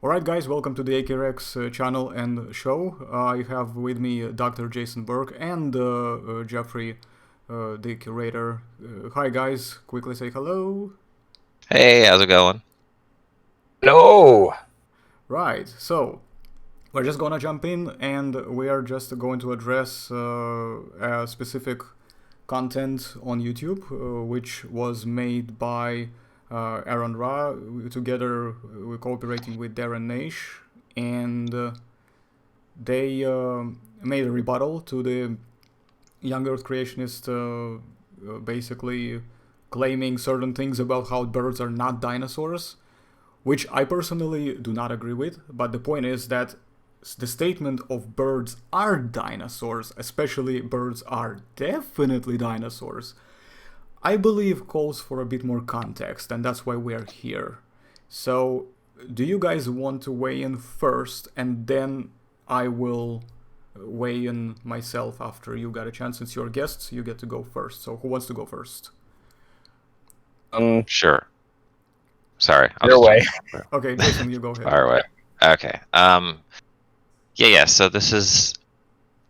Alright guys, welcome to the AKRX channel and show. I have with me Dr. Jason Bourke and Jeffrey, the curator. Hi guys, quickly say hello. Hey, how's it going? Hello! Right, so we're just gonna jump in and we are just going to address a specific content on YouTube, which was made by Aron Ra. Together, we're cooperating with Darren Naish, and they made a rebuttal to the young Earth creationist, basically claiming certain things about how birds are not dinosaurs, which I personally do not agree with. But the point is that the statement of birds are dinosaurs, especially birds are definitely dinosaurs, I believe calls for a bit more context, and that's why we're here. So, do you guys want to weigh in first, and then I will weigh in myself after you got a chance? Since you're guests, you get to go first. So, who wants to go first? Sure. Sorry. Your way. Okay, Jason, you go ahead. Fire away. Okay. Yeah. So this is.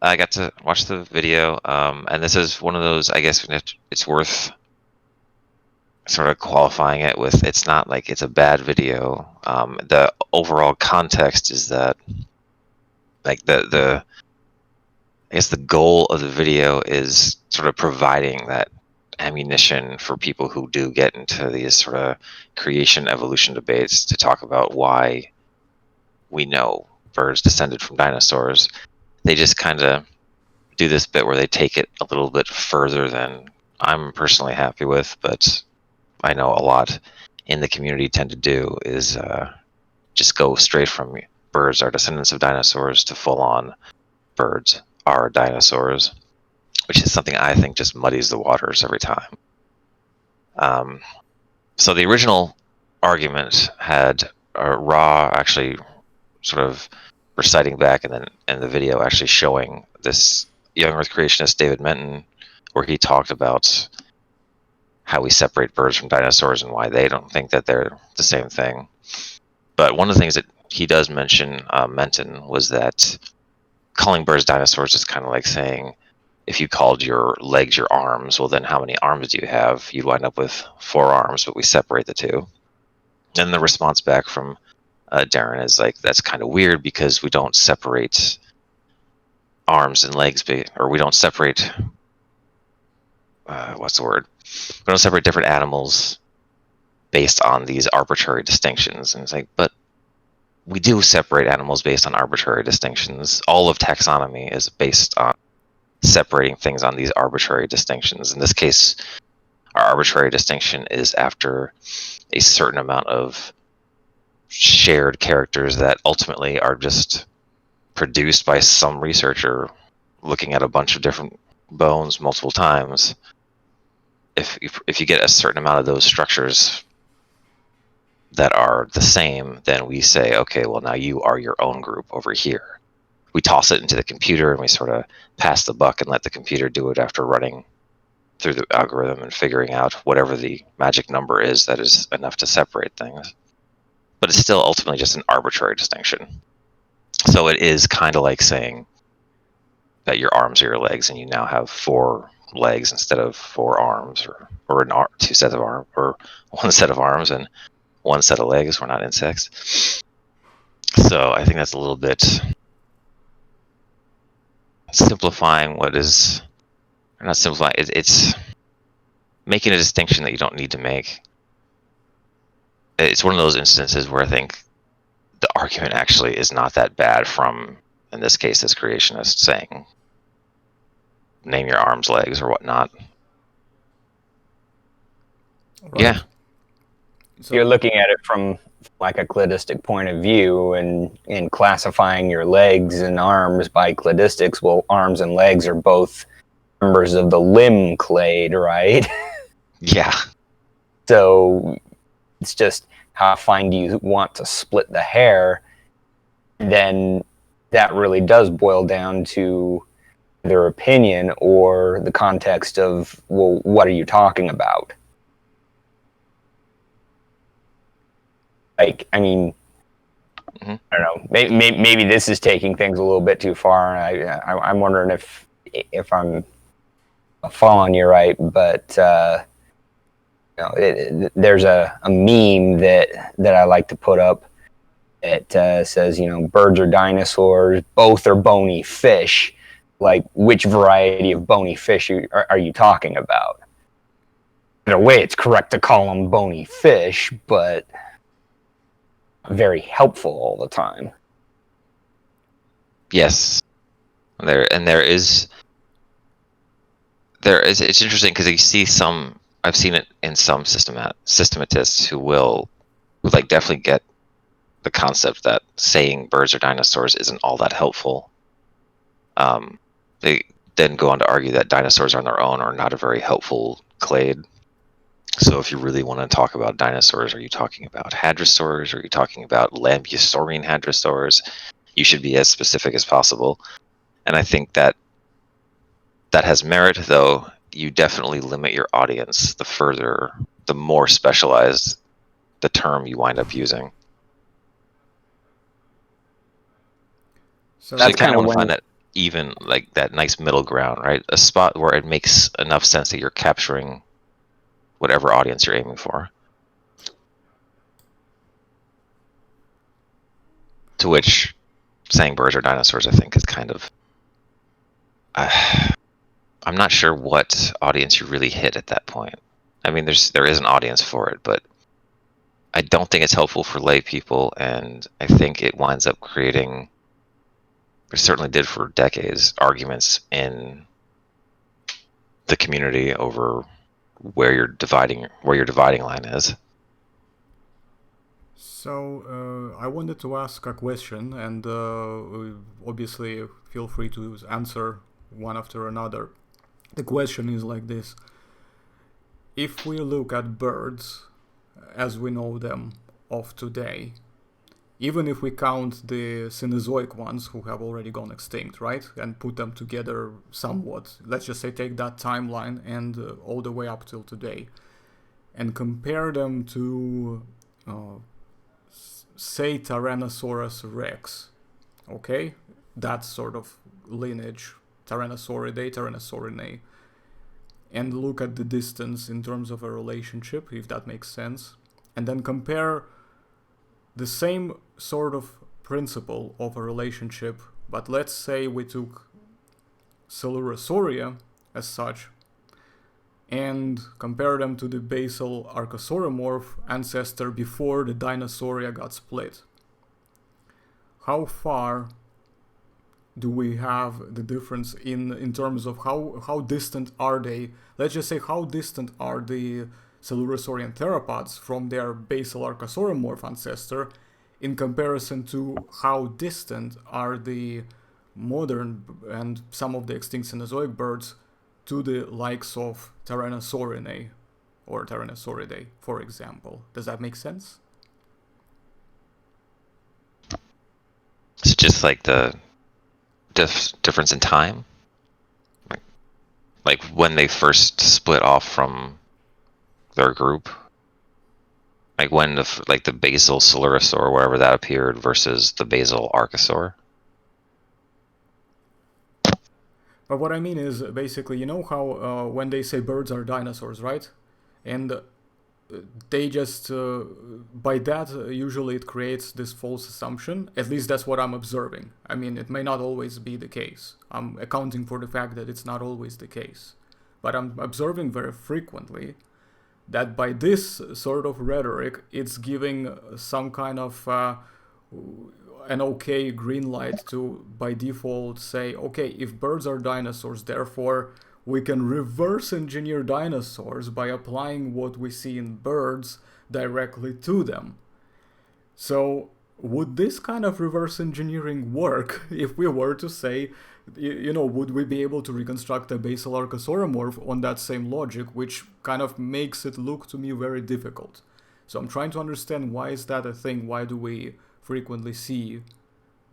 I got to watch the video, and this is one of those. I guess it's worth sort of qualifying it with. It's not like it's a bad video. The overall context is that, like I guess the goal of the video is sort of providing that ammunition for people who do get into these sort of creation evolution debates to talk about why we know birds descended from dinosaurs. They just kind of do this bit where they take it a little bit further than I'm personally happy with, but I know a lot in the community tend to do is just go straight from birds are descendants of dinosaurs to full on birds are dinosaurs, which is something I think just muddies the waters every time. So the original argument had Ra actually sort of reciting back, and then in the video actually showing this young Earth creationist David Menton, where he talked about how we separate birds from dinosaurs and why they don't think that they're the same thing. But one of the things that he does mention, Menton, was that calling birds dinosaurs is kind of like saying, if you called your legs your arms, well, then how many arms do you have? You'd wind up with 4 arms, but we separate the two. And the response back from Darren is like, that's kind of weird because we don't separate arms and legs, or we don't separate, what's the word? We don't separate different animals based on these arbitrary distinctions. And it's like, but we do separate animals based on arbitrary distinctions. All of taxonomy is based on separating things on these arbitrary distinctions. In this case, our arbitrary distinction is after a certain amount of shared characters that ultimately are just produced by some researcher looking at a bunch of different bones multiple times. If you get a certain amount of those structures that are the same, then we say, okay, well, now you are your own group over here. We toss it into the computer and we sort of pass the buck and let the computer do it after running through the algorithm and figuring out whatever the magic number is that is enough to separate things. But it's still ultimately just an arbitrary distinction. So it is kind of like saying that your arms are your legs and you now have 4 legs instead of 4 arms, or 2 sets of arms, or 1 set of arms and 1 set of legs. We're not insects. So I think that's a little bit simplifying what is, or not simplifying, it's making a distinction that you don't need to make. It's one of those instances where I think the argument actually is not that bad from, in this case, this creationist saying, name your arms, legs, or whatnot. Right. Yeah. So you're looking at it from like a cladistic point of view and classifying your legs and arms by cladistics. Well, arms and legs are both members of the limb clade, right? Yeah. So it's just how fine do you want to split the hair? Then that really does boil down to their opinion or the context of, well, what are you talking about? Like, I mean, Mm-hmm. I don't know. Maybe this is taking things a little bit too far. I'm wondering if I'm following you right, but there's a meme that I like to put up. It says, birds are dinosaurs, both are bony fish. Like, which variety of bony fish are you talking about? In a way, it's correct to call them bony fish, but very helpful all the time. Yes, there is. It's interesting because you see some. I've seen it in some systematists who like definitely get the concept that saying birds are dinosaurs isn't all that helpful. They then go on to argue that dinosaurs on their own are not a very helpful clade. So if you really want to talk about dinosaurs, are you talking about hadrosaurs? Are you talking about lambeosaurine hadrosaurs? You should be as specific as possible. And I think that has merit, though you definitely limit your audience the more specialized the term you wind up using. So So you That's kind kind of of want to when find that even, like that nice middle ground, right? A spot where it makes enough sense that you're capturing whatever audience you're aiming for. To which saying birds are dinosaurs, I think, is kind of... I'm not sure what audience you really hit at that point. I mean, there is an audience for it, but I don't think it's helpful for lay people, and I think it winds up creating, it certainly did for decades, arguments in the community over where your dividing line is. So I wanted to ask a question, and obviously feel free to answer one after another. The question is like this: if we look at birds as we know them of today, even if we count the Cenozoic ones who have already gone extinct, right, and put them together somewhat, let's just say take that timeline and all the way up till today, and compare them to say Tyrannosaurus rex, okay, that sort of lineage, Tyrannosauridae, Tyrannosaurinae, and look at the distance in terms of a relationship, if that makes sense, and then compare the same sort of principle of a relationship, but let's say we took Coelurosauria as such and compare them to the basal archosauromorph ancestor before the Dinosauria got split. How far do we have the difference in terms of how distant are they? Let's just say, how distant are the Coelurosaurian theropods from their basal archosauromorph ancestor in comparison to how distant are the modern and some of the extinct Cenozoic birds to the likes of Tyrannosaurinae or Tyrannosauridae, for example. Does that make sense? It's just like the difference in time, like when they first split off from their group, like when the basal Coelurosaur, wherever that appeared, versus the basal Archosaur. But what I mean is basically, you know how when they say birds are dinosaurs, right? And they just, by that, usually it creates this false assumption. At least that's what I'm observing. I mean, it may not always be the case. I'm accounting for the fact that it's not always the case. But I'm observing very frequently that by this sort of rhetoric, it's giving some kind of an okay green light to, by default, say, okay, if birds are dinosaurs, therefore we can reverse engineer dinosaurs by applying what we see in birds directly to them. So would this kind of reverse engineering work if we were to say, would we be able to reconstruct a basal archosauromorph on that same logic, which kind of makes it look to me very difficult. So I'm trying to understand, why is that a thing? Why do we frequently see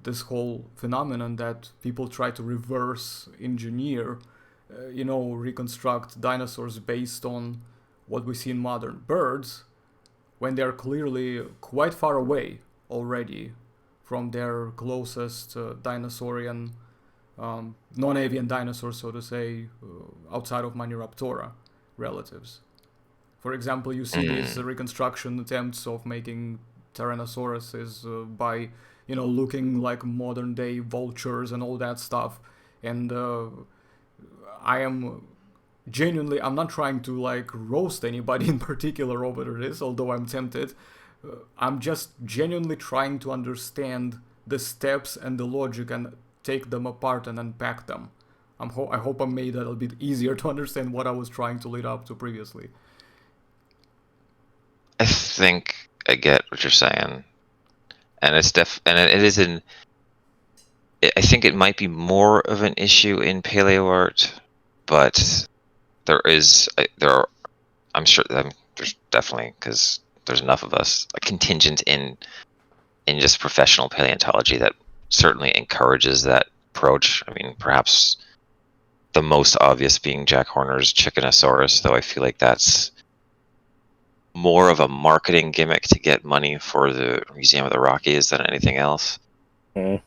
this whole phenomenon that people try to reverse engineer, reconstruct dinosaurs based on what we see in modern birds, when they are clearly quite far away already from their closest dinosaurian, non-avian dinosaurs, so to say, outside of Maniraptora relatives. For example, you see these reconstruction attempts of making Tyrannosauruses by, looking like modern day vultures and all that stuff. And I am genuinely, I'm not trying to like roast anybody in particular over this, although I'm tempted. I'm just genuinely trying to understand the steps and the logic and take them apart and unpack them. I hope I made that a bit easier to understand what I was trying to lead up to previously. I think I get what you're saying, and it's it is I think it might be more of an issue in paleo art, but I'm sure there's definitely, because there's enough of us, a contingent in just professional paleontology that certainly encourages that approach. I mean, perhaps the most obvious being Jack Horner's Chickenosaurus, though I feel like that's more of a marketing gimmick to get money for the Museum of the Rockies than anything else. Mm.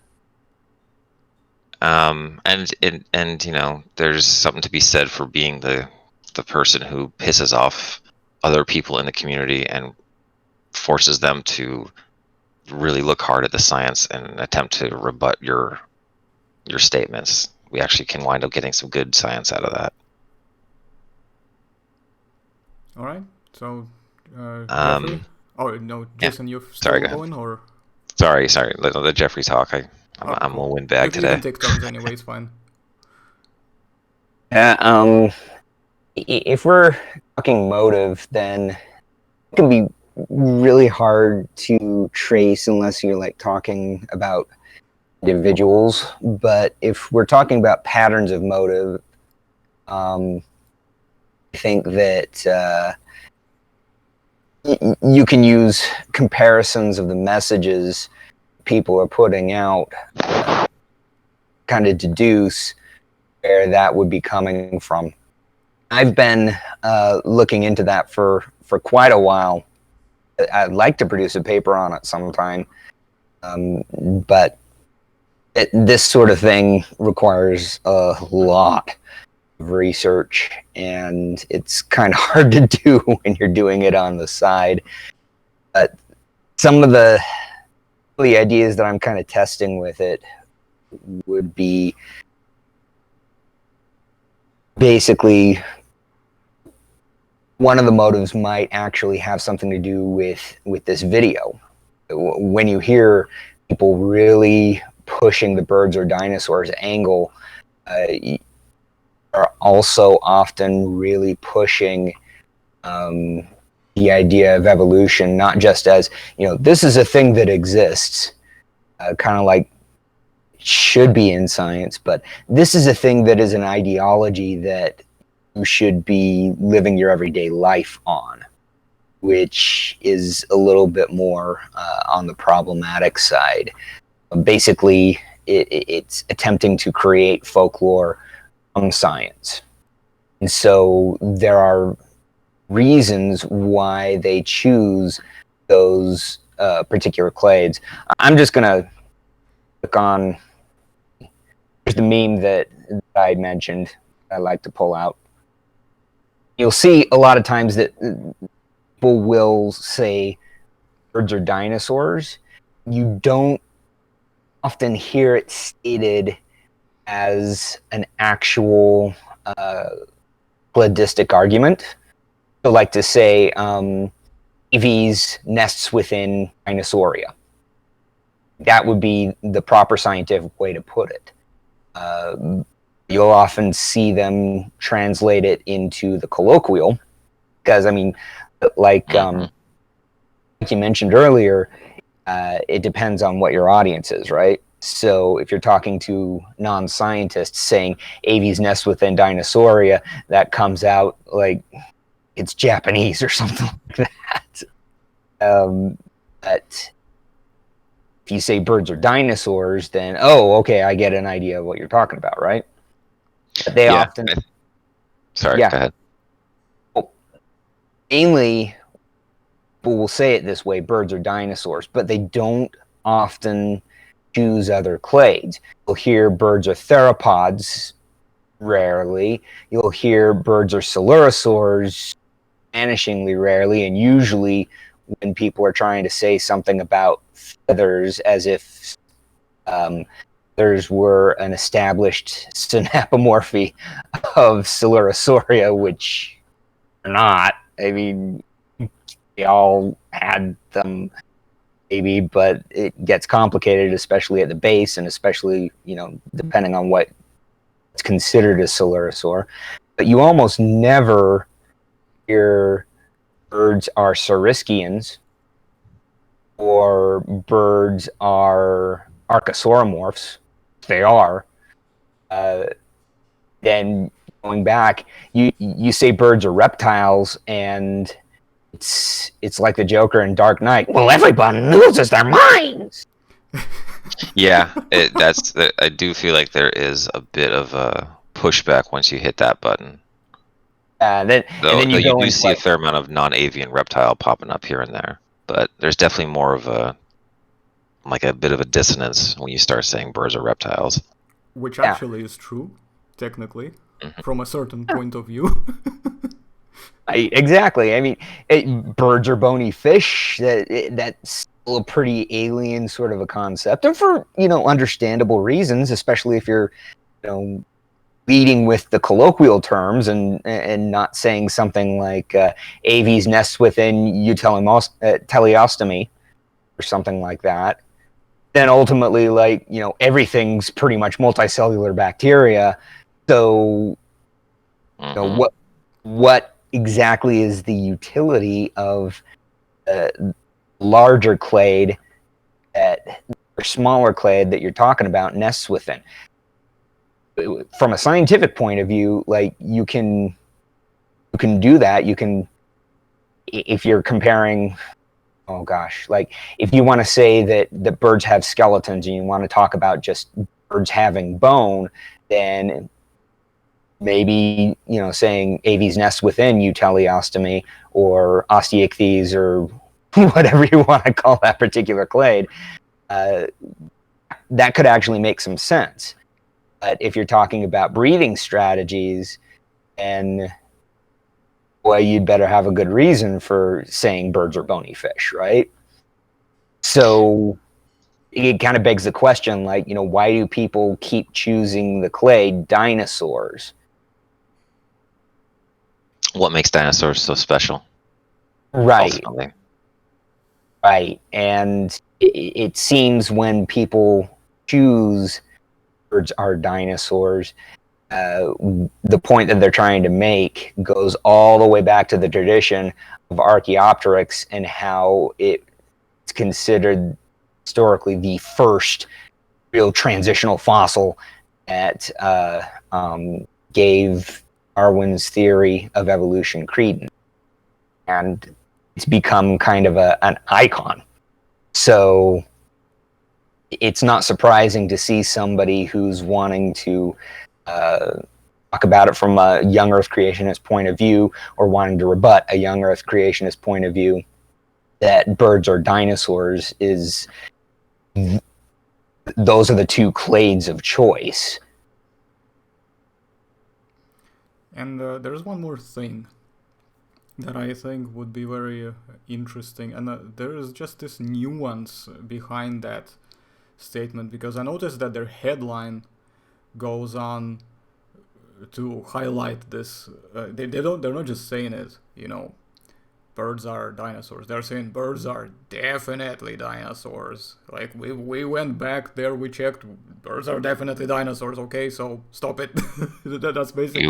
And there's something to be said for being the person who pisses off other people in the community and forces them to really look hard at the science and attempt to rebut your statements. We actually can wind up getting some good science out of that. All right. So, Jeffrey? Oh, no, Jason, you're still going, or? Sorry. The Jeffrey talk. I'm a windbag today. You can take turns anyway, it's fine. Yeah, if we're talking motive, then it can be really hard to trace unless you're like talking about individuals. But if we're talking about patterns of motive, I think that you can use comparisons of the messages people are putting out, kind of deduce where that would be coming from. I've been looking into that for quite a while. I'd like to produce a paper on it sometime, but this sort of thing requires a lot of research, and it's kind of hard to do when you're doing it on the side. But some of the ideas that I'm kind of testing with it would be basically one of the motives might actually have something to do with this video. When you hear people really pushing the birds or dinosaurs angle, are also often really pushing the idea of evolution, not just as, this is a thing that exists, kind of like should be in science, but this is a thing that is an ideology that you should be living your everyday life on, which is a little bit more on the problematic side. Basically, it's attempting to create folklore from science. And so there are reasons why they choose those particular clades. I'm just going to click on, here's the meme that I mentioned I like to pull out. You'll see a lot of times that people will say birds are dinosaurs. You don't often hear it stated as an actual cladistic argument. So like to say EVs nests within Dinosauria. That would be the proper scientific way to put it. You'll often see them translate it into the colloquial, because, I mean, like you mentioned earlier, it depends on what your audience is, right? So if you're talking to non-scientists saying aves nest within Dinosauria, that comes out like it's Japanese or something like that. But if you say birds are dinosaurs, then, oh, okay, I get an idea of what you're talking about, right? But they often... Sorry, go ahead. Well, mainly, people will say it this way, birds are dinosaurs, but they don't often choose other clades. You'll hear birds are theropods rarely. You'll hear birds are coelurosaurs vanishingly rarely, and usually when people are trying to say something about feathers as if feathers were an established synapomorphy of Coelurosauria, which are not. I mean, they all had them, maybe, but it gets complicated, especially at the base, and especially, depending on what it's considered a Coelurosaur. But you almost never hear birds are Saurischians or birds are Archosauromorphs. They are. Then going back, you say birds are reptiles, and it's like the Joker in Dark Knight. Well, everybody loses their minds. Yeah, I do feel like there is a bit of a pushback once you hit that button. Then you do see a fair amount of non-avian reptile popping up here and there, but there's definitely more of a bit of a dissonance when you start saying birds are reptiles. Which actually is true, technically, from a certain point of view. Exactly. I mean, birds are bony fish. That's still a pretty alien sort of a concept, and for understandable reasons, especially if you're leading with the colloquial terms and not saying something like Aves nests within teleostomy or something like that. Then ultimately, everything's pretty much multicellular bacteria. So, what exactly is the utility of larger clade or smaller clade that you're talking about nests within? From a scientific point of view, you can do that. You can, if you're comparing, if you want to say that birds have skeletons and you want to talk about just birds having bone, then maybe saying Aves nest within teleostomy or osteichthyes or whatever you want to call that particular clade, that could actually make some sense. But if you're talking about breeding strategies, and you'd better have a good reason for saying birds are bony fish, right? So it kind of begs the question, why do people keep choosing the clade dinosaurs? What makes dinosaurs so special? Right. Ultimately. Right. And it seems when people choose birds are dinosaurs, the point that they're trying to make goes all the way back to the tradition of Archaeopteryx and how it's considered historically the first real transitional fossil that gave Darwin's theory of evolution credence. And it's become kind of an icon. So it's not surprising to see somebody who's wanting to talk about it from a young Earth creationist point of view, or wanting to rebut a young Earth creationist point of view, that birds are dinosaurs those are the two clades of choice. And there's one more thing that I think would be very interesting, and there is just this nuance behind that statement, because I noticed that their headline goes on to highlight this. They're not just saying it, birds are dinosaurs. They're saying birds are definitely dinosaurs. We went back there, we checked, birds are definitely dinosaurs. Okay, so stop it. That's basically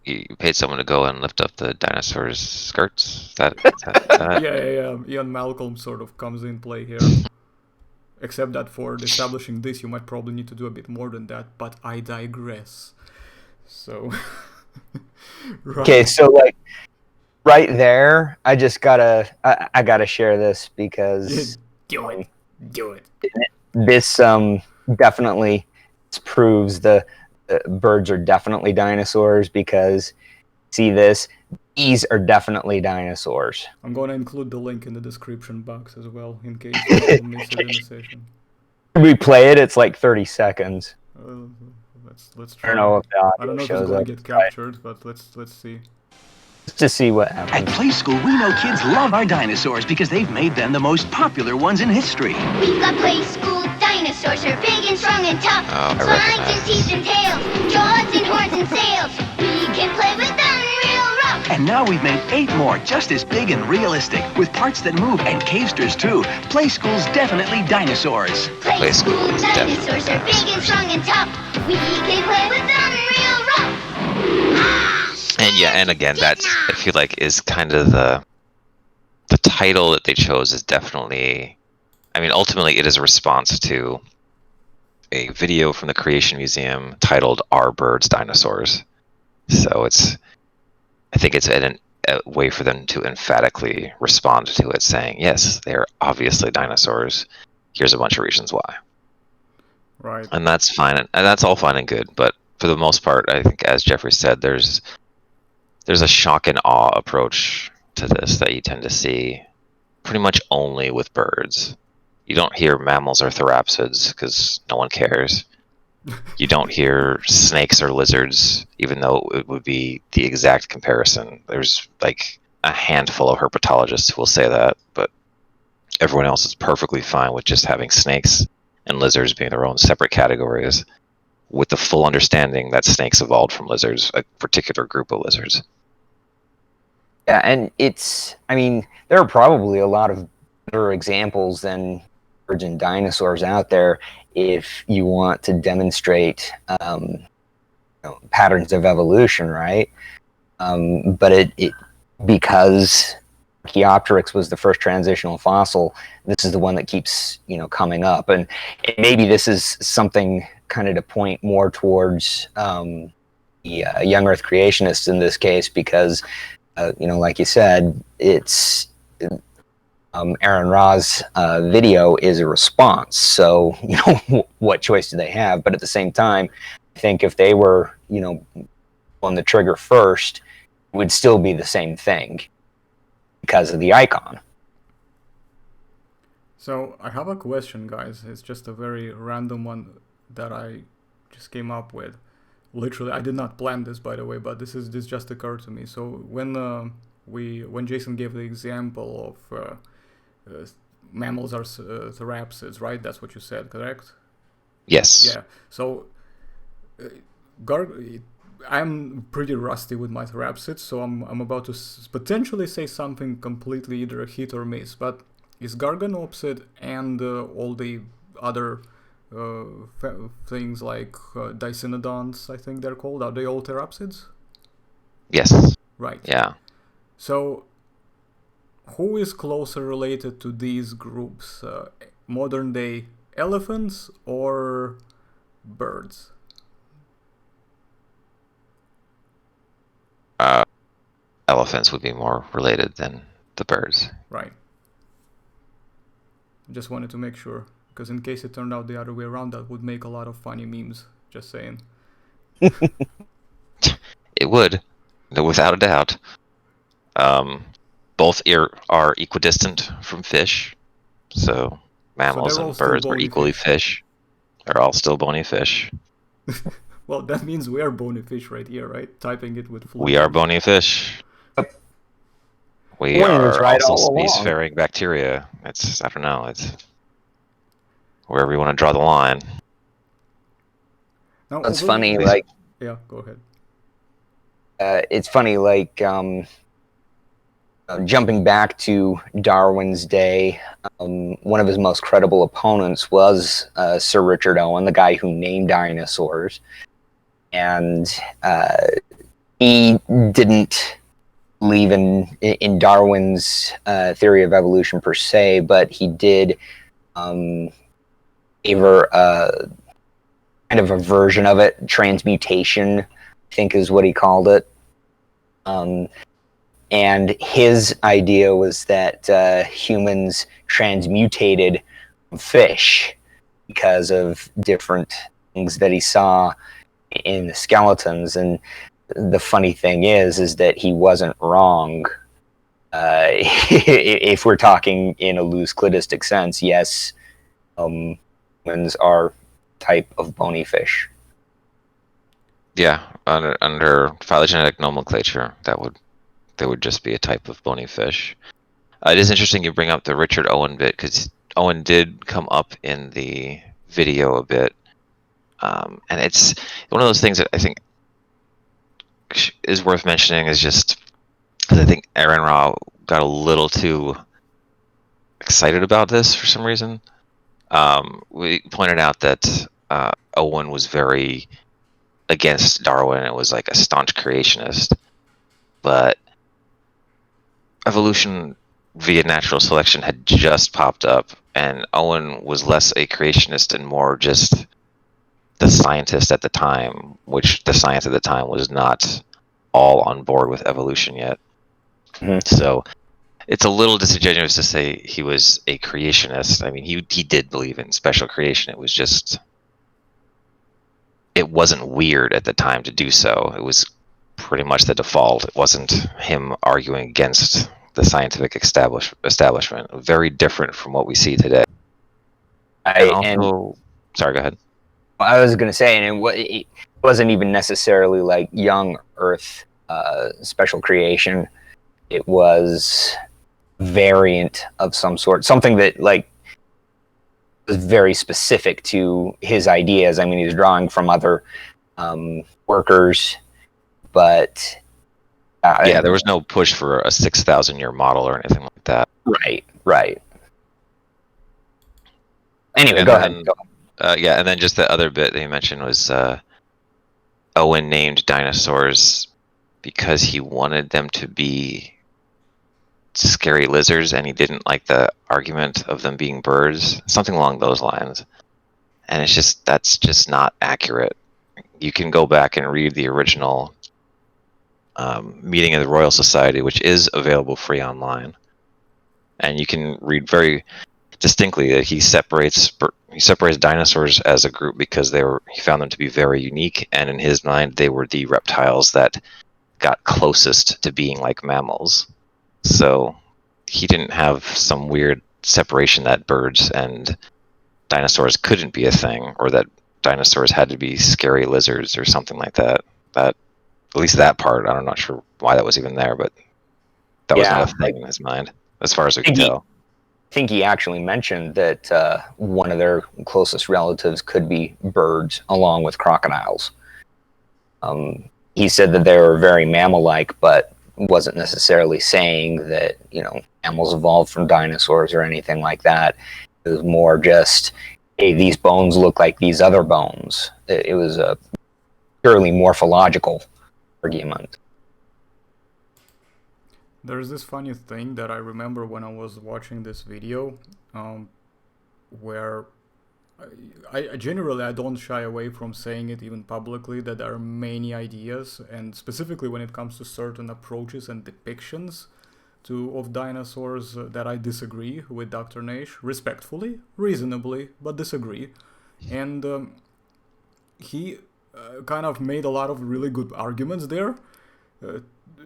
you paid someone to go and lift up the dinosaurs' skirts. Yeah. Ian Malcolm sort of comes in play here. Except that for establishing this, you might probably need to do a bit more than that, but I digress. So, right. Okay, so right there, I just I gotta share this because do it. This definitely proves the birds are definitely dinosaurs, because see this. These are definitely dinosaurs. I'm going to include the link in the description box as well, in case you miss it in the session. replay it. It's like 30 seconds. Let's I try. don't know if the I audio don't know if it's shows going up. to get captured, but let's see. Just to see what At happens. Play School, we know kids love our dinosaurs because they've made them the most popular ones in history. We've got Play School dinosaurs are big and strong and tough. Oh, I Spines and recognize. teeth and tails, jaws and horns and sails. We can play with them real rough. And now we've made 8 more just as big and realistic, with parts that move and cavesters too. Play School's Definitely Dinosaurs. Play School School is dinosaurs definitely are big and strong and tough. We can play with them real rough. And yeah, and again, that I feel like is kind of the title that they chose is definitely, I mean, ultimately it is a response to a video from the Creation Museum titled "Are Birds Dinosaurs?" So I think it's a way for them to emphatically respond to it, saying, yes, they're obviously dinosaurs. Here's a bunch of reasons why. Right. And that's fine, and that's all fine and good. But for the most part, I think, as Jeffrey said, there's a shock and awe approach to this that you tend to see pretty much only with birds. You don't hear mammals or therapsids because no one cares. You don't hear snakes or lizards, even though it would be the exact comparison. There's like a handful of herpetologists who will say that, but everyone else is perfectly fine with just having snakes and lizards being their own separate categories, with the full understanding that snakes evolved from lizards, a particular group of lizards. Yeah, and I mean, there are probably a lot of better examples than birds and dinosaurs out there if you want to demonstrate patterns of evolution, right? But it because Archaeopteryx was the first transitional fossil, this is the one that keeps coming up, and maybe this is something kind of to point more towards the young Earth creationists in this case, because like you said, it's Aron Ra's video is a response. So what choice do they have? But at the same time, I think if they were on the trigger first, it would still be the same thing because of the icon. So I have a question, guys. It's just a very random one that I just came up with. Literally, I did not plan this, by the way, but this just occurred to me. So when Jason gave the example of mammals are therapsids, right? That's what you said, correct? Yes. Yeah. So I'm pretty rusty with my therapsids, so I'm about to potentially say something completely either a hit or miss. But is Garganopsid and all the other things like Dicynodonts, I think they're called, are they all therapsids? Yes. Right. Yeah. So who is closer related to these groups? Modern day elephants or birds? Elephants would be more related than the birds. Right. Just wanted to make sure, because in case it turned out the other way around, that would make a lot of funny memes. Just saying. It would, without a doubt. Both are equidistant from fish, so mammals they're all and still birds are bony equally fish. They're all still bony fish. Well, that means we are bony fish right here, right? Typing it with We are bony fish. We Well, it was are right also all along. spacefaring bacteria. I don't know. It's wherever you want to draw the line. Now, It's funny, like yeah, go ahead. it's funny, like jumping back to Darwin's day, one of his most credible opponents was Sir Richard Owen, the guy who named dinosaurs, and he didn't believe in Darwin's theory of evolution per se, but he did favor kind of a version of it, transmutation, I think is what he called it. And his idea was that humans transmutated fish because of different things that he saw in the skeletons. And the funny thing is that he wasn't wrong. If we're talking in a loose cladistic sense, yes, humans are type of bony fish. Yeah, under phylogenetic nomenclature, they would just be a type of bony fish. It is interesting you bring up the Richard Owen bit, because Owen did come up in the video a bit, and it's one of those things that I think is worth mentioning. Is just because I think Aron Ra got a little too excited about this for some reason. We pointed out that Owen was very against Darwin. It was like a staunch creationist, but evolution via natural selection had just popped up, and Owen was less a creationist and more just the scientist at the time, which the science at the time was not all on board with evolution yet. Mhm. So it's a little disingenuous to say he was a creationist. I mean, he did believe in special creation. It was just, it wasn't weird at the time to do so. It was pretty much the default. It wasn't him arguing against the scientific establishment. Very different from what we see today. And Sorry, go ahead. I was going to say, and it wasn't even necessarily like young Earth special creation. It was variant of some sort, something that like was very specific to his ideas. I mean, he's drawing from other workers, but yeah, there was no push for a 6,000-year model or anything like that. Right. Anyway, go ahead. Yeah, and then just the other bit that you mentioned was Owen named dinosaurs because he wanted them to be scary lizards, and he didn't like the argument of them being birds, something along those lines. And it's just, that's just not accurate. You can go back and read the original meeting of the Royal Society, which is available free online, and you can read very distinctly that he separates dinosaurs as a group because he found them to be very unique, and in his mind they were the reptiles that got closest to being like mammals. So he didn't have some weird separation that birds and dinosaurs couldn't be a thing, or that dinosaurs had to be scary lizards or something like that. That, at least that part, I'm not sure why that was even there, but that was not a thing in his mind, as far as we can tell. I think he actually mentioned that one of their closest relatives could be birds, along with crocodiles. He said that they were very mammal-like, but wasn't necessarily saying that, you know, mammals evolved from dinosaurs or anything like that. It was more just, hey, these bones look like these other bones. It was a purely morphological argument. There's this funny thing that I remember when I was watching this video, where I generally I don't shy away from saying it even publicly, that there are many ideas, and specifically when it comes to certain approaches and depictions of dinosaurs, that I disagree with Dr. Naish, respectfully, reasonably, but disagree. And he kind of made a lot of really good arguments there,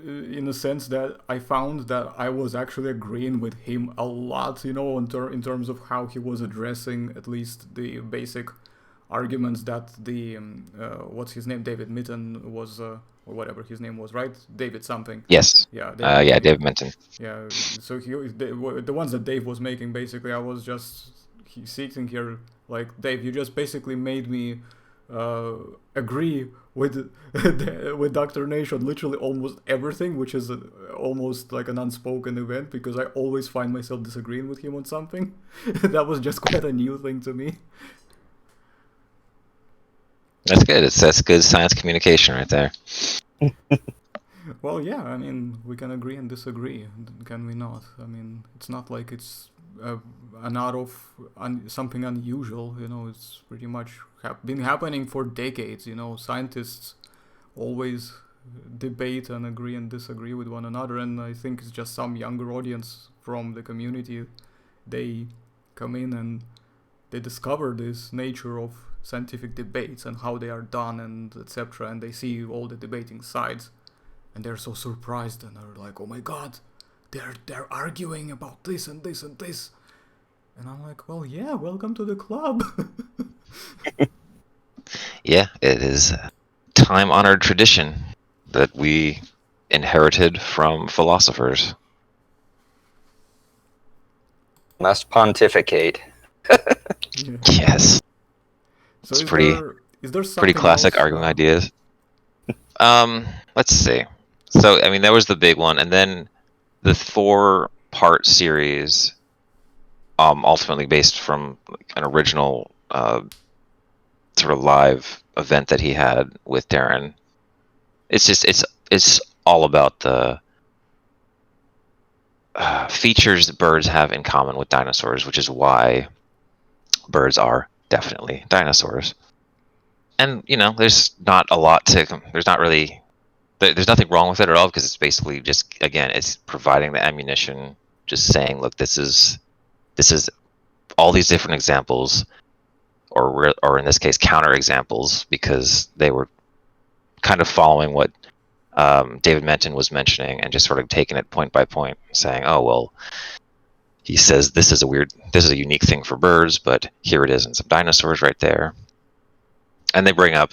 in the sense that I found that I was actually agreeing with him a lot, you know, in terms of how he was addressing at least the basic arguments that the what's his name, David Menton was, or whatever his name was, right? David something. Yes. Yeah. David Menton. Yeah. So the ones that Dave was making, basically, I was just sitting here like, Dave, you just basically made me agree with Dr. Naish on literally almost everything, which is almost like an unspoken event, because I always find myself disagreeing with him on something. That was just quite a new thing to me. That's good. That's good science communication right there. Well, yeah, I mean, we can agree and disagree, can we not? I mean, it's not like it's something unusual, you know. It's pretty much been happening for decades, you know. Scientists always debate and agree and disagree with one another, and I think it's just some younger audience from the community, they come in and they discover this nature of scientific debates and how they are done and etc., and they see all the debating sides, and they're so surprised, and they're like, oh my god, they're arguing about this and this and this. And I'm like, well, yeah, welcome to the club. Yeah, it is a time-honored tradition that we inherited from philosophers. Must pontificate. Yeah. Yes, So it's is pretty there pretty something classic else? arguing ideas. Let's see. So, I mean, that was the big one, and then the 4-part series, ultimately based from like, an original sort of live event that he had with Darren. It's all about the features that birds have in common with dinosaurs, which is why birds are definitely dinosaurs. And there's not a lot to. There's not really. There's nothing wrong with it at all because it's basically just again, it's providing the ammunition, just saying, look, this is all these different examples, or in this case, counter examples, because they were kind of following what David Menton was mentioning and just sort of taking it point by point, saying, oh, well, he says this is a unique thing for birds, but here it is in some dinosaurs right there. And they bring up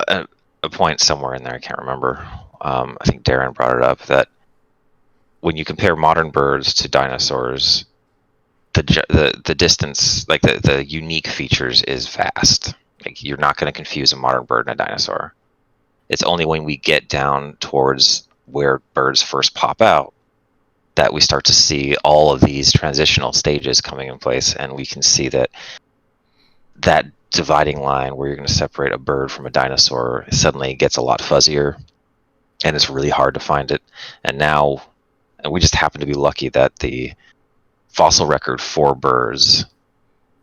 a point somewhere in there, I can't remember. I think Darren brought it up, that when you compare modern birds to dinosaurs, the distance, like the unique features, is vast. Like, you're not going to confuse a modern bird and a dinosaur. It's only when we get down towards where birds first pop out that we start to see all of these transitional stages coming in place, and we can see that dividing line where you're going to separate a bird from a dinosaur suddenly gets a lot fuzzier, and it's really hard to find it. And we just happen to be lucky that the fossil record for birds,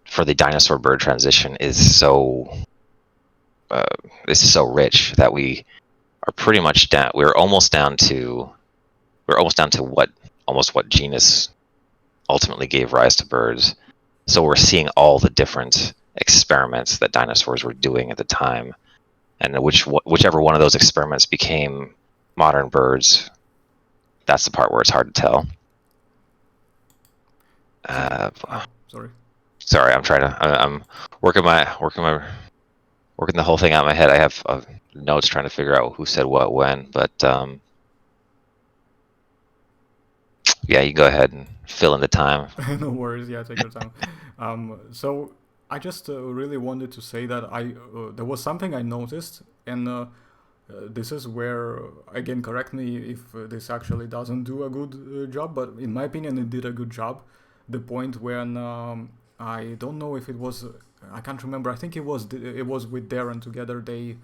for the dinosaur bird transition, is so rich that we are pretty much down. We're almost down to what genus ultimately gave rise to birds. So we're seeing all the different experiments that dinosaurs were doing at the time, and whichever one of those experiments became modern birds, that's the part where it's hard to tell. Sorry. Sorry, I'm working the whole thing out in my head. I have notes trying to figure out who said what when, but yeah, you go ahead and fill in the time. No worries. Yeah, take your time. So I just really wanted to say that there was something I noticed, and this is where, again, correct me if this actually doesn't do a good job, but in my opinion, it did a good job. The point when I don't know if it was, I can't remember. I think it was with Darren together. They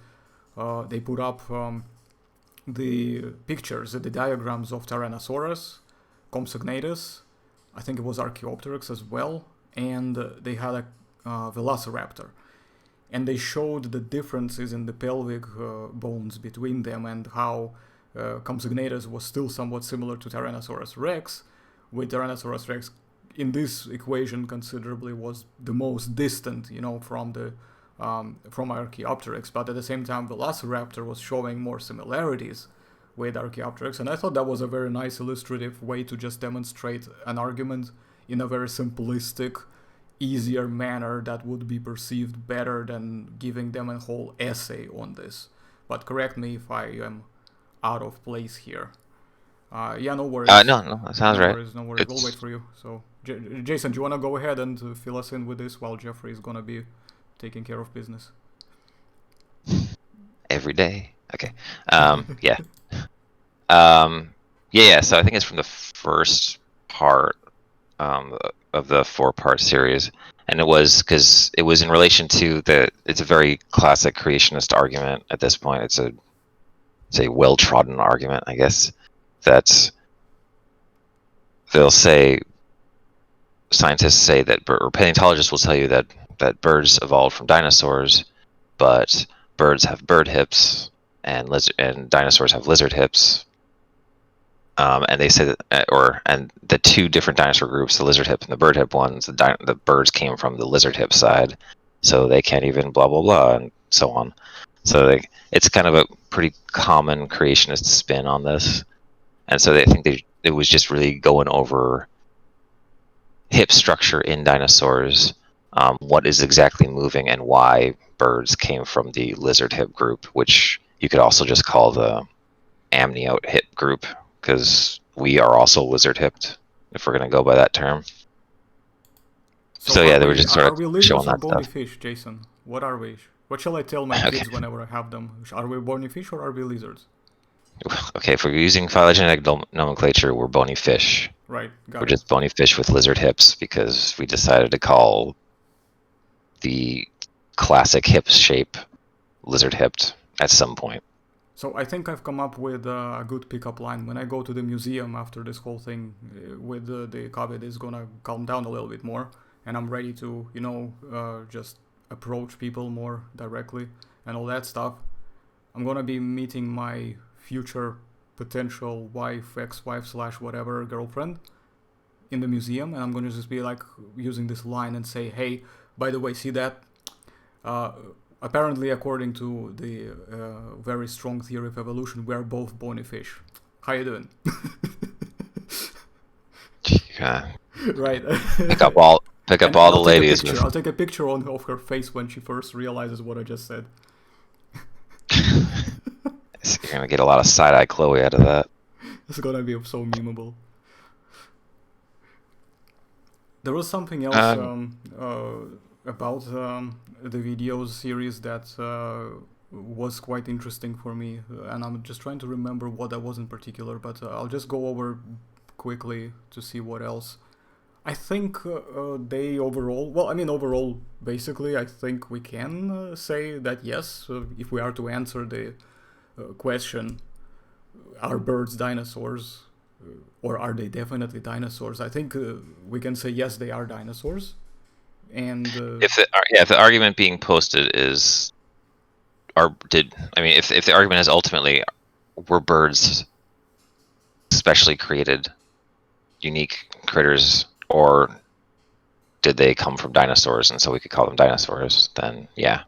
put up the pictures, the diagrams of Tyrannosaurus, Compsognathus, I think it was Archaeopteryx as well, and they had a Velociraptor. And they showed the differences in the pelvic bones between them, and how Compsognathus was still somewhat similar to Tyrannosaurus rex, with Tyrannosaurus rex in this equation considerably was the most distant, from Archaeopteryx, but at the same time Velociraptor was showing more similarities with Archaeopteryx, and I thought that was a very nice illustrative way to just demonstrate an argument in a very simplistic, easier manner that would be perceived better than giving them a whole essay on this. But correct me if I am out of place here. Yeah, no worries. No, that sounds right. No worries. We'll wait for you. So, Jason, do you want to go ahead and fill us in with this while Jeffrey is going to be taking care of business? Every day. Okay. Yeah. Yeah. So I think it's from the first part of the 4-part series, and it was because it was in relation to it's a very classic creationist argument at this point. It's a well-trodden argument, I guess, that they'll say, scientists say that, or paleontologists will tell you that birds evolved from dinosaurs, but birds have bird hips and dinosaurs have lizard hips. And they say that, and the two different dinosaur groups, the lizard hip and the bird hip ones, the birds came from the lizard hip side, so they can't even blah blah blah and so on. So it's kind of a pretty common creationist spin on this, and so they think it was just really going over hip structure in dinosaurs, what is exactly moving, and why birds came from the lizard hip group, which you could also just call the amniote hip group, because we are also lizard hipped, if we're going to go by that term. So yeah, they were just sort are of we lizards showing or that bony stuff. fish, Jason? What are we? What shall I tell my Okay. kids whenever I have them? Are we bony fish or are we lizards? Okay, if we're using phylogenetic nomenclature, we're bony fish. Right, got We're it. just bony fish with lizard hips because we decided to call the classic hip shape lizard hipped at some point. So I think I've come up with a good pickup line. When I go to the museum after this whole thing with the COVID is gonna calm down a little bit more, and I'm ready to, just approach people more directly and all that stuff. I'm gonna be meeting my future potential wife, ex-wife / whatever girlfriend in the museum, and I'm gonna just be like using this line and say, hey, by the way, see that? Apparently, according to the very strong theory of evolution, we are both bony fish. How you doing? Right. Pick up all And the I'll take a ladies. picture. I'll take a picture of her face when she first realizes what I just said. You're gonna get a lot of side-eye Chloe out of that. It's gonna be so memeable. There was something else about the videos series that was quite interesting for me, and I'm just trying to remember what that was in particular, but I'll just go over quickly to see what else. I think they overall, basically, I think we can say that yes, if we are to answer the question, are birds dinosaurs? Or are they definitely dinosaurs? I think we can say yes, they are dinosaurs. And If the argument being posted is, if the argument is ultimately, were birds specially created, unique critters, or did they come from dinosaurs and so we could call them dinosaurs? Then yeah,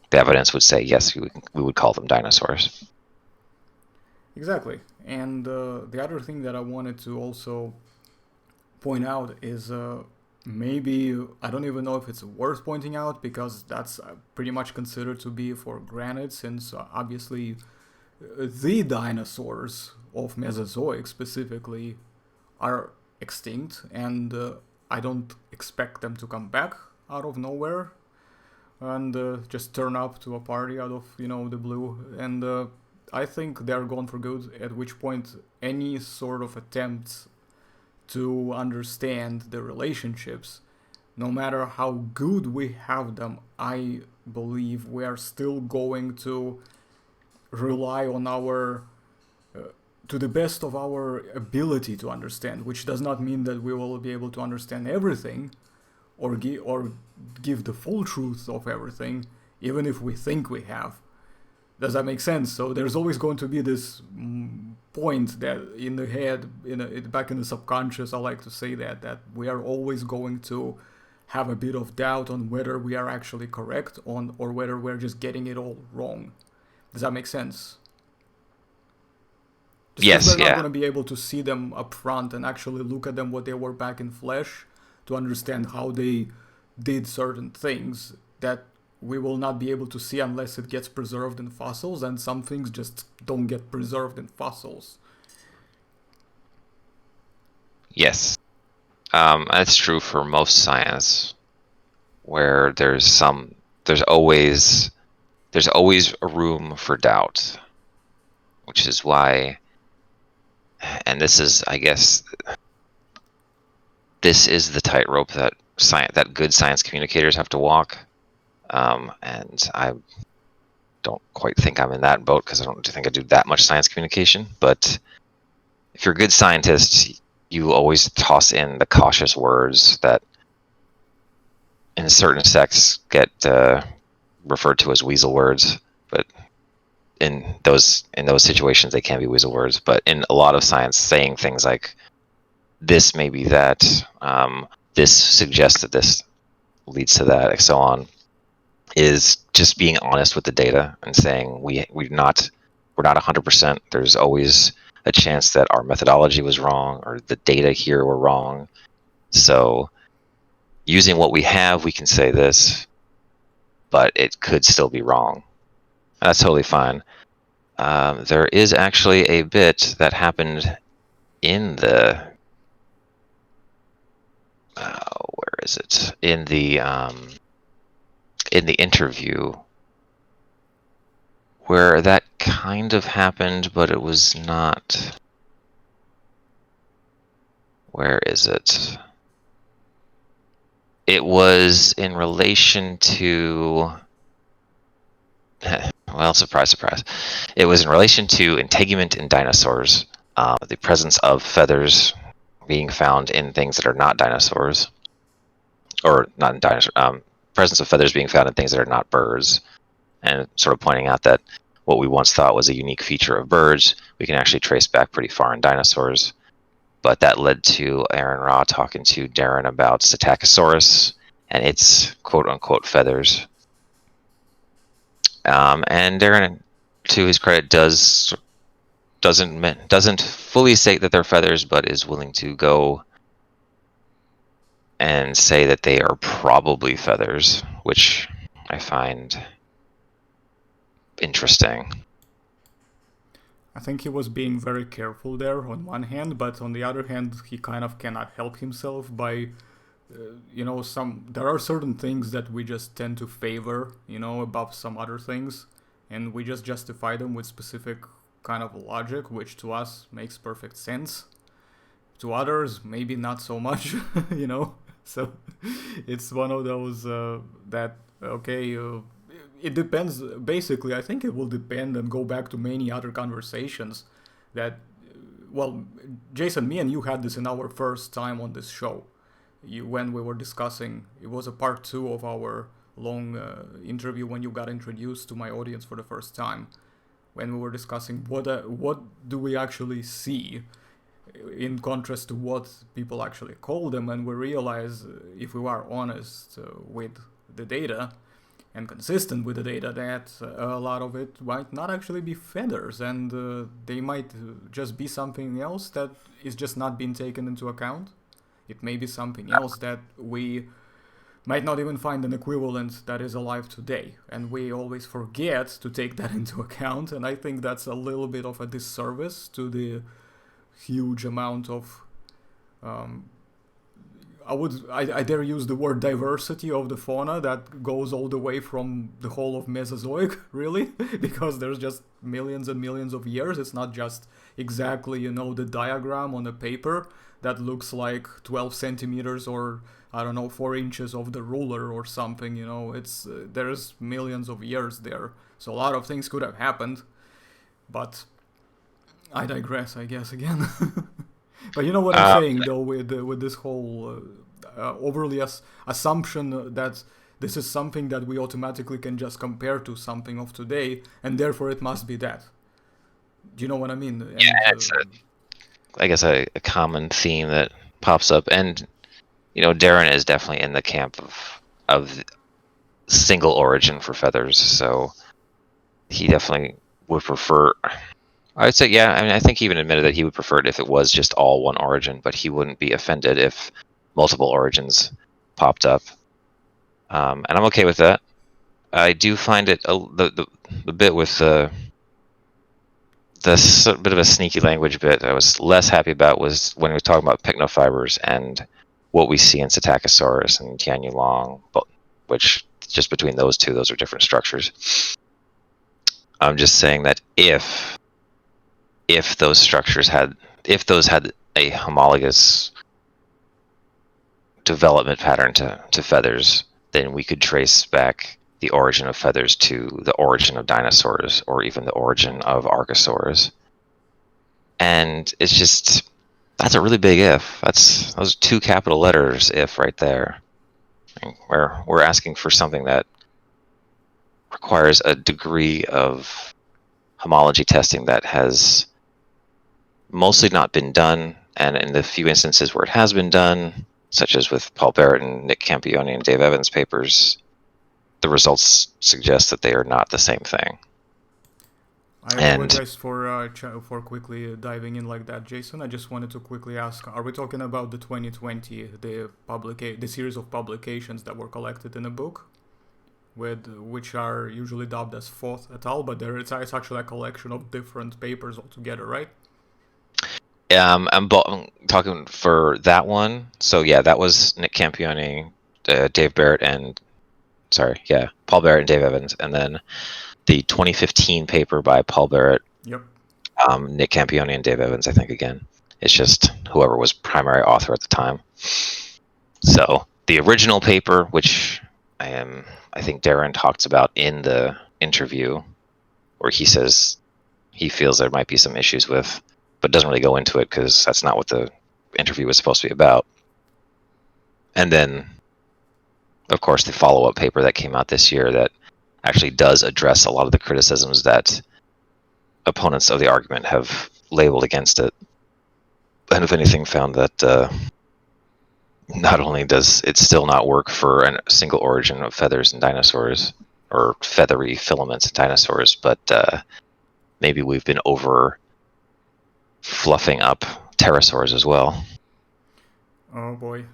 the evidence would say yes, we would call them dinosaurs. Exactly. And the other thing that I wanted to also point out is maybe, I don't even know if it's worth pointing out, because that's pretty much considered to be for granted, since obviously the dinosaurs of Mesozoic specifically are extinct, and I don't expect them to come back out of nowhere and just turn up to a party out of the blue. And I think they're gone for good, at which point any sort of attempt to understand the relationships, no matter how good we have them, I believe we are still going to rely on our to the best of our ability to understand, which does not mean that we will be able to understand everything or give the full truth of everything, even if we think we have. Does that make sense? So there's always going to be this point that in the head, back in the subconscious, I like to say that we are always going to have a bit of doubt on whether we are actually correct or whether we're just getting it all wrong. Does that make sense? Just yes, we're not yeah. going to be able to see them up front and actually look at them what they were back in flesh to understand how they did certain things, that we will not be able to see unless it gets preserved in fossils, and some things just don't get preserved in fossils. Yes. That's true for most science, where there's always a room for doubt, which is why, and this is, I guess, this is the tightrope that good science communicators have to walk. And I don't quite think I'm in that boat, because I don't think I do that much science communication. But if you're a good scientist, you always toss in the cautious words that in certain sects get referred to as weasel words, but in those situations they can be weasel words. But in a lot of science, saying things like this may be that, this suggests that this leads to that, and so on, is just being honest with the data and saying we're not 100%. There's always a chance that our methodology was wrong or the data here were wrong. So using what we have, we can say this, but it could still be wrong. And that's totally fine. There is actually a bit that happened in the where is it? In the interview where that kind of happened, but it was not. Where is it? It was in relation to. Well, surprise, surprise. It was in relation to integument in dinosaurs, the presence of feathers being found in things that are not dinosaurs, or not in dinosaurs. Presence of feathers being found in things that are not birds, and sort of pointing out that what we once thought was a unique feature of birds, we can actually trace back pretty far in dinosaurs. But that led to Aron Ra talking to Darren about Psittacosaurus and its quote-unquote feathers. And Darren, to his credit, doesn't fully state that they're feathers, but is willing to go and say that they are probably feathers, which I find interesting. I think he was being very careful there on one hand, but on the other hand, he kind of cannot help himself by, there are certain things that we just tend to favor, above some other things, and we just justify them with specific kind of logic, which to us makes perfect sense. To others, maybe not so much, So it's one of those that, okay, it depends. Basically, I think it will depend and go back to many other conversations that, Jason, me and you had this in our first time on this show. When we were discussing, it was a part 2 of our long interview when you got introduced to my audience for the first time, when we were discussing what do we actually see in contrast to what people actually call them, and we realize, if we are honest with the data and consistent with the data, that a lot of it might not actually be feathers, and they might just be something else that is just not being taken into account. It may be something else that we might not even find an equivalent that is alive today, and we always forget to take that into account, and I think that's a little bit of a disservice to the huge amount of I dare use the word diversity of the fauna that goes all the way from the whole of Mesozoic, really, because there's just millions and millions of years. It's not just exactly, the diagram on a paper that looks like 12 centimeters or, 4 inches of the ruler or something, it's there's millions of years there. So a lot of things could have happened, but I digress, I guess, again. But you know what I'm saying, though, with this whole overly assumption that this is something that we automatically can just compare to something of today, and therefore it must be that. Do you know what I mean? And, yeah, it's I guess a common theme that pops up, and Darren is definitely in the camp of single origin for feathers, so he definitely would prefer. I would say, yeah. I mean, I think he even admitted that he would prefer it if it was just all one origin, but he wouldn't be offended if multiple origins popped up. And I'm okay with that. I do find it the bit with the bit of a sneaky language bit I was less happy about was when we were talking about pycnofibers and what we see in Psittacosaurus and Tianyulong, which just between those two, those are different structures. I'm just saying that if those structures had a homologous development pattern to feathers, then we could trace back the origin of feathers to the origin of dinosaurs, or even the origin of archosaurs. And it's just, that's a really big if. Those 2 capital letters if right there. We're asking for something that requires a degree of homology testing that has mostly not been done, and in the few instances where it has been done, such as with Paul Barrett and Nick Campione and Dave Evans' papers, the results suggest that they are not the same thing. I And apologize for quickly diving in like that, Jason. I just wanted to quickly ask: are we talking about the 2020, the series of publications that were collected in a book, which are usually dubbed as Fourth et al., but it's actually a collection of different papers altogether, right? I'm talking for that one. So yeah, that was Nick Campione, Dave Barrett, Paul Barrett and Dave Evans, and then the 2015 paper by Paul Barrett, Yep. Nick Campione, and Dave Evans. I think again, it's just whoever was primary author at the time. So the original paper, which I think Darren talks about in the interview, where he says he feels there might be some issues with, but doesn't really go into it because that's not what the interview was supposed to be about. And then, of course, the follow-up paper that came out this year that actually does address a lot of the criticisms that opponents of the argument have labeled against it. And if anything, found that not only does it still not work for a single origin of feathers in dinosaurs, or feathery filaments in dinosaurs, but maybe we've been over fluffing up pterosaurs as well. Oh boy.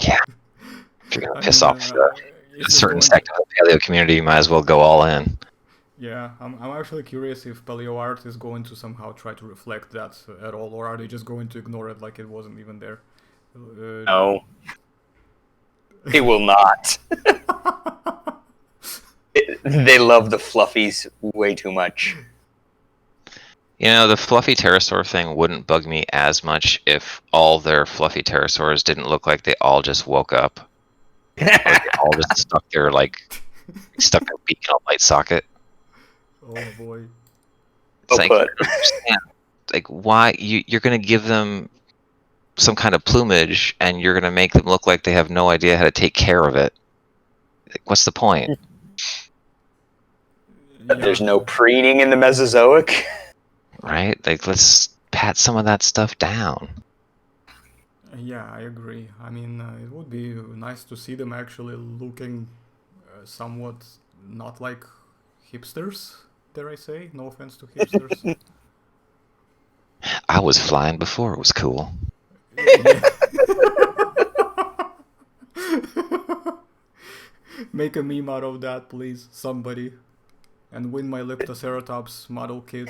Yeah. If you're going to piss off a certain sect of the paleo community, you might as well go all in. Yeah, I'm actually curious if paleo art is going to somehow try to reflect that at all, or are they just going to ignore it like it wasn't even there? No. They will not. They love the fluffies way too much. You know, the fluffy pterosaur thing wouldn't bug me as much if all their fluffy pterosaurs didn't look like they all just woke up. Or they all just stuck their beak in a light socket. Oh boy. It's like, why you're going to give them some kind of plumage and you're going to make them look like they have no idea how to take care of it. Like, what's the point? But there's no preening in the Mesozoic. Right? Like, let's pat some of that stuff down. Yeah, I agree. I mean, it would be nice to see them actually looking somewhat not like hipsters, dare I say? No offense to hipsters. I was flying before it was cool. Make a meme out of that, please, somebody. And win my Leptoceratops model kit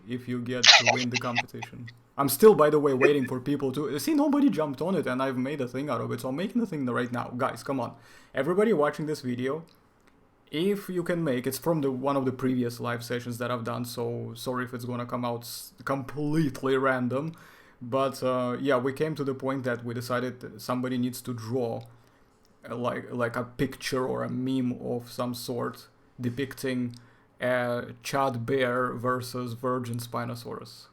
if you get to win the competition. I'm still, by the way, waiting for people to... See, nobody jumped on it and I've made a thing out of it, so I'm making the thing right now. Guys, come on. Everybody watching this video, if you can make... It's from one of the previous live sessions that I've done, so sorry if it's gonna come out completely random. But yeah, we came to the point that we decided that somebody needs to draw like a picture or a meme of some sort depicting a Chad bear versus virgin Spinosaurus.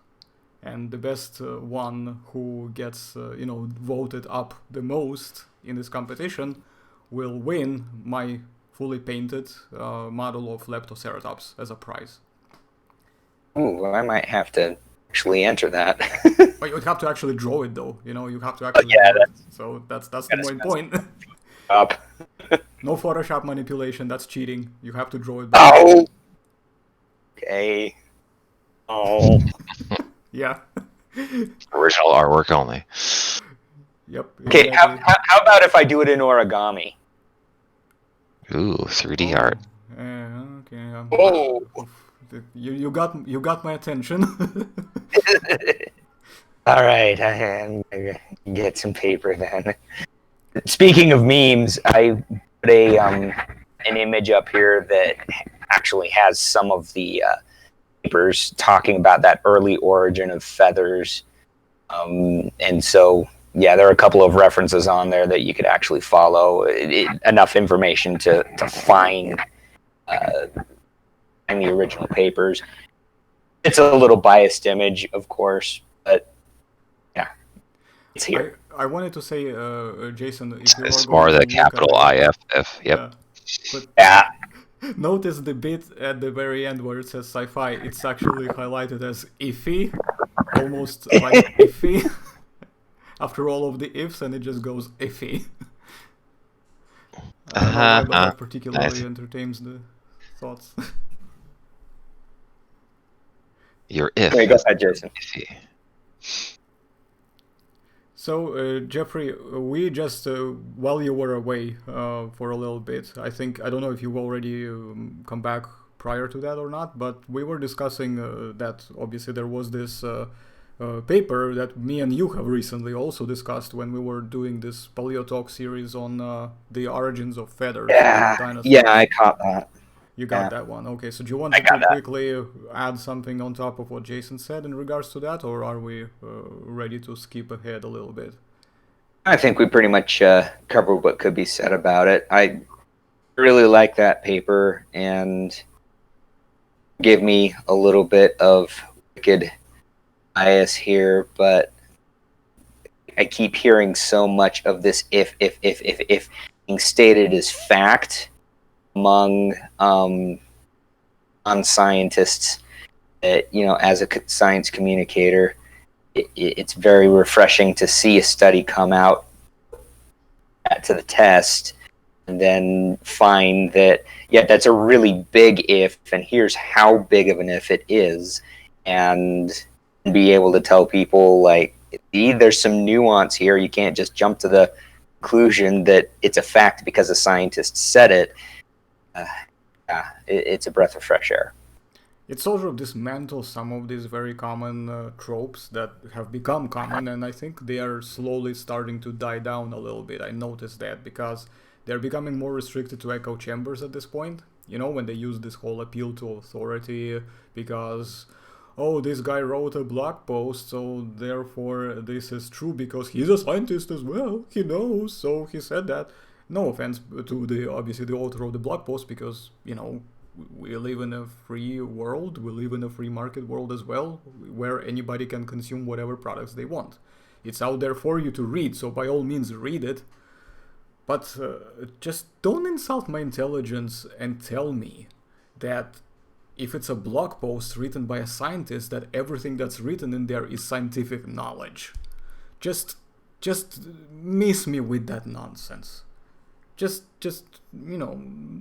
And the best one who gets voted up the most in this competition will win my fully painted model of Leptoceratops as a prize. Ooh, I might have to actually enter that. But you have to actually draw it, though. You have to actually draw it. So that's the main point. Up. No Photoshop manipulation. That's cheating. You have to draw it. Oh. Okay. Oh. Yeah. Original artwork only. Yep. Okay. Exactly. How about if I do it in origami? Ooh, 3D art. Okay. Oh. You got my attention. All right, I'm gonna get some paper then. Speaking of memes, I put an image up here that actually has some of the papers talking about that early origin of feathers, and so yeah, there are a couple of references on there that you could actually follow. Enough information to find the original papers. It's a little biased image, of course, but yeah, it's here. I wanted to say, Jason, if you It's are more going the to look capital at it, IFF. Yep. But Yeah. notice the bit at the very end where it says sci-fi. It's actually highlighted as iffy, almost like iffy. After all of the ifs, and it just goes iffy. I don't know why, but that particularly entertains the thoughts. Your if. There you go ahead, Jason. Iffy. So, Jeffrey, we just, while you were away for a little bit, I don't know if you already come back prior to that or not, but we were discussing that obviously there was this paper that me and you have recently also discussed when we were doing this Paleo Talk series on the origins of feathers in dinosaurs. Yeah, I caught that. You got that one. Okay, so do you want to quickly add something on top of what Jason said in regards to that, or are we ready to skip ahead a little bit? I think we pretty much covered what could be said about it. I really like that paper and gave me a little bit of wicked bias here, but I keep hearing so much of this if being stated as fact among non-scientists that, as a science communicator, it's very refreshing to see a study come out to the test and then find that, that's a really big if, and here's how big of an if it is, and be able to tell people, like, there's some nuance here. You can't just jump to the conclusion that it's a fact because a scientist said it. It's a breath of fresh air. It sort of dismantles some of these very common tropes that have become common, and I think they are slowly starting to die down a little bit. I noticed that because they're becoming more restricted to echo chambers at this point. When they use this whole appeal to authority because, oh, this guy wrote a blog post, so therefore this is true because he's a scientist as well. He knows, so he said that. No offense to obviously the author of the blog post, because, we live in a free world, we live in a free market world as well, where anybody can consume whatever products they want. It's out there for you to read, so by all means read it. But just don't insult my intelligence and tell me that if it's a blog post written by a scientist, that everything that's written in there is scientific knowledge. Just miss me with that nonsense. Just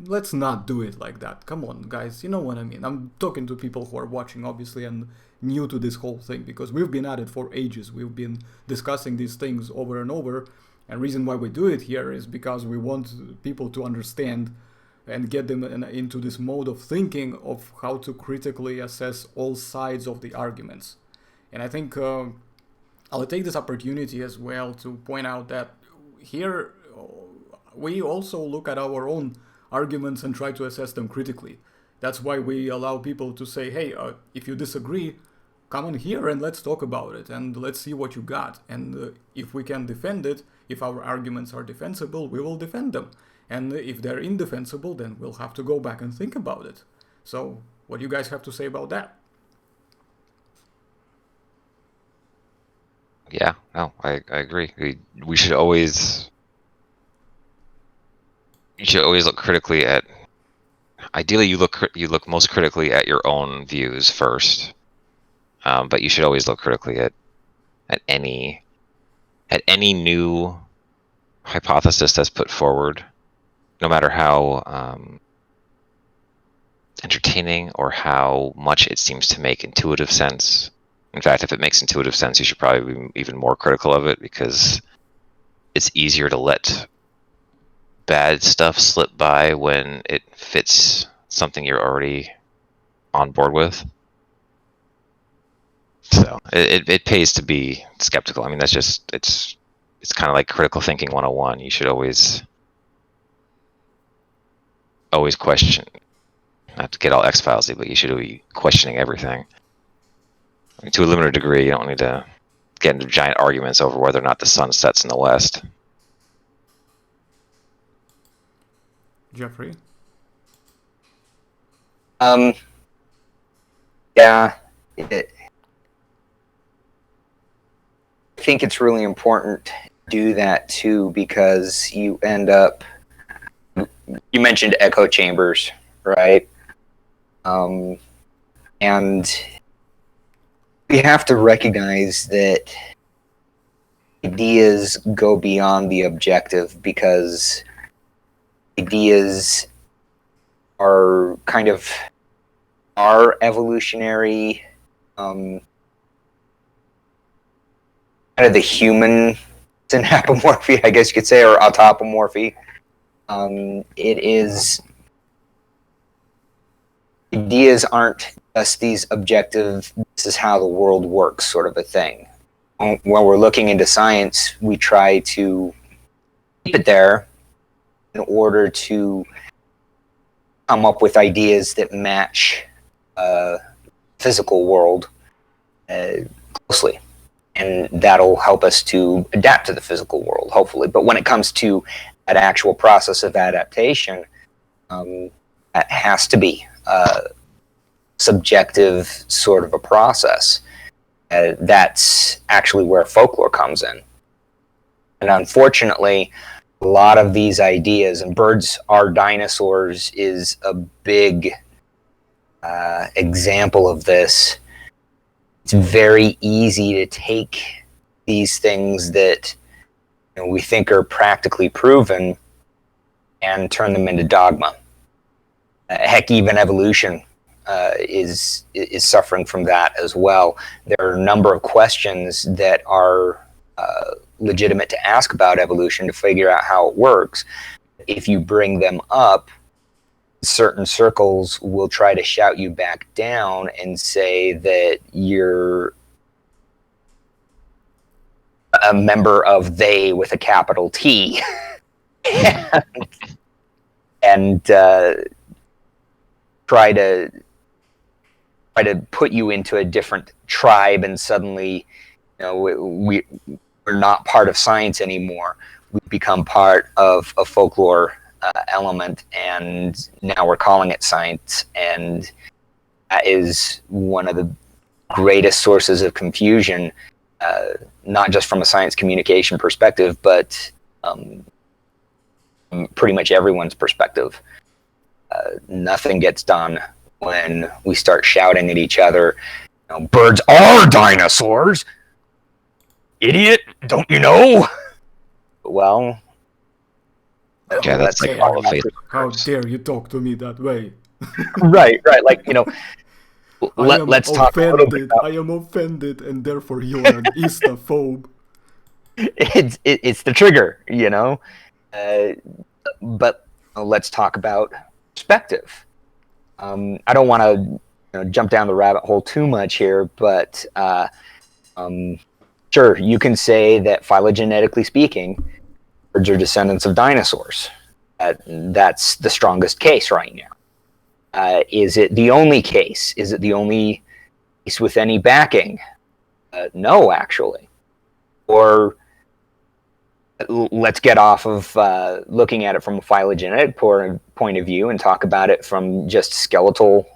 let's not do it like that. Come on, guys, you know what I mean. I'm talking to people who are watching, obviously, and new to this whole thing, because we've been at it for ages. We've been discussing these things over and over, and reason why we do it here is because we want people to understand and get them into this mode of thinking of how to critically assess all sides of the arguments. And I think I'll take this opportunity as well to point out that here we also look at our own arguments and try to assess them critically. That's why we allow people to say, hey, if you disagree, come on here and let's talk about it and let's see what you got. And if we can defend it, if our arguments are defensible, we will defend them. And if they're indefensible, then we'll have to go back and think about it. So what do you guys have to say about that? Yeah, no, I agree. We should always... You should always look critically at. Ideally, you look most critically at your own views first, but you should always look critically at any new hypothesis that's put forward, no matter how entertaining or how much it seems to make intuitive sense. In fact, if it makes intuitive sense, you should probably be even more critical of it, because it's easier to let bad stuff slip by when it fits something you're already on board with. So it pays to be skeptical. I mean, that's just it's kind of like critical thinking 101. You should always question. Not to get all X-Filesy, but you should be questioning everything. I mean, to a limited degree, you don't need to get into giant arguments over whether or not the sun sets in the west. Jeffrey? Yeah. I think it's really important to do that too, because you end up... You mentioned echo chambers, right? And we have to recognize that ideas go beyond the objective, because ideas are kind of our evolutionary kind of the human synapomorphy, I guess you could say, or autapomorphy. Ideas aren't just these objective, this is how the world works sort of a thing. When we're looking into science, we try to keep it there in order to come up with ideas that match physical world closely. And that'll help us to adapt to the physical world, hopefully. But when it comes to that actual process of adaptation, that has to be subjective sort of a process. That's actually where folklore comes in. And unfortunately, a lot of these ideas, and birds are dinosaurs is a big example of this. It's very easy to take these things that we think are practically proven and turn them into dogma. Heck, even evolution is suffering from that as well. There are a number of questions that are legitimate to ask about evolution to figure out how it works. If you bring them up, certain circles will try to shout you back down and say that you're a member of they with a capital T. and try to put you into a different tribe, and suddenly we're not part of science anymore. We've become part of a folklore element, and now we're calling it science, and that is one of the greatest sources of confusion, not just from a science communication perspective, but pretty much everyone's perspective. Nothing gets done when we start shouting at each other, birds are dinosaurs! Idiot! Don't you know? Well, Yeah, that's like all of How dare you talk to me that way? right. Like, let's talk a little bit about... I am offended, and therefore you're an Istaphobe. It's the trigger, but let's talk about perspective. I don't want to jump down the rabbit hole too much here, but sure, you can say that phylogenetically speaking, birds are descendants of dinosaurs. That's the strongest case right now. Is it the only case? Is it the only case with any backing? No, actually. Or let's get off of looking at it from a phylogenetic point of view and talk about it from just skeletal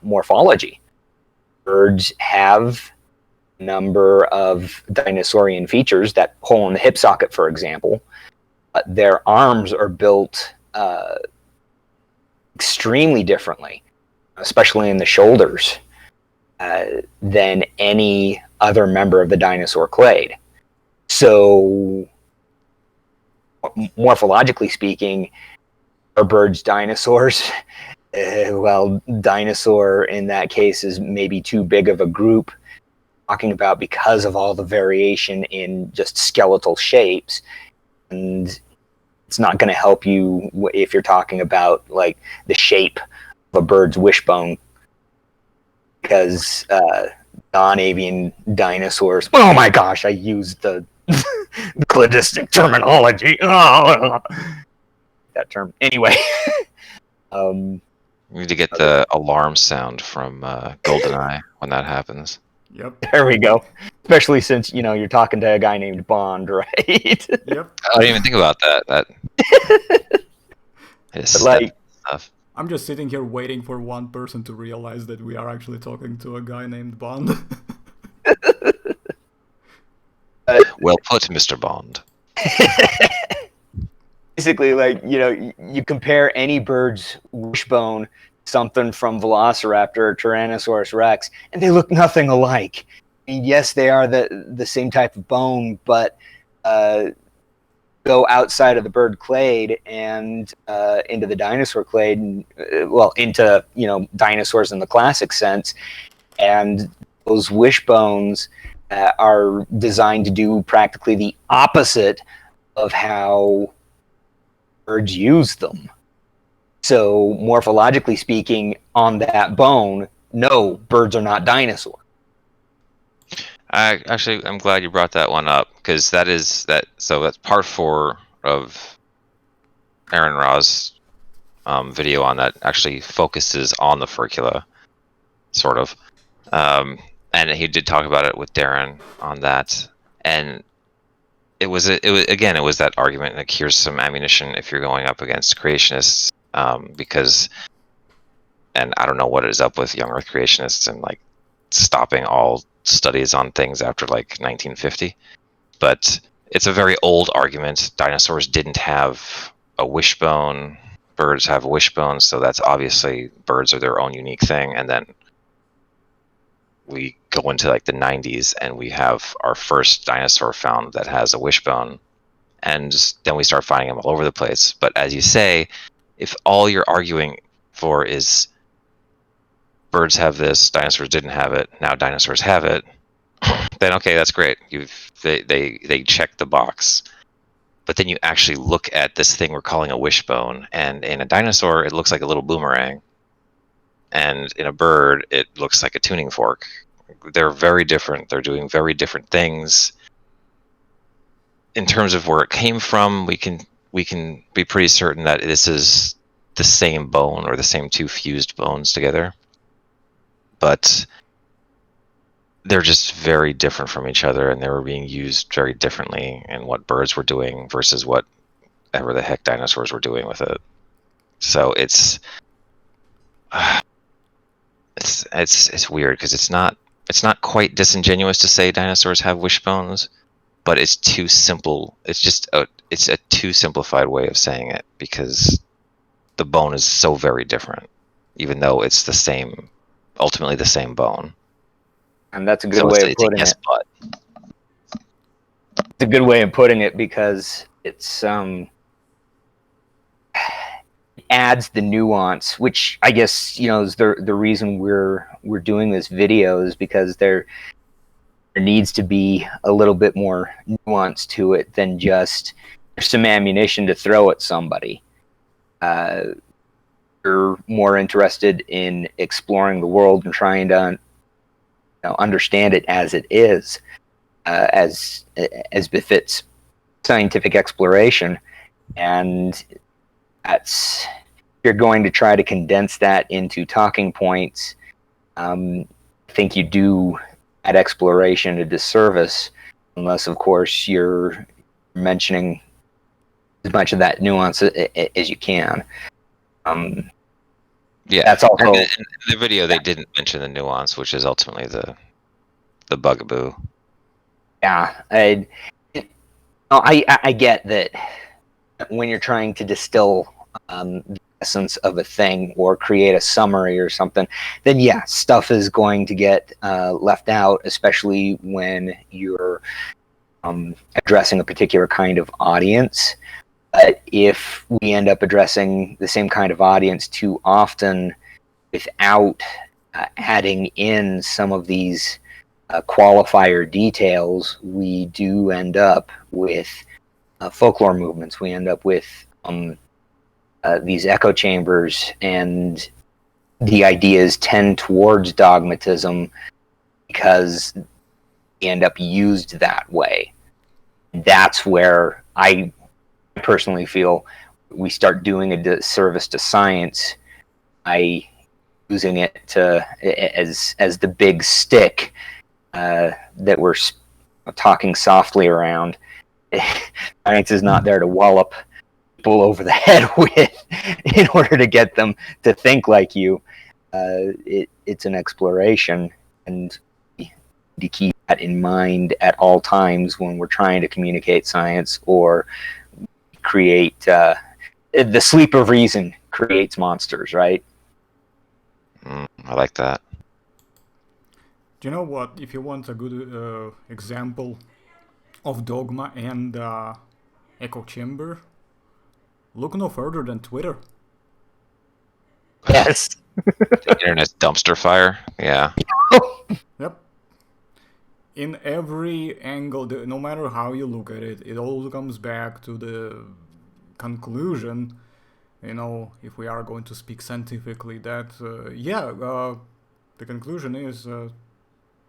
morphology. Birds have a number of dinosaurian features, that hole in the hip socket, for example. Their arms are built extremely differently, especially in the shoulders, than any other member of the dinosaur clade. So, morphologically speaking, are birds dinosaurs? Well, dinosaur in that case is maybe too big of a group, talking about because of all the variation in just skeletal shapes. And it's not going to help you if you're talking about like the shape of a bird's wishbone, because non-avian dinosaurs, oh my gosh, I used the cladistic terminology. Oh, that term. Anyway. We need to get the alarm sound from GoldenEye when that happens. Yep. There we go. Especially since, you're talking to a guy named Bond, right? Yep. I didn't even think about that. That is stuff. I'm just sitting here waiting for one person to realize that we are actually talking to a guy named Bond. Well put, Mr. Bond. Basically, you compare any bird's wishbone, something from Velociraptor or Tyrannosaurus Rex, and they look nothing alike. And yes, they are the same type of bone, but go outside of the bird clade and into the dinosaur clade, and, into dinosaurs in the classic sense, and those wishbones are designed to do practically the opposite of how birds use them. So morphologically speaking, on that bone, no, birds are not dinosaurs. I'm glad you brought that one up, because so that's part 4 of Aron Ra's video on that. Actually focuses on the furcula, sort of, and he did talk about it with Darren on that, and it was that argument, like, here's some ammunition if you're going up against creationists, because, and I don't know what is up with young Earth creationists and like stopping all studies on things after like 1950, but it's a very old argument. Dinosaurs didn't have a wishbone, birds have a wishbone, so that's obviously birds are their own unique thing. And then we go into like the 90s and we have our first dinosaur found that has a wishbone, and then we start finding them all over the place. But as you say, if all you're arguing for is birds have this, dinosaurs didn't have it, now dinosaurs have it, then okay, that's great. They check the box. But then you actually look at this thing we're calling a wishbone, and in a dinosaur it looks like a little boomerang, and in a bird it looks like a tuning fork. They're very different. They're doing very different things. In terms of where it came from, we can be pretty certain that this is the same bone, or the same two fused bones together. But they're just very different from each other, and they were being used very differently in what birds were doing versus whatever the heck dinosaurs were doing with it. So it's weird, because it's not quite disingenuous to say dinosaurs have wishbones, but it's too simple. It's a too simplified way of saying it, because the bone is so very different, even though it's ultimately the same bone. And that's a good way of putting it. It's a good way of putting it, because it's adds the nuance, which I guess, is the reason we're doing this video, is because there needs to be a little bit more nuance to it than just some ammunition to throw at somebody. You're more interested in exploring the world and trying to understand it as it is, as befits scientific exploration, and you're going to try to condense that into talking points. I think you do at exploration a disservice, unless of course you're mentioning as much of that nuance as you can. Yeah, that's also in the video they didn't mention the nuance, which is ultimately the bugaboo. Yeah, I get that when you're trying to distill the essence of a thing or create a summary or something, then yeah, stuff is going to get left out, especially when you're addressing a particular kind of audience. But if we end up addressing the same kind of audience too often without adding in some of these qualifier details, we do end up with folklore movements. We end up with these echo chambers, and the ideas tend towards dogmatism because they end up used that way. That's where I personally feel we start doing a disservice to science by using it as the big stick that we're talking softly around. Science is not there to wallop people over the head with in order to get them to think like you. It's an exploration, and to keep that in mind at all times when we're trying to communicate science or create the sleep of reason creates monsters, right? I like that. Do you know what? If you want a good example of dogma and echo chamber, look no further than Twitter. Yes. The internet's dumpster fire. Yeah. Yep. in every angle, no matter how you look at it, it all comes back to the conclusion, if we are going to speak scientifically, that, the conclusion is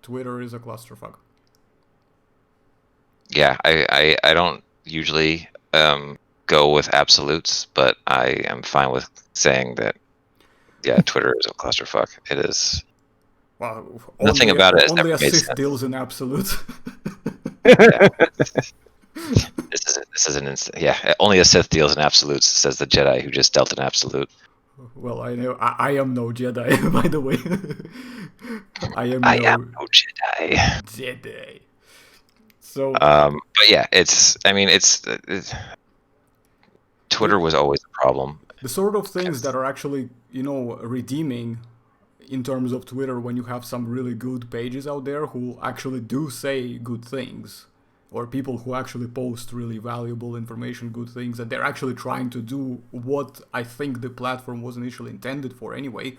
Twitter is a clusterfuck. Yeah, I don't usually go with absolutes, but I am fine with saying that, yeah, Twitter is a clusterfuck. It is. Well, Nothing about it has only ever a made Sith sense. deals in absolute. Yeah. This is an instant. Yeah, only a Sith deals in absolutes, says the Jedi who just dealt an absolute. Well, I know I am no Jedi, by the way. I am I no am no Jedi. Jedi. So, But yeah, it's Twitter was always a problem. the sort of things that are actually, redeeming in terms of Twitter, when you have some really good pages out there who actually do say good things, or people who actually post really valuable information, good things, and they're actually trying to do what I think the platform was initially intended for anyway,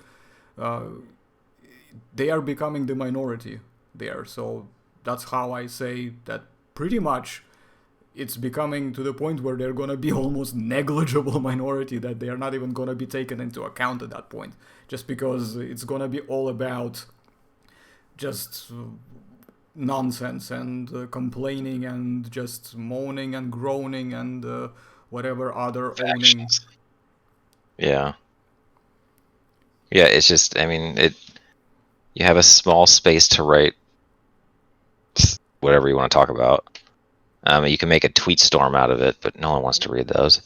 they are becoming the minority there. So that's how I say that pretty much it's becoming to the point where they're going to be almost negligible minority, that they are not even going to be taken into account at that point, just because it's going to be all about just nonsense and complaining and just moaning and groaning and whatever other owning. Yeah. Yeah, it's just, you have a small space to write whatever you want to talk about. You can make a tweet storm out of it, but no one wants to read those.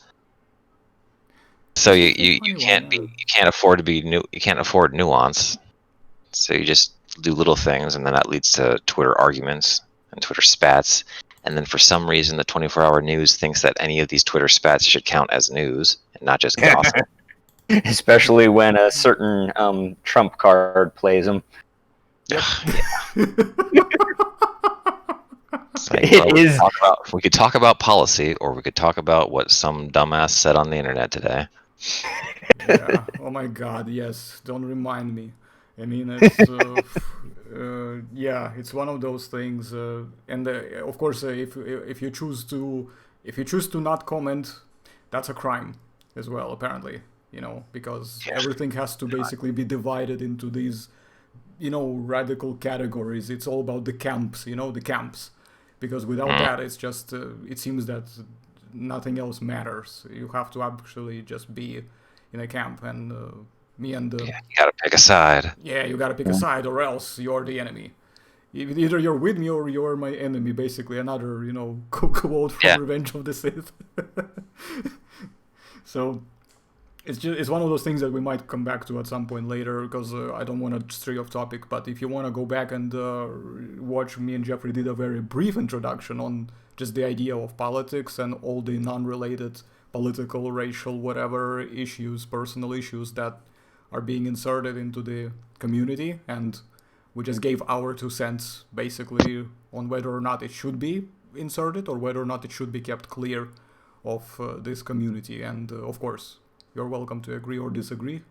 So you can't afford to be you can't afford nuance. So you just do little things, and then that leads to Twitter arguments and Twitter spats. And then for some reason, the 24-hour news thinks that any of these Twitter spats should count as news and not just gossip. Especially when a certain trump card plays them. Yep. We could talk about policy, or we could talk about what some dumbass said on the internet today. Yeah. Oh my God. Yes. Don't remind me. I mean, it's it's one of those things. And of course, if you choose to not comment, that's a crime as well. Apparently, because everything has to basically be divided into these, radical categories. It's all about the camps. The camps. Because without that, it's just it seems that nothing else matters. You have to actually just be in a camp, and me and you gotta pick a side. Yeah, you gotta pick a side, or else you're the enemy. Either you're with me or you're my enemy. Basically, another quote from Revenge of the Sith. So it's one of those things that we might come back to at some point later, because I don't want to stray off topic. But if you want to go back and watch, me and Jeffrey did a very brief introduction on just the idea of politics and all the non-related political, racial, whatever issues, personal issues that are being inserted into the community, and we just gave our 2 cents basically on whether or not it should be inserted or whether or not it should be kept clear of this community. And of course, you're welcome to agree or disagree,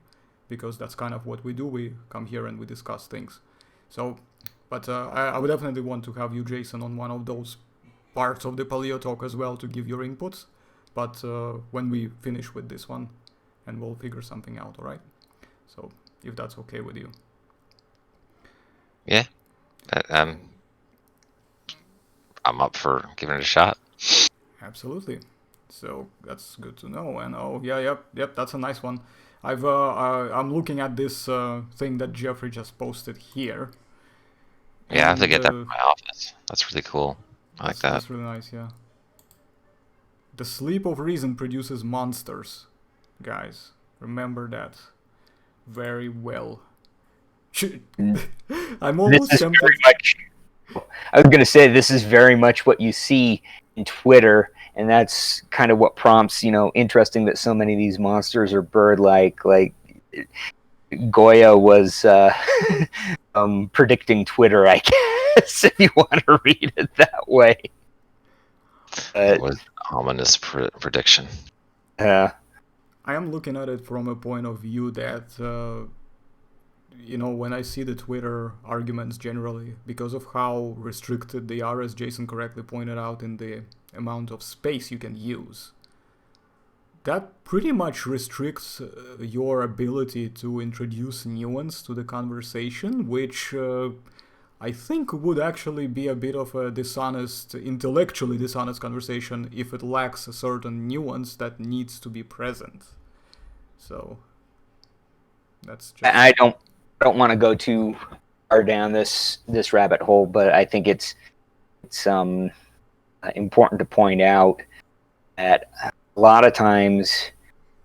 because that's kind of what we do. We come here and we discuss things. So, but I would definitely want to have you, Jason, on one of those parts of the Paleo talk as well, to give your inputs. But when we finish with this one, and we'll figure something out, all right? So, if that's okay with you. Yeah. I'm up for giving it a shot. Absolutely. So that's good to know. And yep, that's a nice one. I'm looking at this thing that Jeffrey just posted here. Yeah, I have to get that from my office. That's really cool. I like that. That's really nice, yeah. The sleep of reason produces monsters. Guys, remember that very well. I'm almost tempted. I was going to say, this is very much what you see in Twitter, and that's kind of what prompts, interesting that so many of these monsters are bird-like. Like, Goya was predicting Twitter, I guess, if you want to read it that way. It was ominous prediction. I am looking at it from a point of view that when I see the Twitter arguments generally, because of how restricted they are, as Jason correctly pointed out, in the amount of space you can use, that pretty much restricts your ability to introduce nuance to the conversation, which I think would actually be a bit of a intellectually dishonest conversation if it lacks a certain nuance that needs to be present. So that's just... I don't want to go too far down this rabbit hole, but I think it's important to point out that a lot of times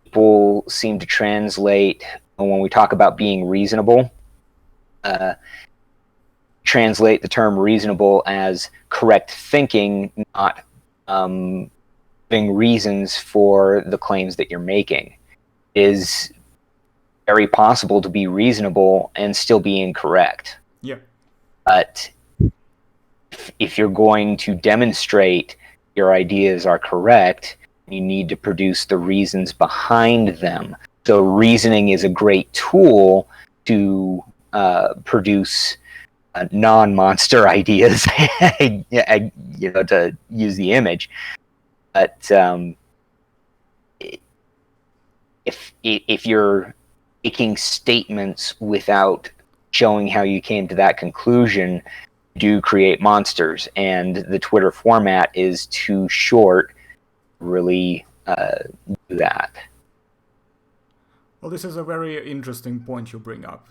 people seem to translate, when we talk about being reasonable, translate the term reasonable as correct thinking, not giving reasons for the claims that you're making. It is very possible to be reasonable and still be incorrect. Yeah. But if you're going to demonstrate your ideas are correct, you need to produce the reasons behind them. So reasoning is a great tool to produce non-monster ideas, to use the image. But if you're making statements without showing how you came to that conclusion, do create monsters, and the Twitter format is too short to really do that. Well, this is a very interesting point you bring up,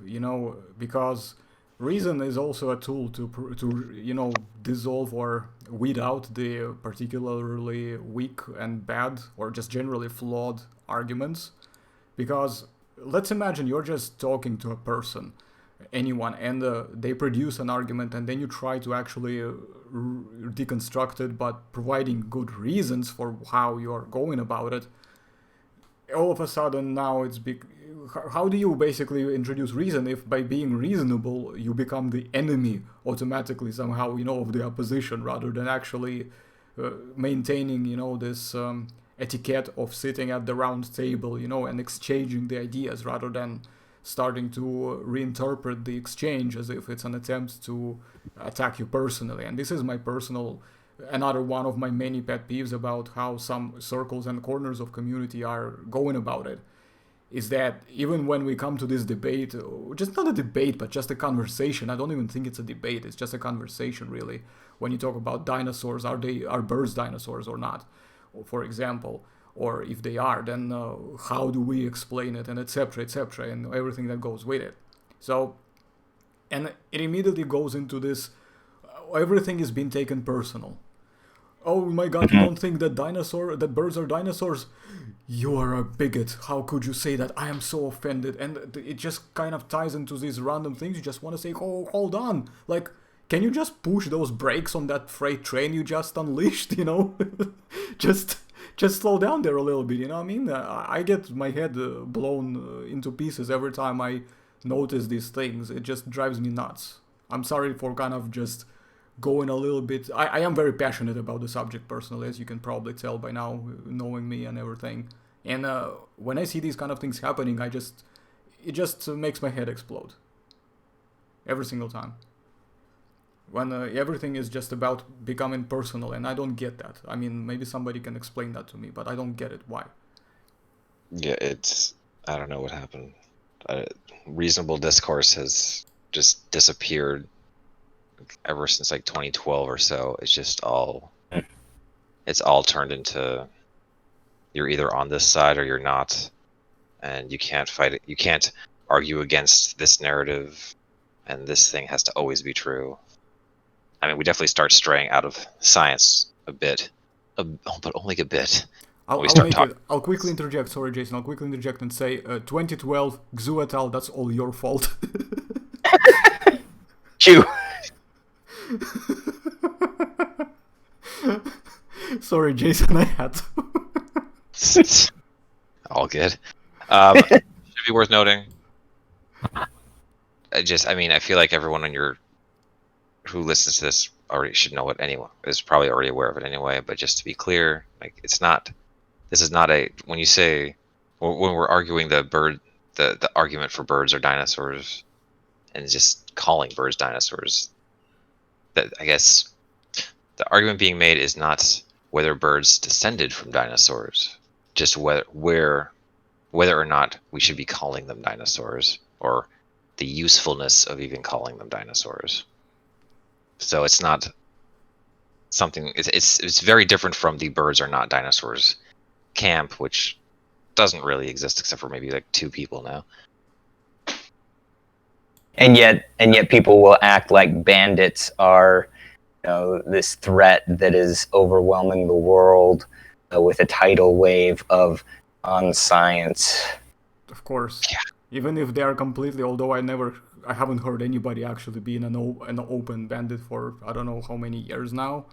because reason is also a tool to dissolve or weed out the particularly weak and bad or just generally flawed arguments. Because let's imagine you're just talking to a person, anyone, and they produce an argument, and then you try to actually deconstruct it, but providing good reasons for how you're going about it. All of a sudden now it's big. How do you basically introduce reason if by being reasonable you become the enemy automatically somehow, of the opposition, rather than actually maintaining, this etiquette of sitting at the round table, and exchanging the ideas, rather than starting to reinterpret the exchange as if it's an attempt to attack you personally. And this is another one of my many pet peeves about how some circles and corners of community are going about it, is that even when we come to this debate, just not a debate, but just a conversation. I don't even think it's a debate, it's just a conversation, really. When you talk about dinosaurs, are birds dinosaurs or not, for example, or if they are, then how do we explain it, and etc., and everything that goes with it. So, and it immediately goes into this, everything is being taken personal. Oh my god, you don't think that birds are dinosaurs? You are a bigot. How could you say that? I am so offended. And it just kind of ties into these random things. You just want to say, oh, hold on. Like, can you just push those brakes on that freight train you just unleashed, just slow down there a little bit, you know what I mean? I get my head blown into pieces every time I notice these things. It just drives me nuts. I'm sorry for kind of just going a little bit... I am very passionate about the subject personally, as you can probably tell by now, knowing me and everything. And when I see these kind of things happening, it just makes my head explode. Every single time. When everything is just about becoming personal, and I don't get that. I mean, maybe somebody can explain that to me, but I don't get it. Why? Yeah, I don't know what happened. Reasonable discourse has just disappeared ever since like 2012 or so. It's all turned into, you're either on this side or you're not, and you can't fight it. You can't argue against this narrative, and this thing has to always be true. I mean, we definitely start straying out of science a bit, but only a bit. I'll quickly interject. Sorry, Jason. I'll quickly interject and say, 2012, Xu et al. That's all your fault. Chew. Sorry, Jason. I had to. All good. Should be worth noting. I feel like everyone who listens to this already should know it. Anyone is probably already aware of it anyway. But just to be clear, like this is not when we're arguing the argument for birds or dinosaurs, and just calling birds dinosaurs. That, I guess, the argument being made is not whether birds descended from dinosaurs, just whether or not we should be calling them dinosaurs, or the usefulness of even calling them dinosaurs. So it's not something. It's very different from the birds are not dinosaurs camp, which doesn't really exist except for maybe like 2 people now. And yet people will act like bandits are, this threat that is overwhelming the world with a tidal wave of science. Of course. Yeah. Even if they are completely, although I haven't heard anybody actually being an open bandit for I don't know how many years now.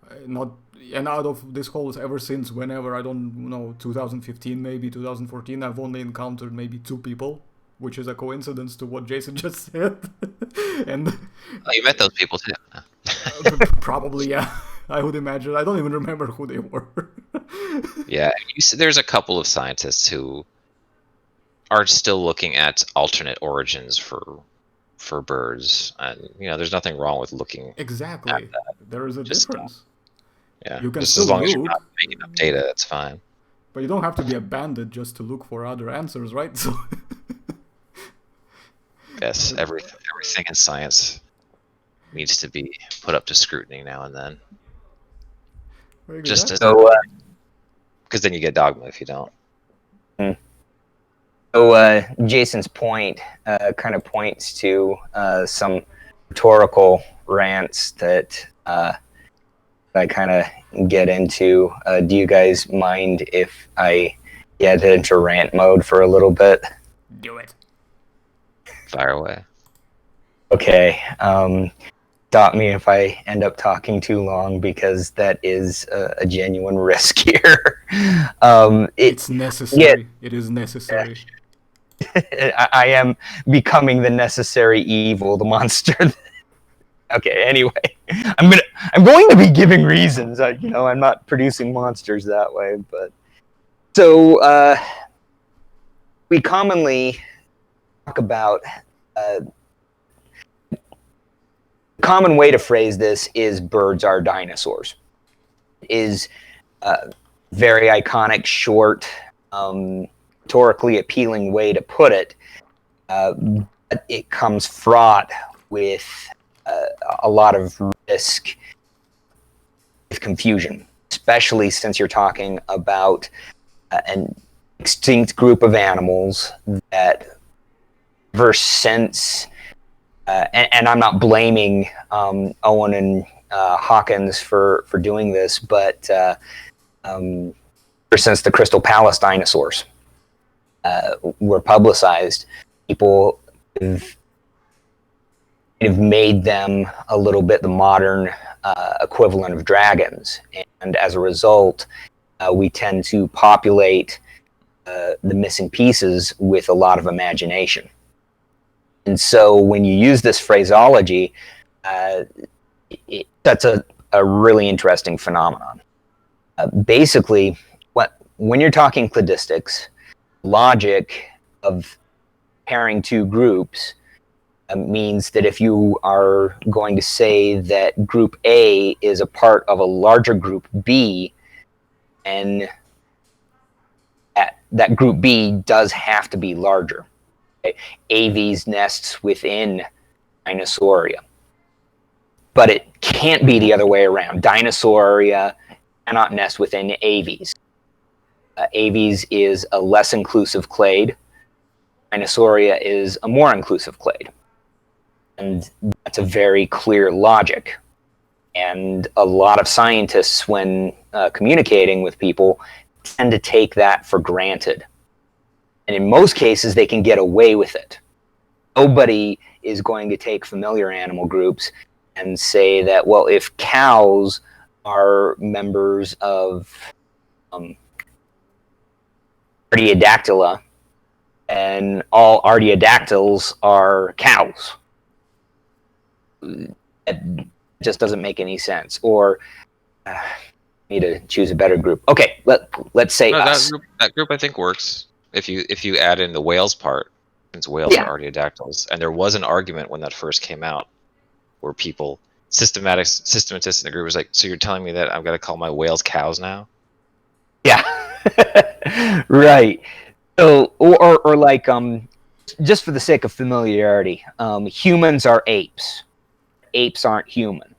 And out of this whole, ever since whenever, I don't know, 2015 maybe, 2014, I've only encountered maybe 2 people, which is a coincidence to what Jason just said. And you met those people too. probably, yeah. I would imagine. I don't even remember who they were. Yeah, there's a couple of scientists who are still looking at alternate origins for birds, and there's nothing wrong with looking. Exactly. At that. There is a difference. Yeah, you can just still as long look, as you're not making up data, that's fine. But you don't have to be a bandit just to look for other answers, right? So. Yes, everything in science needs to be put up to scrutiny now and then. Exactly. Just because then you get dogma if you don't. So Jason's point kind of points to some rhetorical rants that I kind of get into. Do you guys mind if I get into rant mode for a little bit? Do it. Fire away. Okay. Stop me if I end up talking too long, because that is a genuine risk here. It's necessary. Yeah. It is necessary. I am becoming the necessary evil, the monster. Okay, anyway, I'm going to be giving reasons. I'm not producing monsters that way, but so we commonly talk about. Common way to phrase this is birds are dinosaurs. It is a very iconic, short, rhetorically appealing way to put it. But it comes fraught with a lot of risk, with confusion, especially since you're talking about an extinct group of animals that ever since, and I'm not blaming Owen and Hawkins for doing this, but ever since the Crystal Palace dinosaurs were publicized, people have made them a little bit the modern equivalent of dragons, and as a result, we tend to populate the missing pieces with a lot of imagination. And so when you use this phraseology, that's a really interesting phenomenon. Basically, when you're talking cladistics, logic of pairing 2 groups means that if you are going to say that group A is a part of a larger group B, and that group B does have to be larger. Okay? Aves nests within Dinosauria. But it can't be the other way around. Dinosauria cannot nest within Aves. Aves is a less inclusive clade. Dinosauria is a more inclusive clade. And that's a very clear logic. And a lot of scientists, when communicating with people, tend to take that for granted. And in most cases, they can get away with it. Nobody is going to take familiar animal groups and say that, well, if cows are members of Artiodactyla, and all Artiodactyls are cows. It just doesn't make any sense. Or need to choose a better group. Okay, let's say us. That group I think works. If you add in the whales part, since whales Yeah. are artiodactyls. And there was an argument when that first came out where people, systematists in the group was like, so you're telling me that I've got to call my whales cows now? Yeah. Right. So, or like, just for the sake of familiarity, humans are apes. Apes aren't human.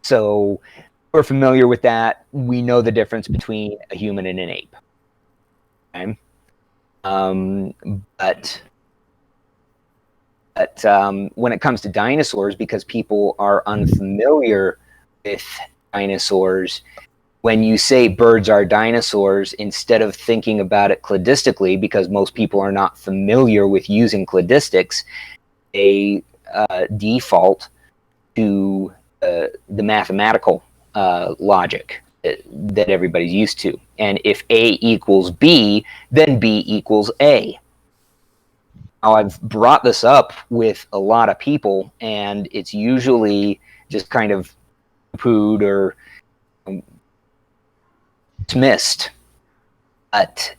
So we're familiar with that. We know the difference between a human and an ape. Okay? But when it comes to dinosaurs, because people are unfamiliar with dinosaurs, when you say birds are dinosaurs, instead of thinking about it cladistically, because most people are not familiar with using cladistics, they default to the mathematical logic that everybody's used to. And if A equals B, then B equals A. Now, I've brought this up with a lot of people, and it's usually just kind of pooed or dismissed. But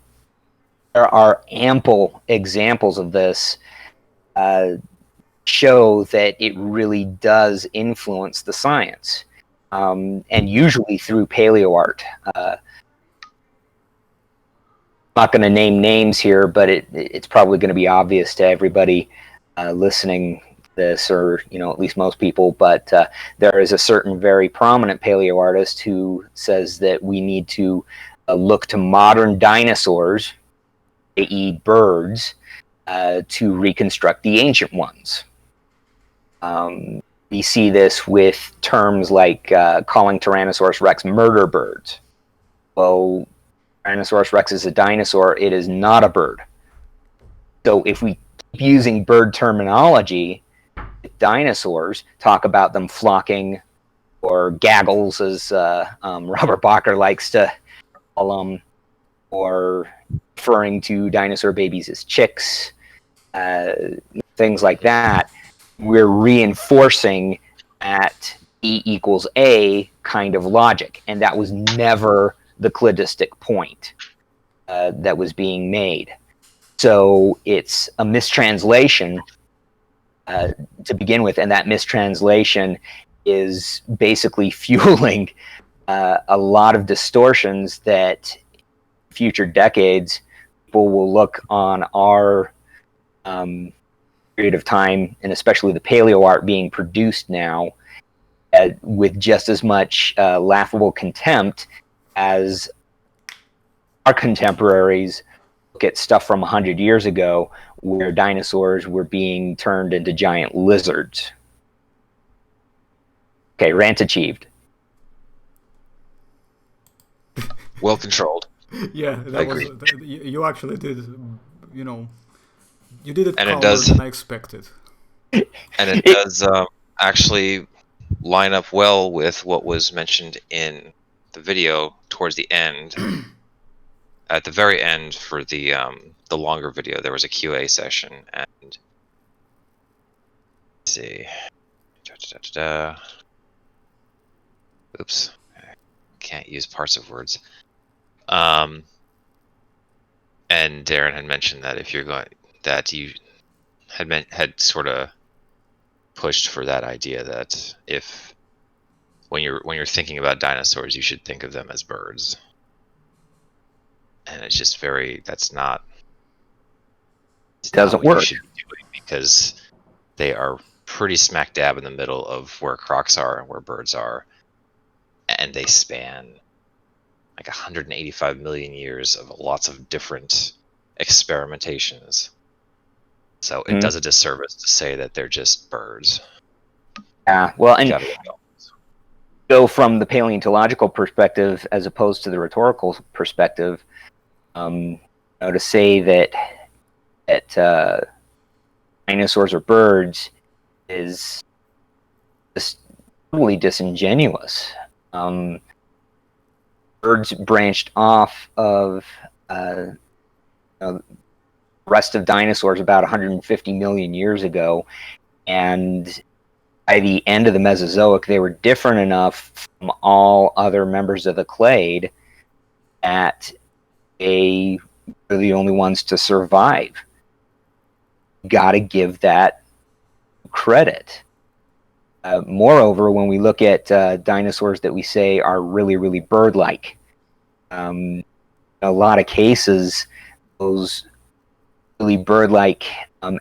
there are ample examples of this show that it really does influence the science, and usually through paleo art. I'm not going to name names here, but it's probably going to be obvious to everybody listening to this, or at least most people. But there is a certain very prominent paleo artist who says that we need to look to modern dinosaurs, i.e., birds, to reconstruct the ancient ones. We see this with terms like calling Tyrannosaurus rex murder birds. Well, Tyrannosaurus rex is a dinosaur. It is not a bird. So if we keep using bird terminology, dinosaurs, talk about them flocking, or gaggles, as Robert Bacher likes to call them, or referring to dinosaur babies as chicks, things like that, we're reinforcing that E equals A kind of logic. And that was never the cladistic point that was being made. So it's a mistranslation to begin with, and that mistranslation is basically fueling a lot of distortions that in future decades people will look on our period of time, and especially the paleo art being produced now, with just as much laughable contempt as our contemporaries look at stuff from 100 years ago where dinosaurs were being turned into giant lizards. Okay, rant achieved. Well controlled. Yeah, I agree. You actually did, you did it And it calmer does- than I expected. And it does actually line up well with what was mentioned in the video towards the end. At the very end, for the longer video, there was a QA session, and let's see. Oops, can't use parts of words. And Darren had mentioned that if you're going, that you had sort of pushed for that idea that if when you're thinking about dinosaurs, you should think of them as birds. And it's just that's not Doesn't what you work. should be doing, because they are pretty smack dab in the middle of where crocs are and where birds are, and they span like 185 million years of lots of different experimentations. So it does a disservice to say that they're just birds. Yeah, well, and Gotta go. go from the paleontological perspective as opposed to the rhetorical perspective. To say that dinosaurs are birds is just totally disingenuous. Birds branched off of the rest of dinosaurs about 150 million years ago, and by the end of the Mesozoic, they were different enough from all other members of the clade that they were the only ones to survive. got to give that credit. Moreover, when we look at dinosaurs that we say are really, really bird-like, in a lot of cases, those really bird-like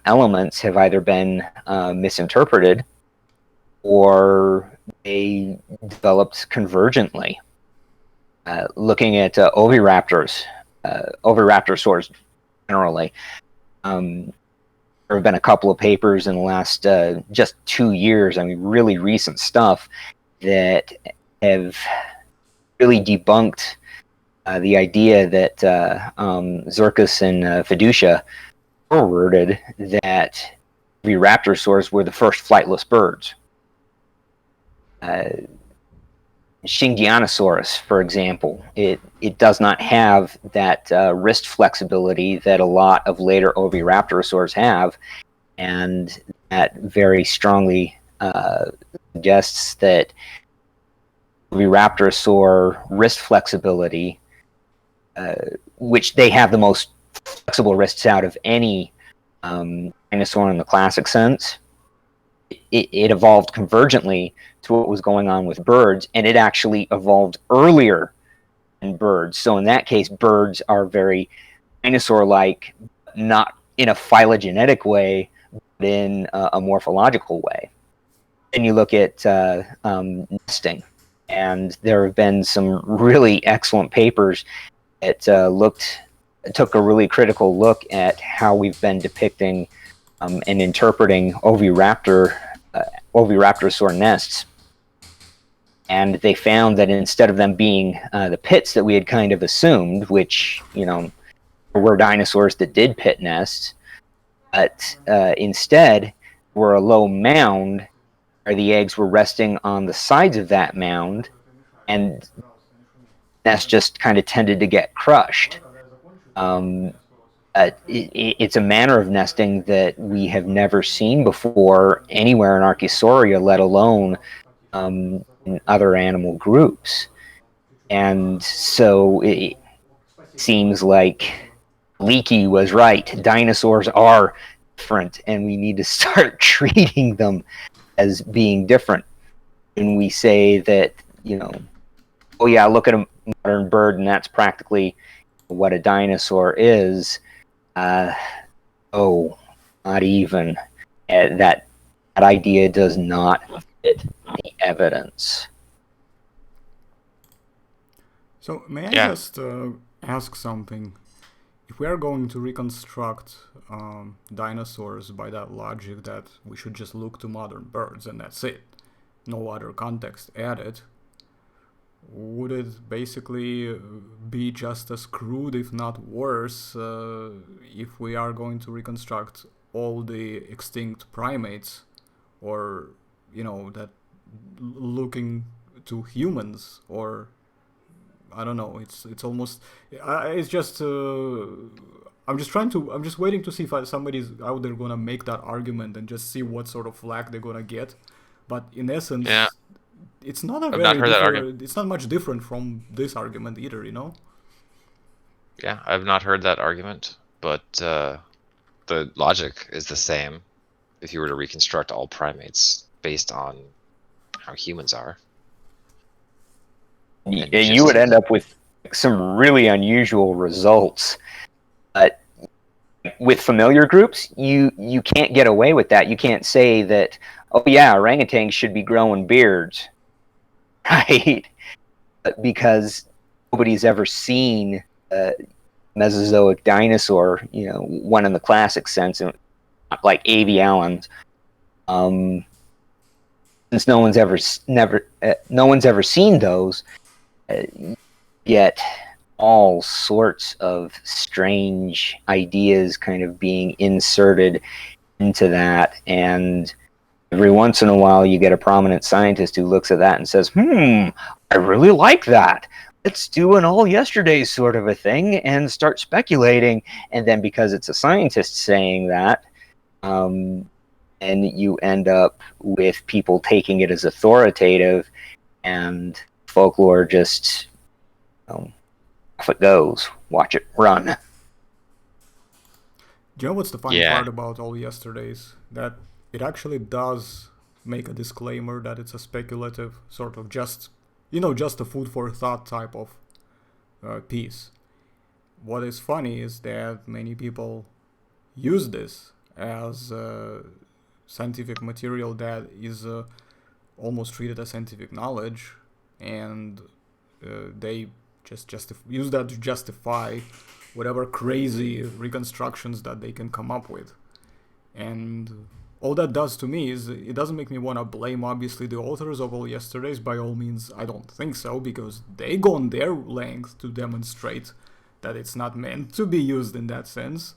elements have either been misinterpreted or they developed convergently. Looking at oviraptors, oviraptorosaurs generally, there have been a couple of papers in the last just 2 years, I mean, really recent stuff, that have really debunked the idea that Zirkus and Fiducia forwarded that oviraptorosaurs were the first flightless birds. Shingianosaurus, for example, it does not have that wrist flexibility that a lot of later oviraptorosaurs have, and that very strongly suggests that oviraptorosaur wrist flexibility, which they have the most flexible wrists out of any dinosaur in the classic sense, it evolved convergently to what was going on with birds, and it actually evolved earlier than birds. So in that case, birds are very dinosaur-like, not in a phylogenetic way, but in a morphological way. And you look at nesting, and there have been some really excellent papers that took a really critical look at how we've been depicting and interpreting oviraptorosaur nests. And they found that instead of them being the pits that we had kind of assumed, which, you know, were dinosaurs that did pit nests, but instead were a low mound where the eggs were resting on the sides of that mound, and nests just kind of tended to get crushed. It's a manner of nesting that we have never seen before anywhere in Archaeosauria, let alone in other animal groups. And so it seems like Leakey was right. Dinosaurs are different, and we need to start treating them as being different. And we say that, you know, oh yeah, look at a modern bird, and that's practically what a dinosaur is. Oh, not even. That idea does not fit the evidence. So may I Yeah. just ask something? If we are going to reconstruct dinosaurs by that logic that we should just look to modern birds and that's it, no other context added, would it basically be just as crude, if not worse, if we are going to reconstruct all the extinct primates, or, you know, that looking to humans, or I don't know, it's almost, it's just, I'm just waiting to see if somebody's out there gonna make that argument and just see what sort of flack they're gonna get. But in essence, Yeah. it's not a I've not heard that argument. it's not much different from this argument either, you know? Yeah, I've not heard that argument, but the logic is the same if you were to reconstruct all primates based on how humans are. You would end up with some really unusual results. But with familiar groups, you can't get away with that. You can't say that, oh yeah, orangutans should be growing beards, right? Because nobody's ever seen a Mesozoic dinosaur, you know, one in the classic sense, like avialans. Since no one's ever seen those, yet all sorts of strange ideas kind of being inserted into that, and every once in a while you get a prominent scientist who looks at that and says, I really like that. Let's do an all yesterday sort of a thing and start speculating. And then because it's a scientist saying that, and you end up with people taking it as authoritative, and folklore just, off it goes. Watch it run. Do you know what's the funny Yeah. part about all yesterdays? That it actually does make a disclaimer that it's a speculative sort of just a food for thought type of piece. What is funny is that many people use this as scientific material that is almost treated as scientific knowledge, and they just use that to justify whatever crazy reconstructions that they can come up with. And all that does to me is it doesn't make me want to blame obviously the authors of all yesterdays. By all means, I don't think so, because they go on their length to demonstrate that it's not meant to be used in that sense.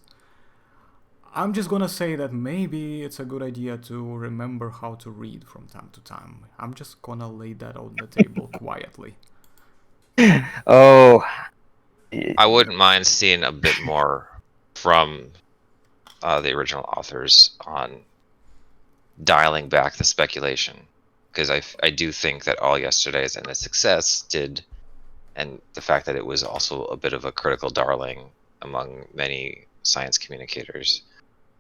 I'm just gonna say that maybe it's a good idea to remember how to read from time to time. I'm just gonna lay that on the table quietly. Oh, I wouldn't mind seeing a bit more from the original authors on dialing back the speculation, because I do think that All Yesterdays and its success did, and the fact that it was also a bit of a critical darling among many science communicators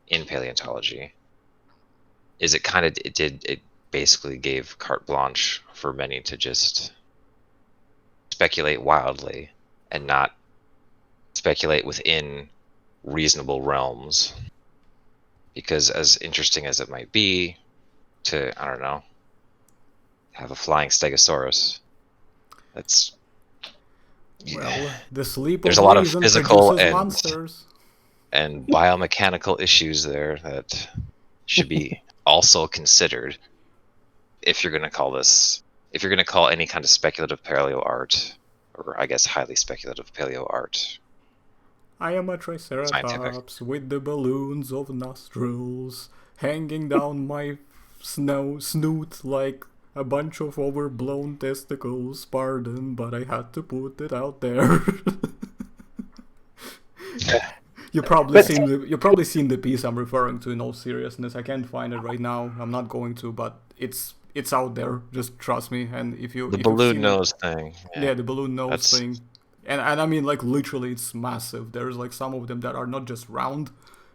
in paleontology, is it basically gave carte blanche for many to just speculate wildly and not speculate within reasonable realms. Because as interesting as it might be to, I don't know, have a flying stegosaurus, that's Well, the sleep there's of a lot of reason physical produces monsters. and biomechanical issues there that should be also considered if you're going to call any kind of speculative paleo art, or I guess highly speculative paleo art, I am a triceratops with the balloons of nostrils hanging down my snoot like a bunch of overblown testicles. Pardon, but I had to put it out there. You've probably seen the piece I'm referring to. In all seriousness, I can't find it right now. I'm not going to, but it's out there. Just trust me. And if you the if balloon you've seen nose thing. yeah, the balloon nose That's- thing, and I mean like literally, it's massive. There's like some of them that are not just round;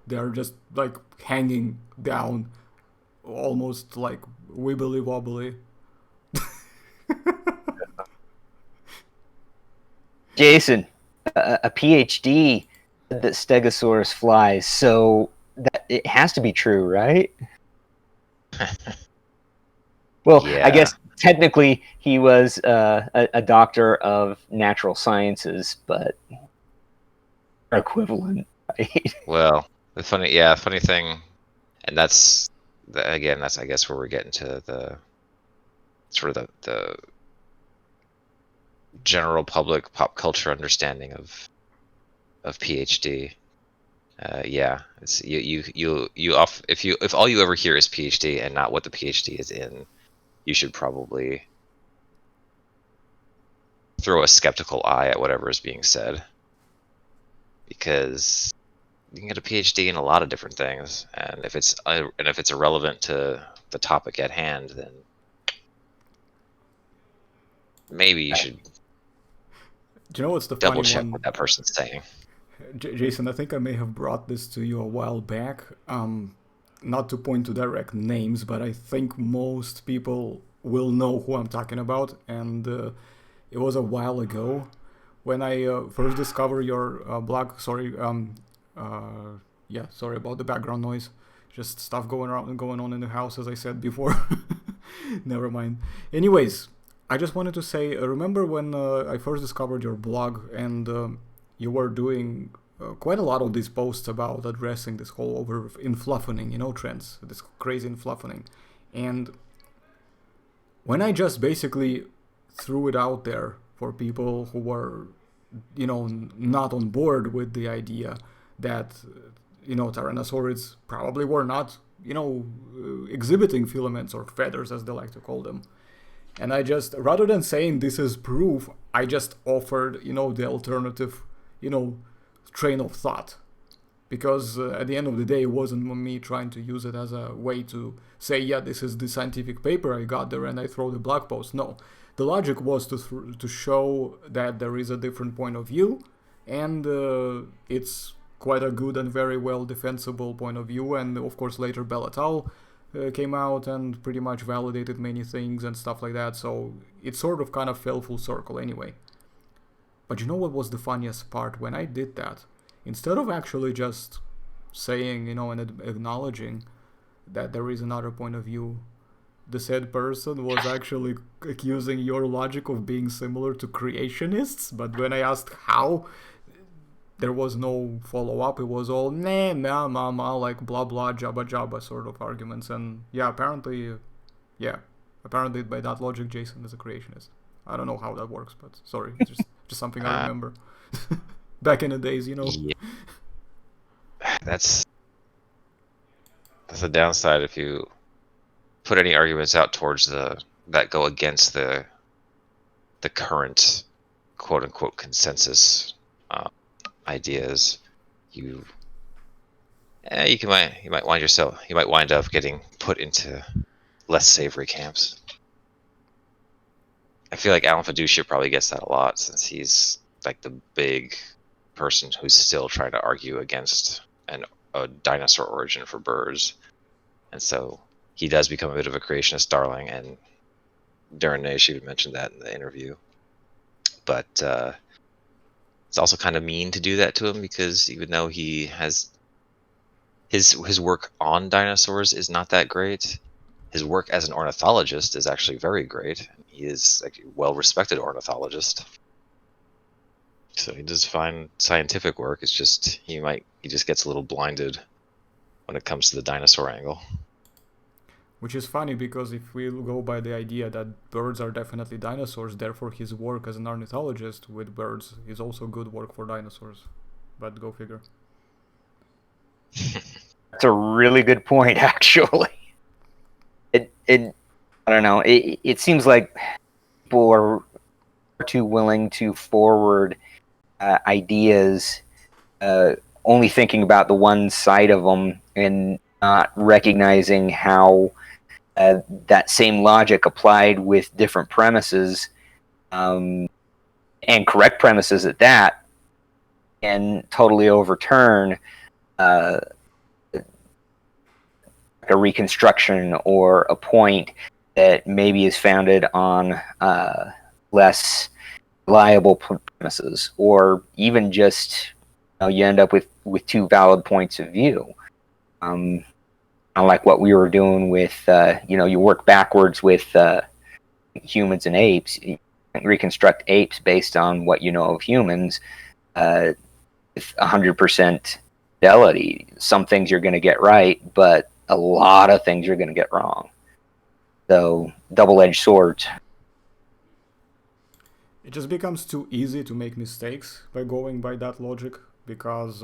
they are just like hanging down, almost like wibbly wobbly. Jason, a PhD said that Stegosaurus flies, so that it has to be true, right? Well, I Yeah. guess technically he was a doctor of natural sciences, but equivalent, right? Well, the funny thing, and that's I guess where we're getting to the sort of the general public pop culture understanding of PhD. Yeah, it's if all you ever hear is PhD and not what the PhD is in, you should probably throw a skeptical eye at whatever is being said, because you can get a PhD in a lot of different things, and if it's irrelevant to the topic at hand, then maybe you should Do you know what's the double funny check one? what that person's saying. Jason, I think I may have brought this to you a while back. Not to point to direct names, but I think most people will know who I'm talking about. And it was a while ago when I first discovered your blog. Sorry, sorry about the background noise. Just stuff going on in the house, as I said before. Never mind. Anyways, I just wanted to say, remember when I first discovered your blog and you were doing quite a lot of these posts about addressing this whole over influffening, trends, this crazy influffening. And when I just basically threw it out there for people who were, not on board with the idea that, tyrannosaurids probably were not, exhibiting filaments or feathers, as they like to call them. And I just, rather than saying this is proof, I just offered, the alternative, train of thought. Because at the end of the day, it wasn't me trying to use it as a way to say, yeah, this is the scientific paper I got there and I throw the blog post. No, the logic was to show that there is a different point of view, and it's quite a good and very well defensible point of view, and of course later Bell et al. Came out and pretty much validated many things and stuff like that, so it sort of kind of fell full circle anyway. But you know what was the funniest part? When I did that, instead of actually just saying, and acknowledging that there is another point of view, the said person was actually accusing your logic of being similar to creationists. But when I asked how, there was no follow-up. It was all nah, ma, like blah blah, jabba sort of arguments. And apparently by that logic, Jason is a creationist. I don't know how that works, but sorry, it's just something I remember. Back in the days, Yeah. That's the downside if you put any arguments out towards that go against the current quote unquote consensus ideas. You might wind up getting put into less savory camps. I feel like Alan Fiducia probably gets that a lot, since he's like the big person who's still trying to argue against a dinosaur origin for birds, and so he does become a bit of a creationist darling. And Darren Naish even mentioned that in the interview. But it's also kind of mean to do that to him, because even though he has his work on dinosaurs is not that great, his work as an ornithologist is actually very great. He is a well-respected ornithologist. So he does fine scientific work. It's just he just gets a little blinded when it comes to the dinosaur angle. Which is funny, because if we go by the idea that birds are definitely dinosaurs, therefore his work as an ornithologist with birds is also good work for dinosaurs. But go figure. That's a really good point, actually. I don't know. It seems like people are too willing to forward ideas, only thinking about the one side of them and not recognizing how that same logic applied with different premises, and correct premises at that, and totally overturn a reconstruction or a point that maybe is founded on less reliable premises, or even just you end up with two valid points of view. Like what we were doing with, you work backwards with humans and apes, you reconstruct apes based on what you know of humans with 100% fidelity. Some things you're going to get right, but a lot of things you're going to get wrong. So, double-edged swords. It just becomes too easy to make mistakes by going by that logic, because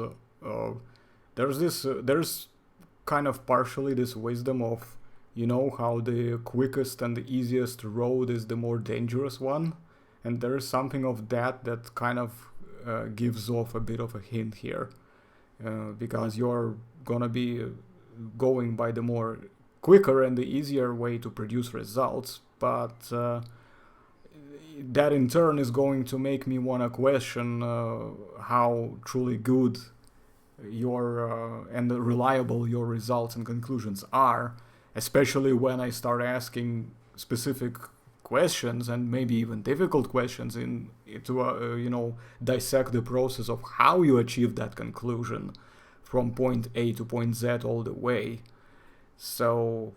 there's kind of partially this wisdom of, how the quickest and the easiest road is the more dangerous one, and there's something of that kind of gives off a bit of a hint here, because you're gonna be going by the more quicker and the easier way to produce results, but that in turn is going to make me want to question how truly good your and reliable your results and conclusions are, especially when I start asking specific questions, and maybe even difficult questions, to dissect the process of how you achieve that conclusion from point A to point Z all the way. So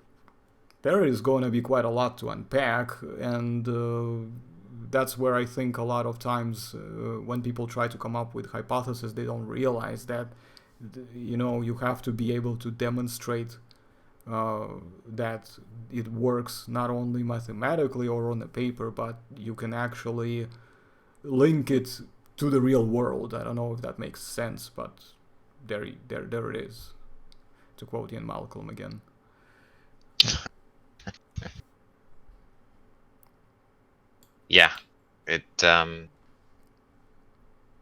there is going to be quite a lot to unpack, and that's where I think a lot of times when people try to come up with hypotheses, they don't realize that you have to be able to demonstrate that it works not only mathematically or on the paper, but you can actually link it to the real world. I don't know if that makes sense, but there it is, to quote Ian Malcolm again. Yeah,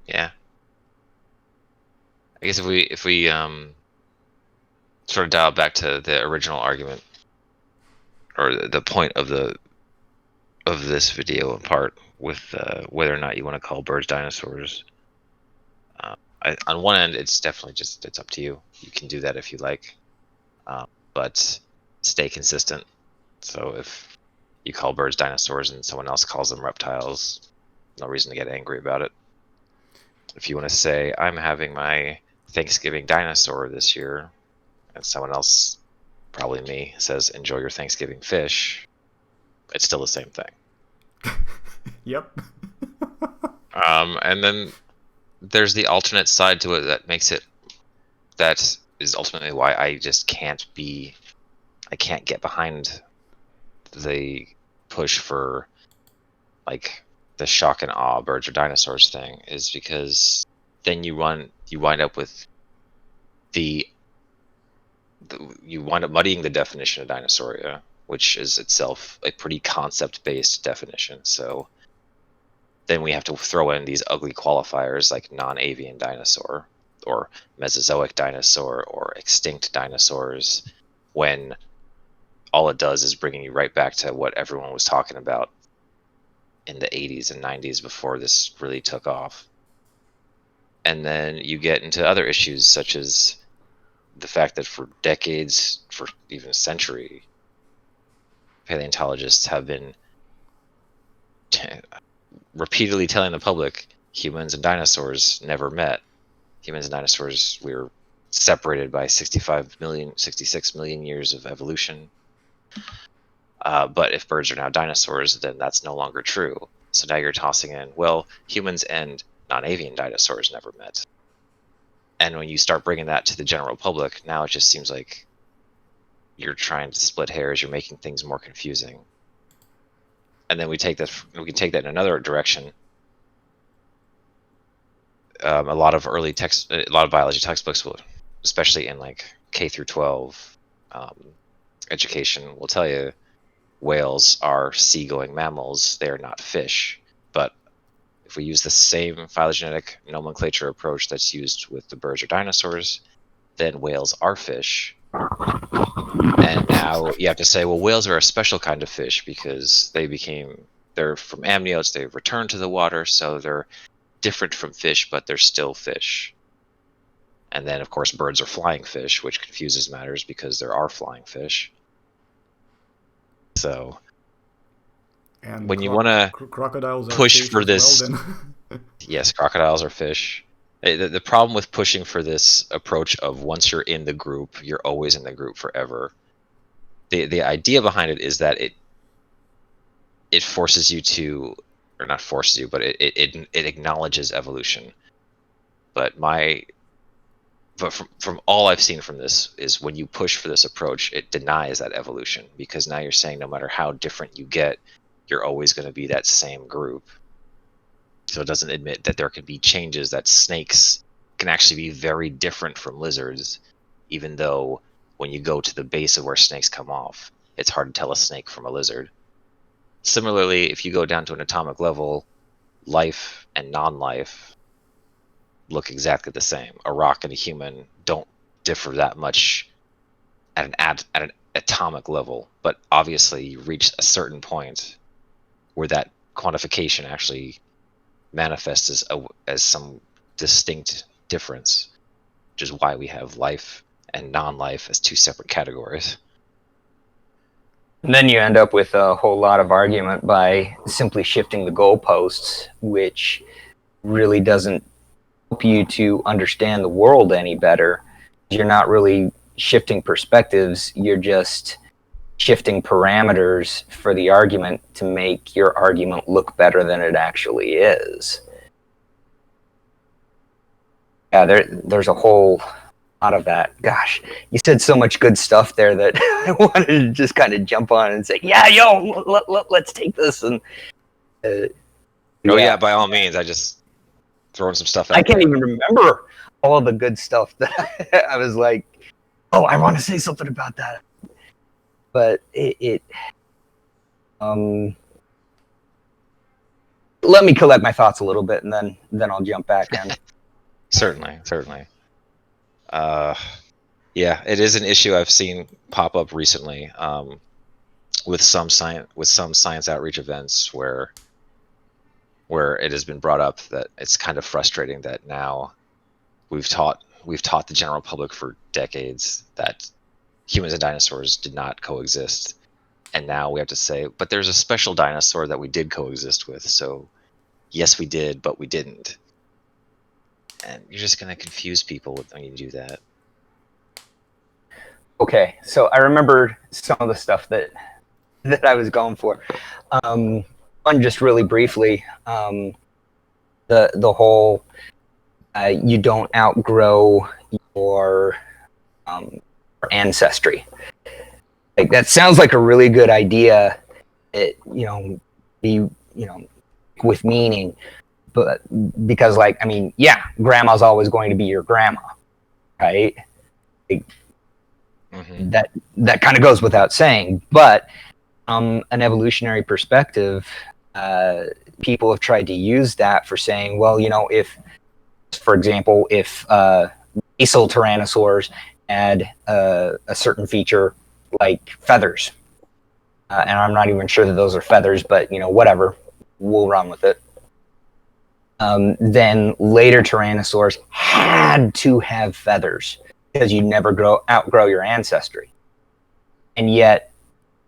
yeah. I guess if we sort of dial back to the original argument, or the point of this video in part, with whether or not you want to call birds dinosaurs, on one end, it's definitely just, it's up to you. You can do that if you like, but stay consistent. So if you call birds dinosaurs and someone else calls them reptiles, no reason to get angry about it. If you want to say, I'm having my Thanksgiving dinosaur this year, and someone else, probably me, says, enjoy your Thanksgiving fish, it's still the same thing. Yep. And then there's the alternate side to it that makes it, that is ultimately why I just can't get behind the push for like the shock and awe birds or dinosaurs thing, is because then you wind up with you wind up muddying the definition of Dinosauria, which is itself a pretty concept-based definition. So then we have to throw in these ugly qualifiers like non-avian dinosaur or Mesozoic dinosaur or extinct dinosaurs, when all it does is bringing you right back to what everyone was talking about in the 80s and 90s before this really took off. And then you get into other issues such as the fact that for decades, for even a century, paleontologists have been repeatedly telling the public humans and dinosaurs never met. Humans and dinosaurs, we were separated by 66 million years of evolution. But if birds are now dinosaurs, then that's no longer true. So now you're tossing in, well, humans and non-avian dinosaurs never met. And when you start bringing that to the general public, now it just seems like you're trying to split hairs. You're making things more confusing. And then we can take that in another direction. A lot of biology textbooks will, especially in like K through 12 education, will tell you whales are seagoing mammals. They are not fish. But if we use the same phylogenetic nomenclature approach that's used with the birds or dinosaurs, then whales are fish. And now you have to say, well, whales are a special kind of fish because they're from amniotes, they've returned to the water, so they're different from fish, but they're still fish. And then, of course, birds are flying fish, which confuses matters because there are flying fish. So And when you want to crocodiles push are fish for as this, well, then. yes, crocodiles are fish. The problem with pushing for this approach of once you're in the group, you're always in the group forever. The idea behind it is that it forces you to, or not forces you, but it acknowledges evolution. But from all I've seen from this is when you push for this approach, it denies that evolution, because now you're saying no matter how different you get, you're always going to be that same group. So it doesn't admit that there could be changes, that snakes can actually be very different from lizards, even though when you go to the base of where snakes come off, it's hard to tell a snake from a lizard. Similarly, if you go down to an atomic level, life and non-life look exactly the same. A rock and a human don't differ that much at an atomic level, but obviously you reach a certain point where that quantification actually manifests as some distinct difference, which is why we have life and non-life as two separate categories. And then you end up with a whole lot of argument by simply shifting the goalposts, which really doesn't help you to understand the world any better. You're not really shifting perspectives, you're just shifting parameters for the argument to make your argument look better than it actually is. Yeah, there's a whole lot of that. Gosh, you said so much good stuff there that I wanted to just kind of jump on and say, yeah, let's take this. And Oh yeah, by all means. I just throwing some stuff out I can't there. even remember all the good stuff that I was like, oh, I want to say something about that. But let me collect my thoughts a little bit, and then I'll jump back in. Certainly. Yeah, it is an issue I've seen pop up recently with some science outreach events where it has been brought up that it's kind of frustrating that now we've taught the general public for decades that humans and dinosaurs did not coexist, and now we have to say, but there's a special dinosaur that we did coexist with. So yes, we did, but we didn't. And you're just going to confuse people when you do that. Okay, so I remembered some of the stuff that I was going for. One, just really briefly, the whole you don't outgrow your ancestry. Like, that sounds like a really good idea. It, with meaning, but because, like, I mean, yeah, grandma's always going to be your grandma, right? Like, that kind of goes without saying. But an evolutionary perspective, people have tried to use that for saying, well, if, for example, if basal tyrannosaurs had a certain feature like feathers, and I'm not even sure that those are feathers, but whatever, we'll run with it. Then later tyrannosaurs had to have feathers because you never outgrow your ancestry. And yet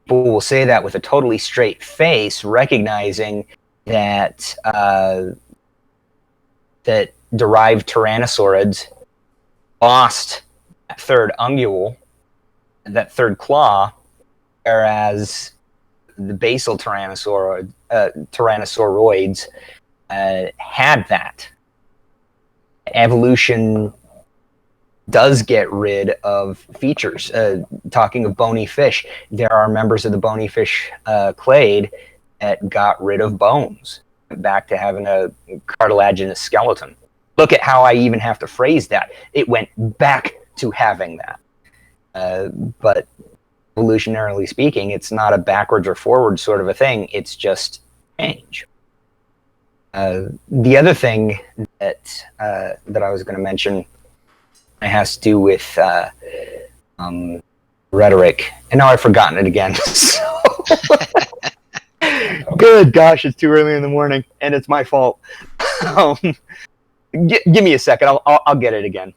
people will say that with a totally straight face, recognizing that that derived tyrannosaurids lost that third ungule, that third claw, whereas the basal tyrannosauroids had that. Evolution does get rid of features. Talking of bony fish, there are members of the bony fish clade that got rid of bones, back to having a cartilaginous skeleton. Look at how I even have to phrase that. It went back to having that. But evolutionarily speaking, it's not a backwards or forward sort of a thing. It's just change. The other thing that I was going to mention has to do with rhetoric, and now I've forgotten it again. So good gosh, it's too early in the morning, and it's my fault. Give me a second. I'll get it again.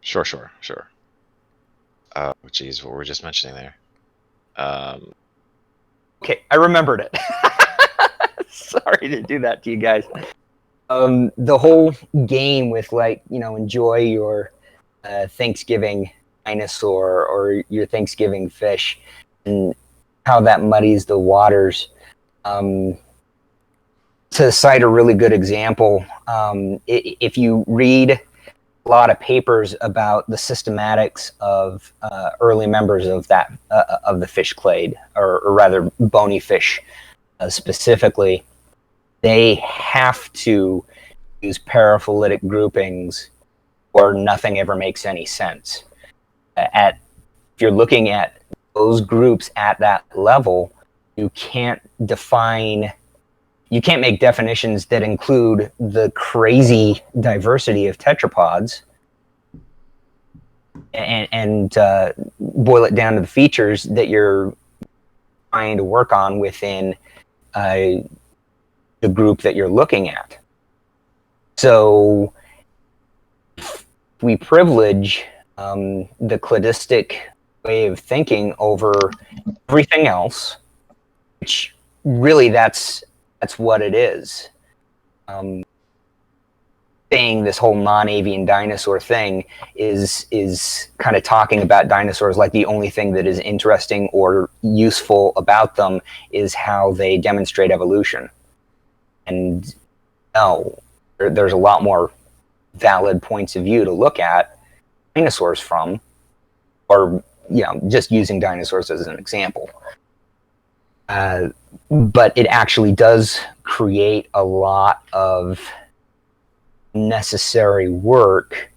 Sure. Oh, geez, what were we just mentioning there? Okay, I remembered it. Sorry to do that to you guys. The whole game with, like, enjoy your Thanksgiving dinosaur or your Thanksgiving fish, and how that muddies the waters. To cite a really good example, if you read a lot of papers about the systematics of early members of that of the fish clade, or rather bony fish specifically, they have to use paraphyletic groupings or nothing ever makes any sense. If you're looking at those groups at that level, you can't make definitions that include the crazy diversity of tetrapods and boil it down to the features that you're trying to work on within the group that you're looking at. So we privilege the cladistic way of thinking over everything else, which really that's what it is. Saying this whole non-avian dinosaur thing is kind of talking about dinosaurs like the only thing that is interesting or useful about them is how they demonstrate evolution. And no, there's a lot more valid points of view to look at dinosaurs from, or just using dinosaurs as an example. But it actually does create a lot of necessary work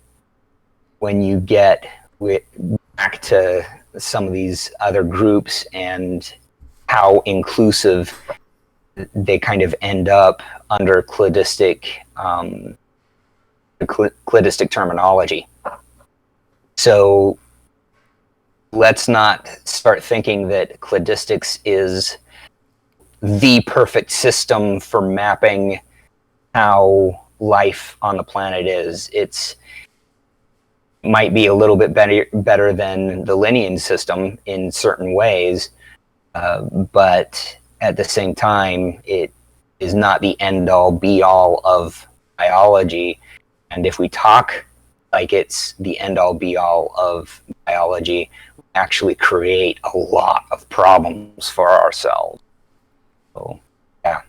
when you get back to some of these other groups and how inclusive they kind of end up under cladistic terminology. So let's not start thinking that cladistics is the perfect system for mapping how life on the planet is. It's might be a little bit better than the Linnean system in certain ways, but at the same time, it is not the end-all, be-all of biology. And if we talk like it's the end-all, be-all of biology, we actually create a lot of problems for ourselves. So, yeah,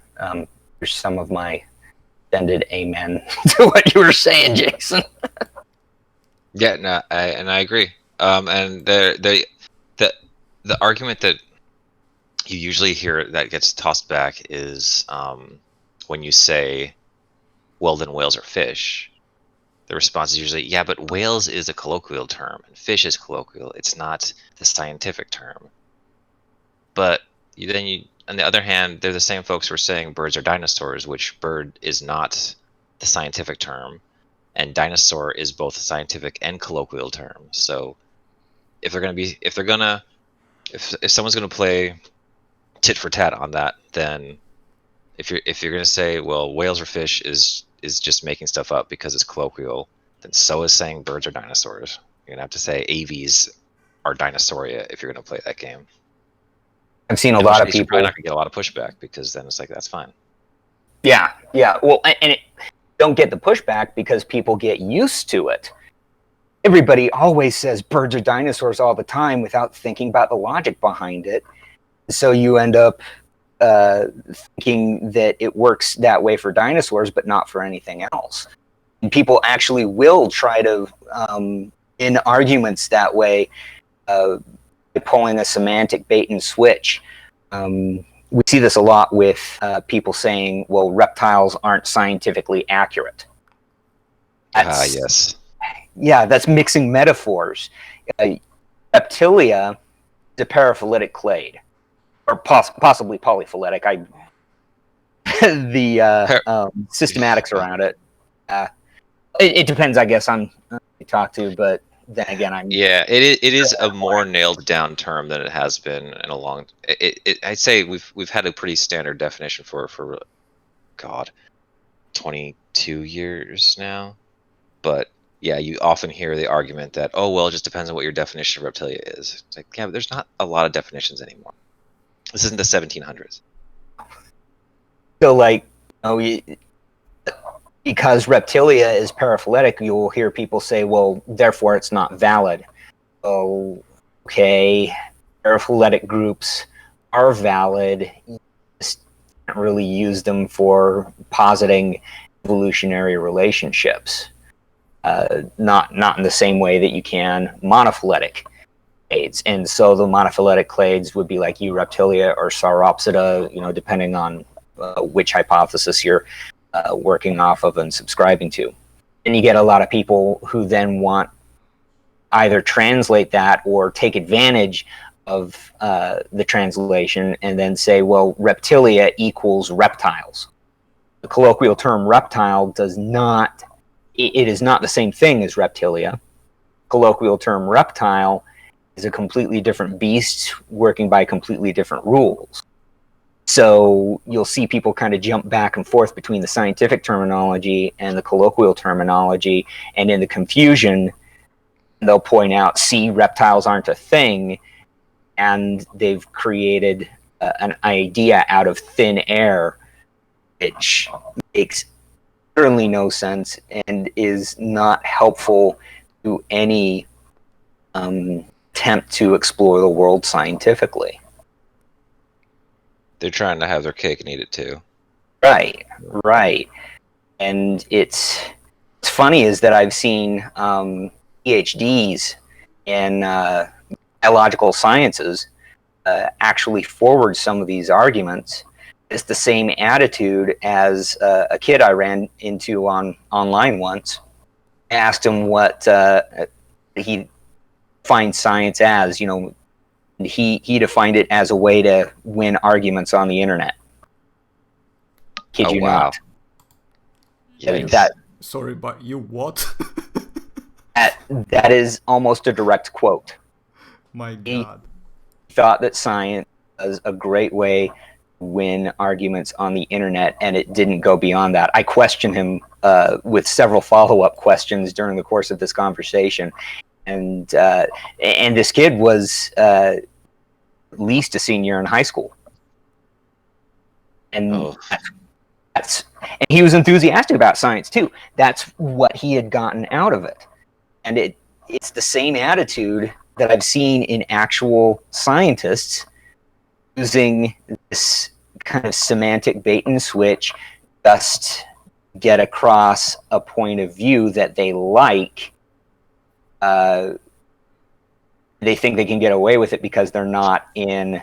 there's some of my extended amen to what you were saying, Jason. Yeah, no, I agree. And the argument that you usually hear that gets tossed back is when you say, well, then whales are fish. The response is usually, yeah, but whales is a colloquial term and fish is colloquial. It's not the scientific term. But on the other hand, they're the same folks who are saying birds are dinosaurs, which bird is not the scientific term, and dinosaur is both a scientific and colloquial term. So if someone's gonna play tit for tat on that, then if you're gonna say, well, whales are fish is just making stuff up because it's colloquial, then so is saying birds are dinosaurs. You're gonna have to say aves are dinosauria if you're gonna play that game. I've seen a lot of You're people. probably not gonna get a lot of pushback because then it's like that's fine. Yeah. Well, and don't get the pushback because people get used to it. Everybody always says birds are dinosaurs all the time without thinking about the logic behind it. So you end up thinking that it works that way for dinosaurs, but not for anything else. And people actually will try to, in arguments that way, pulling a semantic bait and switch. We see this a lot with people saying, well, reptiles aren't scientifically accurate. Yes. Yeah, that's mixing metaphors. Reptilia is a paraphyletic clade, or possibly polyphyletic. The systematics around it. It depends, I guess, on who you talk to, but then again, it is a more nailed down term than it has been in a long. I'd say we've had a pretty standard definition for 22 years now, but yeah, you often hear the argument that, oh well, it just depends on what your definition of reptilia is. It's like, yeah, but there's not a lot of definitions anymore. This isn't the 1700s. So, like, because reptilia is paraphyletic, you will hear people say, well, therefore it's not valid. Oh, okay, paraphyletic groups are valid. You just can't really use them for positing evolutionary relationships. Not in the same way that you can monophyletic clades. And so the monophyletic clades would be like Eureptilia or Sauropsida, depending on which hypothesis you're working off of and subscribing to. And you get a lot of people who then want either translate that or take advantage of the translation and then say, well, reptilia equals reptiles. The colloquial term reptile is not the same thing as reptilia. Colloquial term reptile is a completely different beast working by completely different rules. So you'll see people kind of jump back and forth between the scientific terminology and the colloquial terminology, and in the confusion, they'll point out, see, reptiles aren't a thing, and they've created an idea out of thin air, which makes certainly no sense and is not helpful to any attempt to explore the world scientifically. They're trying to have their cake and eat it too. Right. And it's funny is that I've seen PhDs in biological sciences actually forward some of these arguments. It's the same attitude as a kid I ran into online once. I asked him what he defines science as. He defined it as a way to win arguments on the internet. Kid you wow. not. Sorry, but you what? That is almost a direct quote. My God. He thought that science was a great way win arguments on the internet, and it didn't go beyond that. I questioned him with several follow-up questions during the course of this conversation, and this kid was at least a senior in high school, and and he was enthusiastic about science too. That's what he had gotten out of it, and it's the same attitude that I've seen in actual scientists using this kind of semantic bait and switch just get across a point of view that they like. They think they can get away with it because they're not in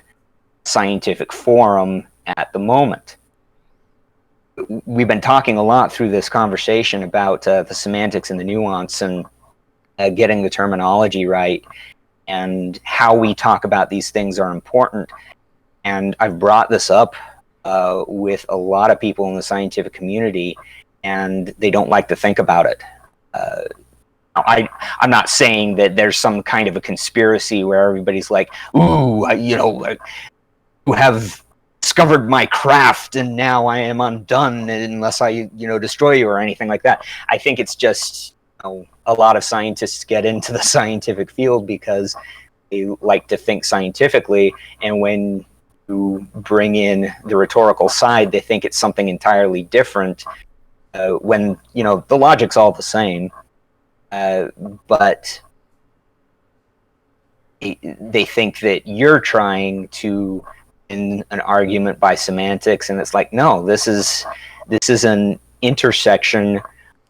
scientific forum at the moment. We've been talking a lot through this conversation about the semantics and the nuance and getting the terminology right, and how we talk about these things are important. And I've brought this up with a lot of people in the scientific community, and they don't like to think about it. I'm not saying that there's some kind of a conspiracy where everybody's like, ooh, you have discovered my craft and now I am undone unless I, destroy you or anything like that. I think it's just, a lot of scientists get into the scientific field because they like to think scientifically, and when you bring in the rhetorical side, they think it's something entirely different, when, the logic's all the same. But they think that you're trying to win an argument by semantics, and it's like, no, this is an intersection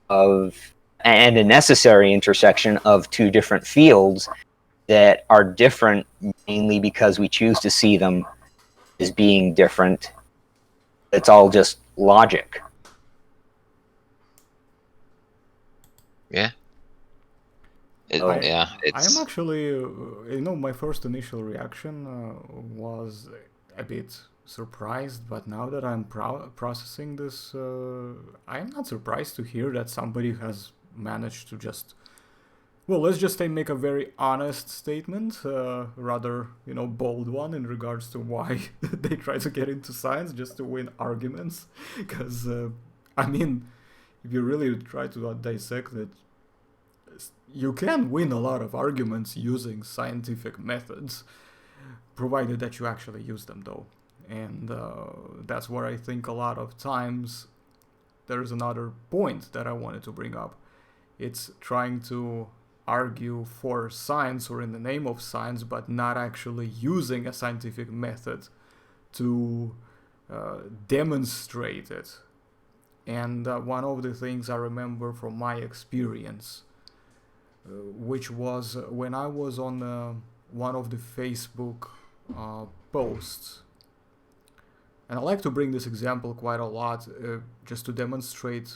of, and a necessary intersection of, two different fields that are different mainly because we choose to see them as being different. It's all just logic. Yeah. I am actually, my first initial reaction was a bit surprised, but now that I'm processing this, I am not surprised to hear that somebody has managed to just, let's just say make a very honest statement, rather, bold one in regards to why they try to get into science just to win arguments. Because, if you really try to dissect it, you can win a lot of arguments using scientific methods, provided that you actually use them, though. And that's where I think a lot of times there's another point that I wanted to bring up. It's trying to argue for science or in the name of science, but not actually using a scientific method to demonstrate it. And one of the things I remember from my experience, which was when I was on one of the Facebook posts. And I like to bring this example quite a lot, just to demonstrate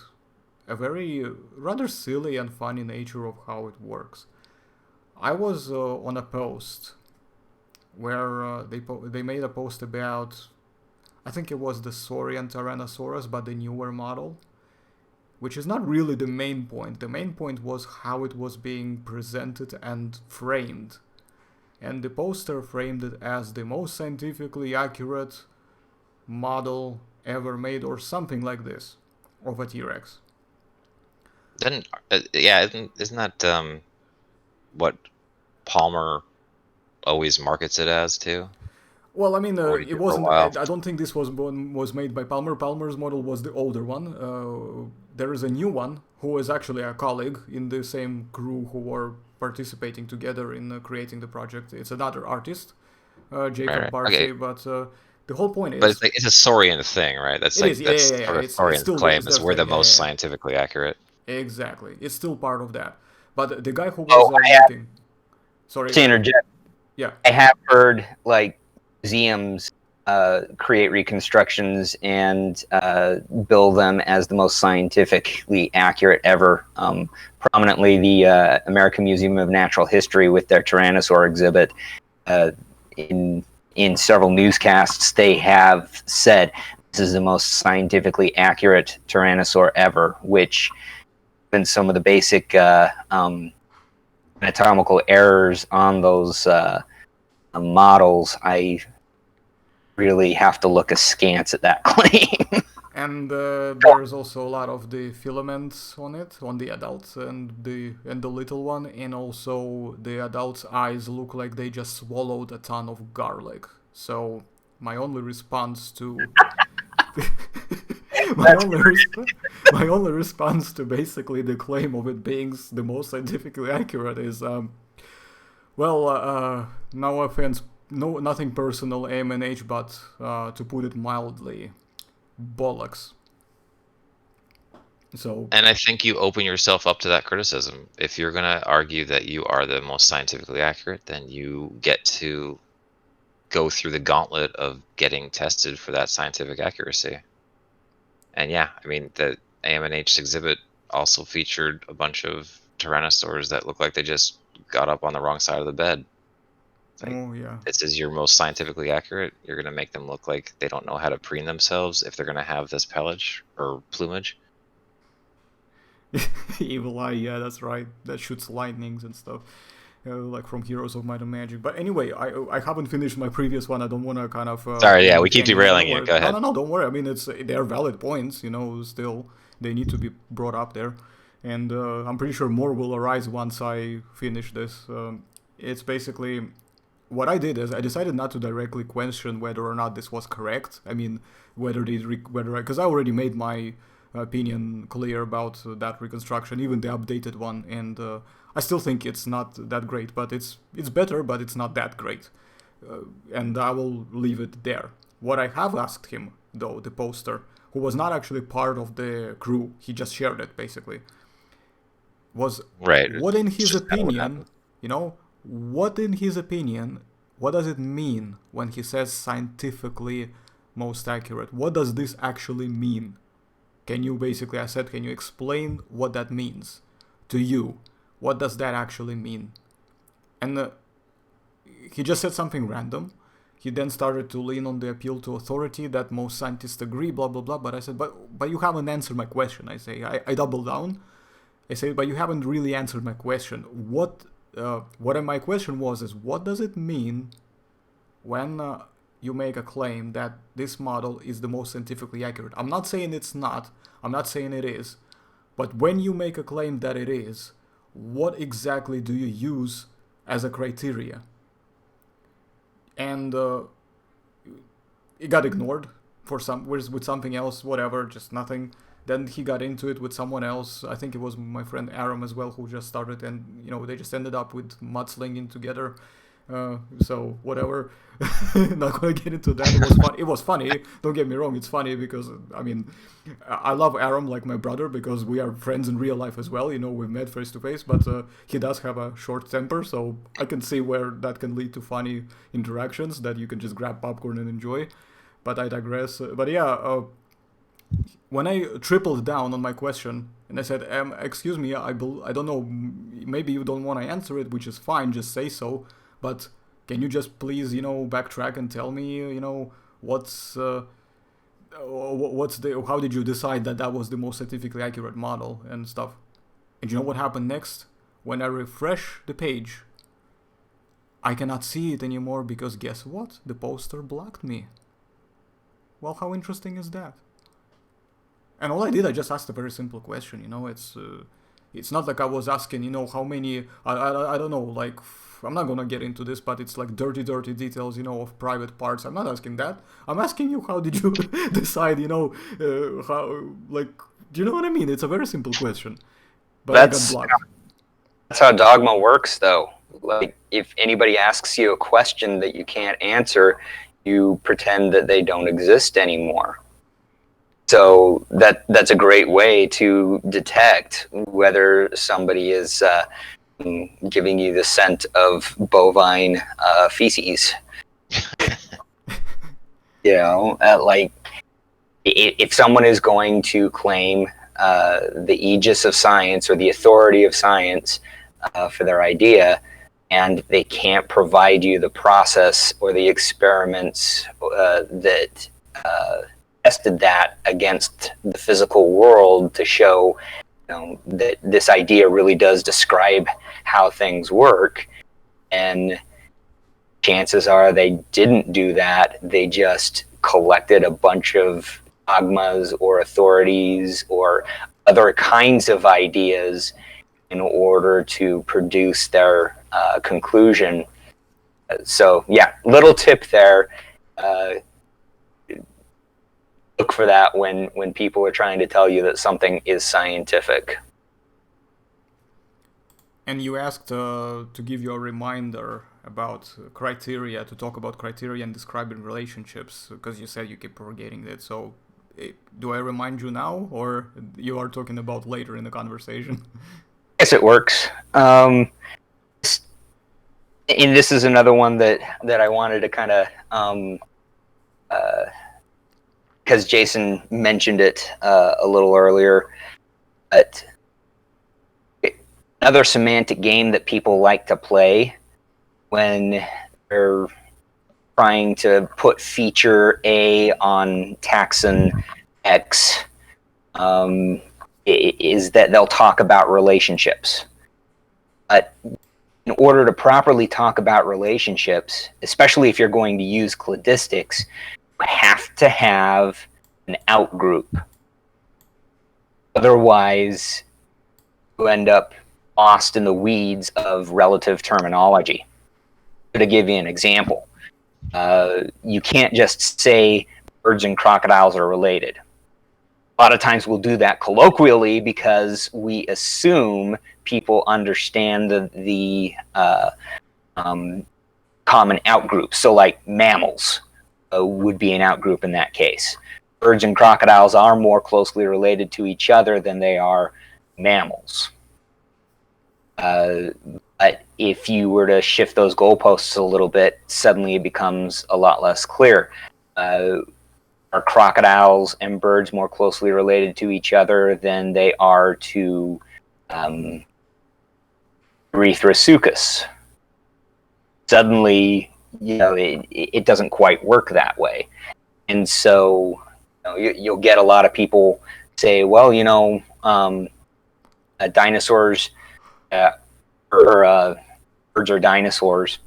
a very rather silly and funny nature of how it works. I was on a post where they made a post about, I think it was the Saurian Tyrannosaurus, but the newer model, which is not really the main point. The main point was how it was being presented and framed. And the poster framed it as the most scientifically accurate model ever made, or something like this, of a T-Rex. Then, isn't that what Palmer always markets it as too? Well, it wasn't. I don't think this was made by Palmer. Palmer's model was the older one. There is a new one who is actually a colleague in the same crew who were participating together in creating the project. It's another artist, Jacob Bourke. Okay. But the whole point is. But it's a Saurian thing, right? That's like that's Saurian's claim is we're the most scientifically accurate. Exactly, it's still part of that. But the guy who was sorry to interject. Yeah, I have heard museums create reconstructions and bill them as the most scientifically accurate ever. Prominently, the American Museum of Natural History with their Tyrannosaur exhibit. In several newscasts, they have said this is the most scientifically accurate Tyrannosaur ever, which, given some of the basic anatomical errors on those models, I really have to look askance at that claim. And there's also a lot of the filaments on it, on the adults and the little one, and also the adult's eyes look like they just swallowed a ton of garlic. So my only response to my only response to basically the claim of it being the most scientifically accurate is no offense, nothing personal, AMNH, but to put it mildly, bollocks. So, And I think you open yourself up to that criticism. If you're going to argue that you are the most scientifically accurate, then you get to go through the gauntlet of getting tested for that scientific accuracy. And yeah, I mean, the AMNH exhibit also featured a bunch of tyrannosaurs that look like they just got up on the wrong side of the bed. Like, oh yeah. this is your most scientifically accurate. You're going to make them look like they don't know how to preen themselves if they're going to have this pelage or plumage. Evil Eye, yeah, that's right. That shoots lightnings and stuff, like from Heroes of Might and Magic. But anyway, I haven't finished my previous one. I don't want to kind of. Sorry, yeah, we keep derailing you. Go ahead. No, don't worry. I mean, they're valid points. Still they need to be brought up there, and I'm pretty sure more will arise once I finish this. It's basically what I did is I decided not to directly question whether or not this was correct. I mean, because I already made my opinion clear about that reconstruction, even the updated one, and I still think it's not that great, but it's better, but it's not that great, and I will leave it there. What I have asked him, though, the poster, who was not actually part of the crew, he just shared it basically, was right. What in his opinion, what does it mean when he says scientifically most accurate? What does this actually mean? Can you explain what that means to you? What does that actually mean? And he just said something random. He then started to lean on the appeal to authority that most scientists agree, blah, blah, blah. But I said, but you haven't answered my question. I double down. I say, but you haven't really answered my question. What my question was is, what does it mean when you make a claim that this model is the most scientifically accurate? I'm not saying it's not. I'm not saying it is. But when you make a claim that it is, what exactly do you use as a criteria? And it got ignored with something else, whatever, just nothing. Then he got into it with someone else. I think it was my friend Aron as well, who just started, and they just ended up with mudslinging together. So whatever. Not gonna get into that. It was funny. Don't get me wrong. It's funny because I love Aram like my brother because we are friends in real life as well. We've met face to face. But he does have a short temper, so I can see where that can lead to funny interactions that you can just grab popcorn and enjoy. But I digress. But yeah, when I tripled down on my question and I said, "Excuse me, I don't know. Maybe you don't want to answer it, which is fine. Just say so." But can you just please, backtrack and tell me, how did you decide that was the most scientifically accurate model and stuff? And you know what happened next? When I refresh the page, I cannot see it anymore because guess what? The poster blocked me. Well, how interesting is that? And all I did, I just asked a very simple question, it's not like I was asking, how many, I don't know, like, I'm not gonna get into this, but it's like dirty details, of private parts. I'm not asking that. I'm asking you, how did you decide, how, like, do you know what I mean? It's a very simple question. But I got blocked. That's how dogma works, though. Like, if anybody asks you a question that you can't answer, you pretend that they don't exist anymore. So that's a great way to detect whether somebody is giving you the scent of bovine feces. Like if someone is going to claim the aegis of science or the authority of science for their idea, and they can't provide you the process or the experiments that tested that against the physical world to show that this idea really does describe how things work, and chances are they didn't do that. They just collected a bunch of dogmas or authorities or other kinds of ideas in order to produce their conclusion. So yeah, little tip there. Look for that when people are trying to tell you that something is scientific. And you asked to give you a reminder about criteria, to talk about criteria and describing relationships, because you said you keep forgetting that. So do I remind you now, or you are talking about later in the conversation? Yes, it works. And this is another one that I wanted to kind of, because Jason mentioned it a little earlier, but another semantic game that people like to play when they're trying to put feature A on taxon X is that they'll talk about relationships. But in order to properly talk about relationships, especially if you're going to use cladistics, you have to have an outgroup. Otherwise, you end up lost in the weeds of relative terminology. To give you an example, you can't just say birds and crocodiles are related. A lot of times we'll do that colloquially because we assume people understand the common outgroup. So like mammals would be an outgroup in that case. Birds and crocodiles are more closely related to each other than they are mammals. But if you were to shift those goalposts a little bit, suddenly it becomes a lot less clear. Are crocodiles and birds more closely related to each other than they are to Erythrasuchus? Suddenly, it doesn't quite work that way. And so you'll get a lot of people say, well, dinosaurs birds are dinosaurs,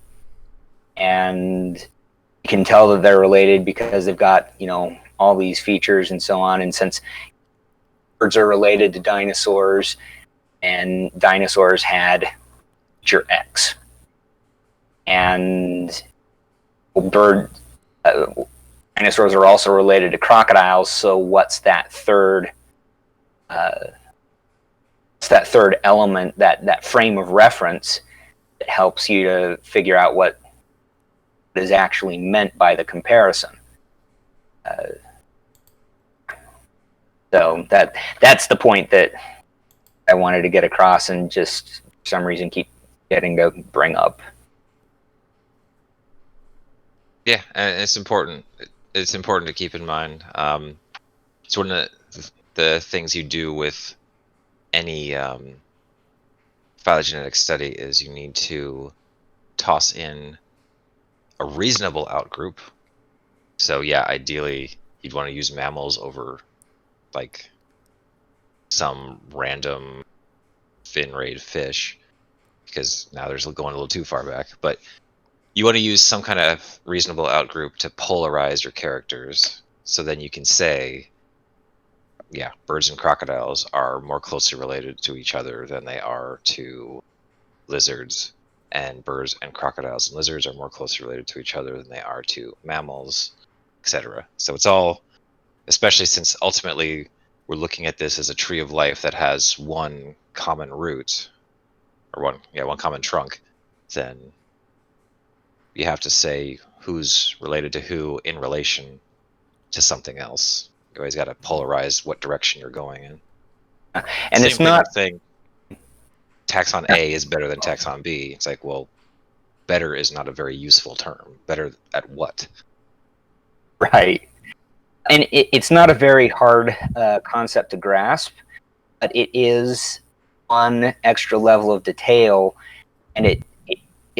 and you can tell that they're related because they've got all these features and so on. And since birds are related to dinosaurs, and dinosaurs had feature X, and dinosaurs are also related to crocodiles. So what's that third? That third element, that frame of reference that helps you to figure out what is actually meant by the comparison. So that's the point that I wanted to get across, and just for some reason keep getting to bring up. Yeah, and it's important. It's important to keep in mind. It's one of the things you do with any phylogenetic study is you need to toss in a reasonable outgroup. So yeah, ideally you'd want to use mammals over like some random fin-rayed fish, because now there's going a little too far back. But you want to use some kind of reasonable outgroup to polarize your characters, so then you can say, yeah, birds and crocodiles are more closely related to each other than they are to lizards, and birds and crocodiles and lizards are more closely related to each other than they are to mammals, etc. So it's all, especially since ultimately we're looking at this as a tree of life that has one common root, or one common trunk, then you have to say who's related to who in relation to something else. You always got to polarize what direction you're going in. And Same it's not thing taxon A is better than taxon B. It's like, well, better is not a very useful term. Better at what? right. And it's not a very hard concept to grasp, but it is one extra level of detail, and it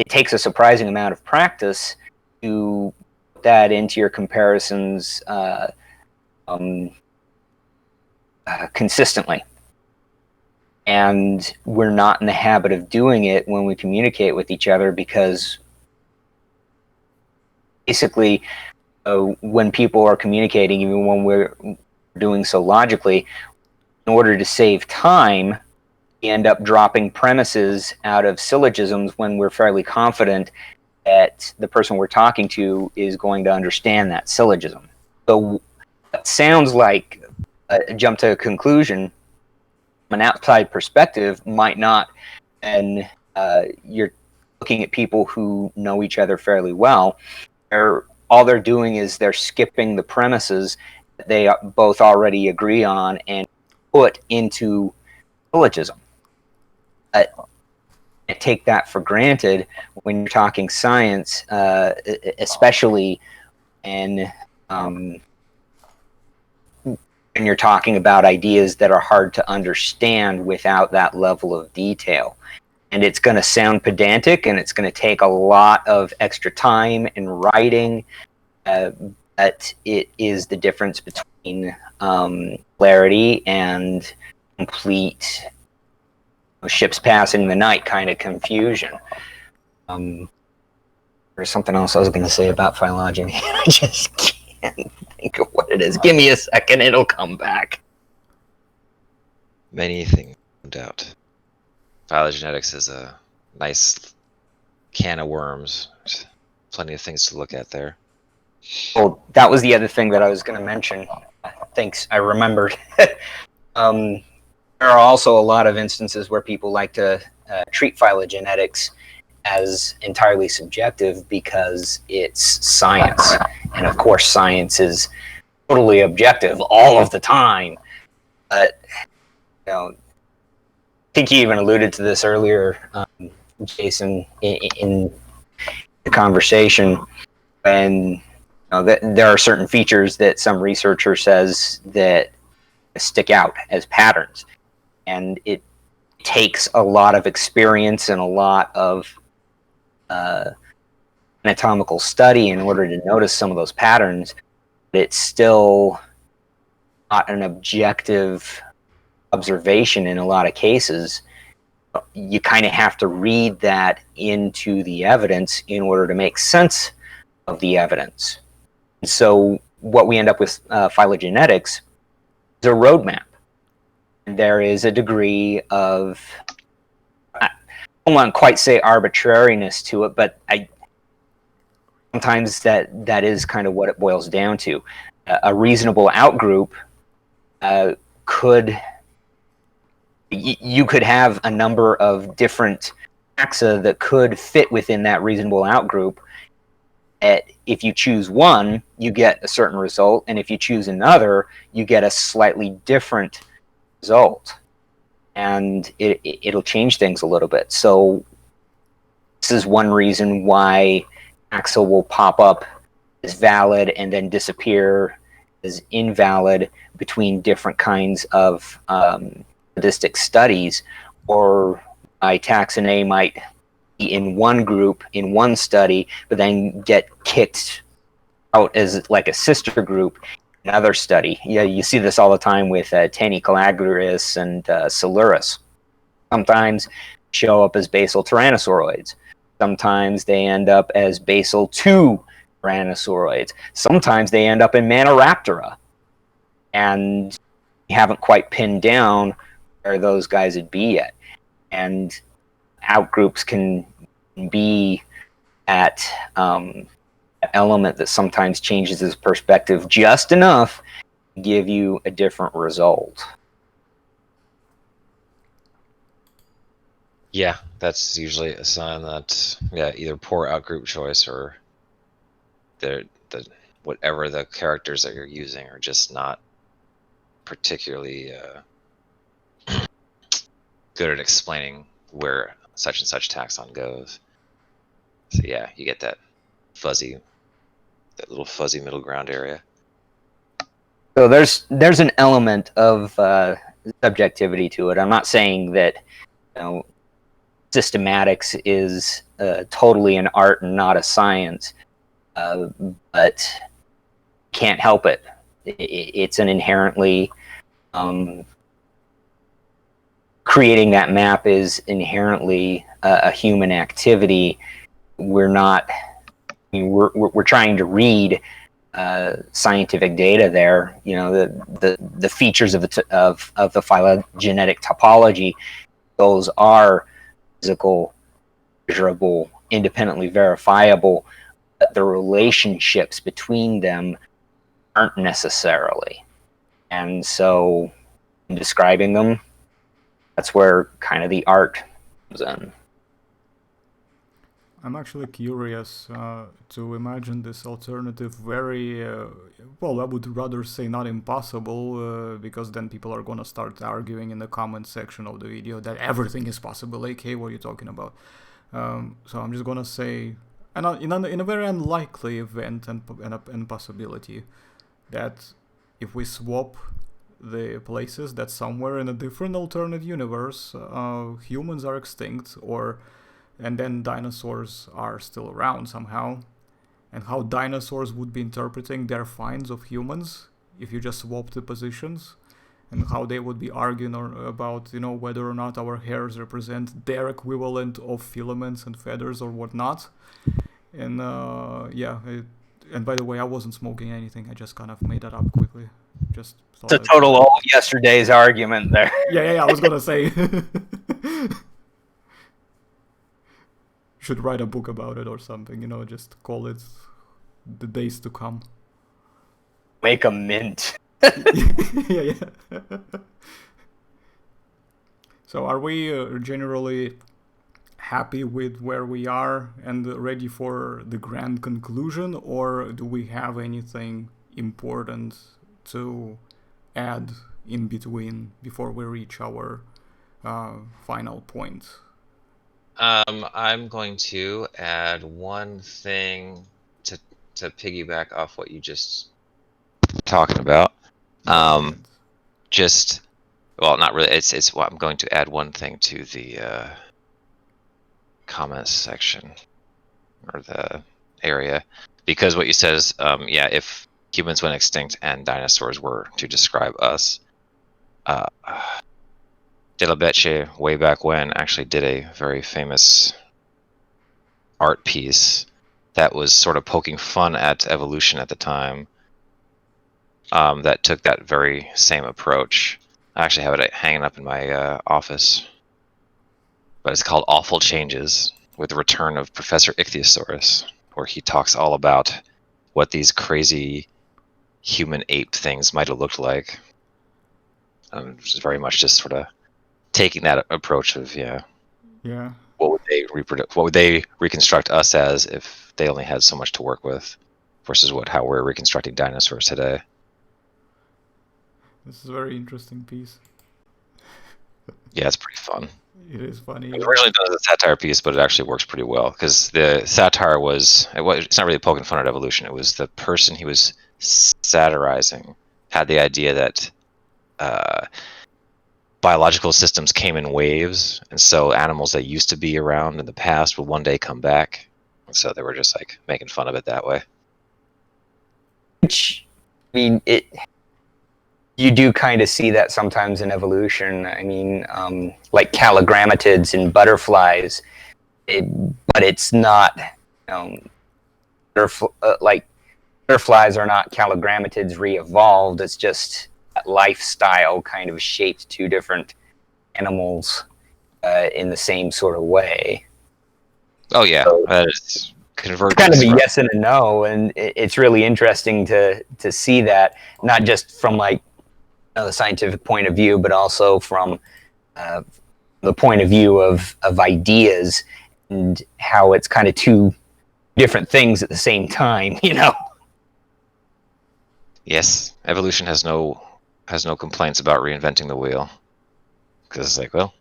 takes a surprising amount of practice to put that into your comparisons consistently. And we're not in the habit of doing it when we communicate with each other, because basically, when people are communicating, even when we're doing so logically, in order to save time, we end up dropping premises out of syllogisms when we're fairly confident that the person we're talking to is going to understand that syllogism. So it sounds like a jump to a conclusion from an outside perspective might not, and you're looking at people who know each other fairly well, all they're doing is they're skipping the premises that they both already agree on and put into syllogism. I take that for granted when you're talking science, especially when you're talking about ideas that are hard to understand without that level of detail. And it's going to sound pedantic, and it's going to take a lot of extra time and writing, but it is the difference between clarity and complete ships passing the night kind of confusion. There's something else I was going to say about phylogeny. I just can't think of what it is. Give me a second, it'll come back. Many things, no doubt. Phylogenetics is a nice can of worms. There's plenty of things to look at there. Well, that was the other thing that I was going to mention. Thanks, I remembered. There are also a lot of instances where people like to treat phylogenetics as entirely subjective because it's science. And of course, science is totally objective all of the time. But, I think you even alluded to this earlier, Jason, in the conversation, when there are certain features that some researcher says that stick out as patterns. And it takes a lot of experience and a lot of anatomical study in order to notice some of those patterns. But it's still not an objective observation in a lot of cases. You kind of have to read that into the evidence in order to make sense of the evidence. And so what we end up with phylogenetics is a roadmap. There is a degree of, I don't want to quite say arbitrariness to it, but sometimes that is kind of what it boils down to. A reasonable outgroup you could have a number of different taxa that could fit within that reasonable outgroup. If you choose one, you get a certain result, and if you choose another, you get a slightly different result, and it'll change things a little bit. So this is one reason why taxa will pop up as valid and then disappear as invalid between different kinds of sadistic studies, or a taxon A might be in one group in one study, but then get kicked out as like a sister group in another study. Yeah, you see this all the time with Tanicolagurus and Silurus. Sometimes show up as basal tyrannosauroids. Sometimes they end up as basal 2 tyrannosauroids. Sometimes they end up in Maniraptora. And you haven't quite pinned down where those guys would be yet. And outgroups can be at an element that sometimes changes its perspective just enough to give you a different result. Yeah, that's usually a sign that either poor outgroup choice or the whatever the characters that you're using are just not particularly good at explaining where such and such taxon goes. So yeah, you get that little fuzzy middle ground area. So there's an element of subjectivity to it. I'm not saying that systematics is totally an art and not a science, but can't help it. It's an inherently creating that map is inherently a human activity. We're not we're trying to read scientific data there. You know, the features of the phylogenetic topology. Those are physical, measurable, independently verifiable. But the relationships between them aren't necessarily. And so, in describing them, that's where kind of the art comes in. I'm actually curious to imagine this alternative very, well, I would rather say not impossible, because then people are gonna start arguing in the comment section of the video that everything is possible. AK, what are you talking about? So I'm just gonna say, in a very unlikely event and possibility, that if we swap the places, that somewhere in a different alternate universe, humans are extinct, and then dinosaurs are still around somehow, and how dinosaurs would be interpreting their finds of humans if you just swap the positions, and how they would be arguing about, you know, whether or not our hairs represent their equivalent of filaments and feathers or whatnot. And and by the way, I wasn't smoking anything. I just kind of made that up quickly. Just it's a total old yesterday's argument there. Yeah, I was gonna say. Should write a book about it or something, you know, just call it The Days to Come. Make a mint. Yeah. So are we generally happy with where we are and ready for the grand conclusion, or do we have anything important to add in between before we reach our final point? I'm going to add one thing to piggyback off what you just talking about. Just, well, not really. It's what I'm going to add one thing to the comments section or the area, because what you said is, if humans went extinct and dinosaurs were to describe us, De La Becce, way back when, actually did a very famous art piece that was sort of poking fun at evolution at the time, that took that very same approach. I actually have it hanging up in my office, but it's called Awful Changes, with the return of Professor Ichthyosaurus, where he talks all about what these crazy human ape things might have looked like. Which is very much just sort of taking that approach of what would they reconstruct us as if they only had so much to work with, versus how we're reconstructing dinosaurs today. This is a very interesting piece. Yeah, it's pretty fun. It is funny. It was originally done as a satire piece, but it actually works pretty well, because the satire it's not really poking fun at evolution. It was the person he was satirizing had the idea that biological systems came in waves, and so animals that used to be around in the past would one day come back. And so they were just like making fun of it that way. Which, I mean, you do kind of see that sometimes in evolution. I mean, like calligrammatids in butterflies, but it's not, like butterflies are not calligrammatids re-evolved. It's just lifestyle kind of shaped two different animals in the same sort of way. Oh yeah, So, it's convergence. Kind of a yes and a no, and it's really interesting to see that, not just from like the scientific point of view, but also from the point of view of ideas, and how it's kind of two different things at the same time, Yes, evolution has no complaints about reinventing the wheel, because it's like, well,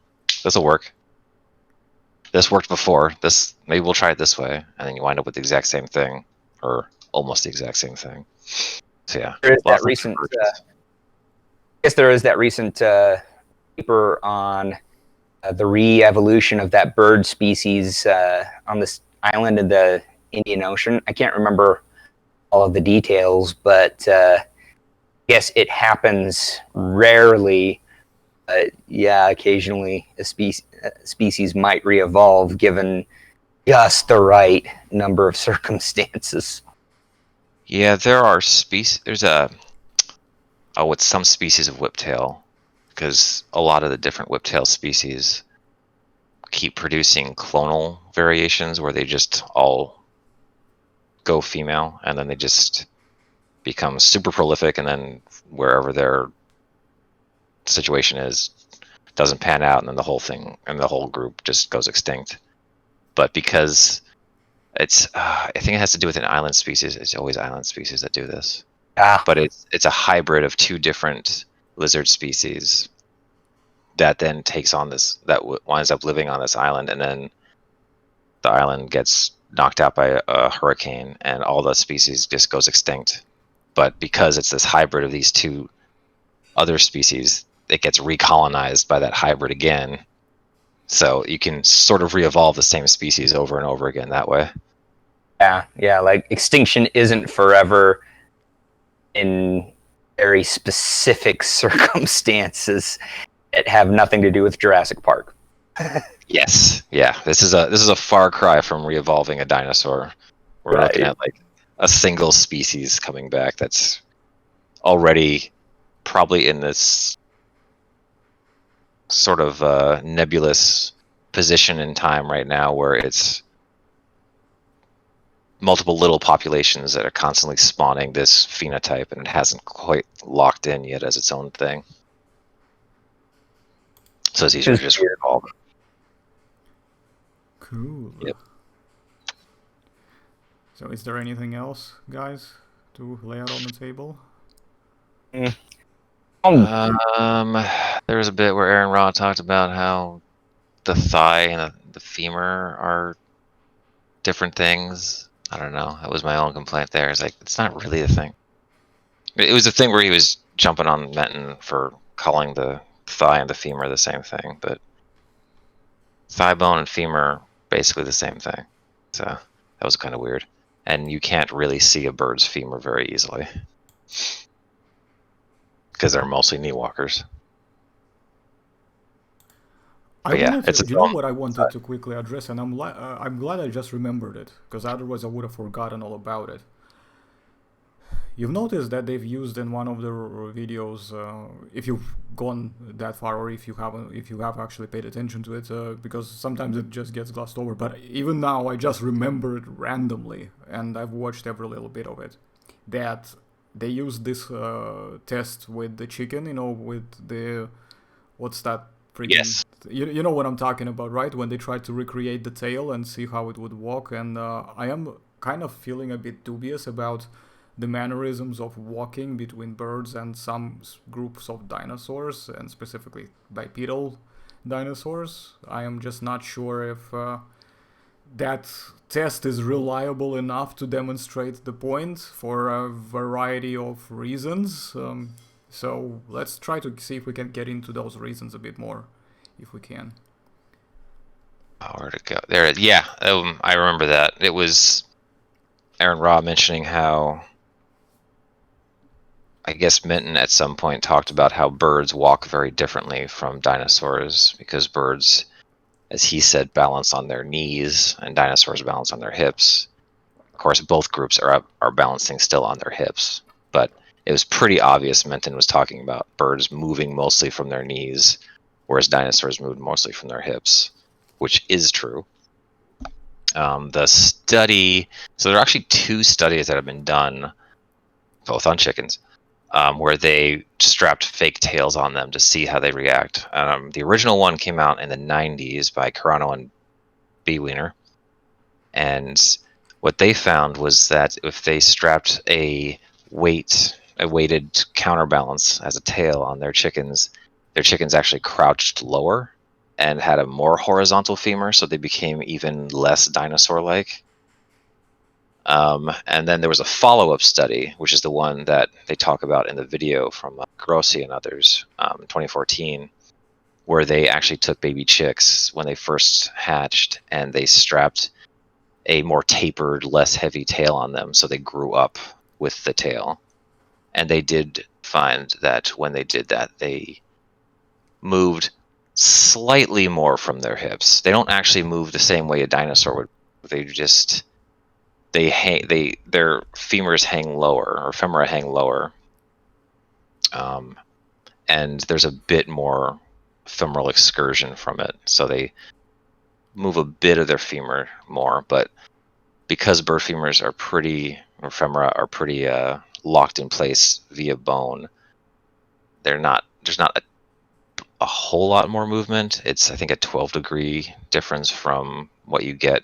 this will work. This worked before. Maybe we'll try it this way, and then you wind up with the exact same thing, or almost the exact same thing. So yeah, there is that recent. I guess there is that recent paper on the re-evolution of that bird species on this island in the Indian Ocean. I can't remember all of the details, but yes, it happens rarely. Occasionally a species might re-evolve given just the right number of circumstances. Yeah, there are species. There's with some species of whiptail, because a lot of the different whiptail species keep producing clonal variations where they just all go female, and then they just become super prolific, and then wherever their situation is doesn't pan out, and then the whole thing and the whole group just goes extinct. But because it's, I think it has to do with an island species. It's always island species that do this. Ah, But it's a hybrid of two different lizard species that then takes on this, that winds up living on this island, and then the island gets knocked out by a hurricane, and all the species just goes extinct. But because it's this hybrid of these two other species, it gets recolonized by that hybrid again. So you can sort of re-evolve the same species over and over again that way. yeah, like extinction isn't forever in very specific circumstances that have nothing to do with Jurassic Park. Yes, yeah. This is a far cry from re-evolving a dinosaur. We're looking at like a single species coming back that's already probably in this sort of nebulous position in time right now, where it's multiple little populations that are constantly spawning this phenotype, and it hasn't quite locked in yet as its own thing. So it's easier to just re-evolve. Cool. Yep. So is there anything else, guys, to lay out on the table? There was a bit where Aron Ra talked about how the thigh and the femur are different things. I don't know. That was my own complaint there. It's like, it's not really a thing. It was a thing where he was jumping on Menton for calling the thigh and the femur the same thing, but thigh bone and femur basically the same thing. So that was kind of weird. And you can't really see a bird's femur very easily, because they're mostly knee walkers. I yeah, wanted it's to, its you know own what I wanted to quickly address, and I'm glad I just remembered it, because otherwise I would have forgotten all about it. You've noticed that they've used in one of the videos, if you've gone that far, or if you have actually paid attention to it, because sometimes it just gets glossed over. But even now, I just remember it randomly, and I've watched every little bit of it. That they used this test with the chicken, with the, what's that freaking? Yes. You know what I'm talking about, right? When they tried to recreate the tail and see how it would walk, and I am kind of feeling a bit dubious about the mannerisms of walking between birds and some groups of dinosaurs, and specifically bipedal dinosaurs. I am just not sure if that test is reliable enough to demonstrate the point for a variety of reasons. So let's try to see if we can get into those reasons a bit more, if we can. Oh, where'd it go? There it is. Yeah, I remember that. It was Aron Ra mentioning how, I guess Menton at some point talked about how birds walk very differently from dinosaurs, because birds, as he said, balance on their knees and dinosaurs balance on their hips. Of course, both groups are balancing still on their hips, but it was pretty obvious Menton was talking about birds moving mostly from their knees, whereas dinosaurs moved mostly from their hips, which is true. The study, so there are actually two studies that have been done, both on chickens, where they strapped fake tails on them to see how they react. The original one came out in the 90s by Carano and B. Wiener. And what they found was that if they strapped a weighted counterbalance as a tail on their chickens actually crouched lower and had a more horizontal femur, so they became even less dinosaur-like. And then there was a follow-up study, which is the one that they talk about in the video from Grossi and others in 2014, where they actually took baby chicks when they first hatched, and they strapped a more tapered, less heavy tail on them, so they grew up with the tail. And they did find that when they did that, they moved slightly more from their hips. They don't actually move the same way a dinosaur would, They just their femurs hang lower, or femora hang lower, and there's a bit more femoral excursion from it, so they move a bit of their femur more. But because bird femurs are femora are pretty locked in place via bone, there's not a whole lot more movement. It's, I think, a 12-degree difference from what you get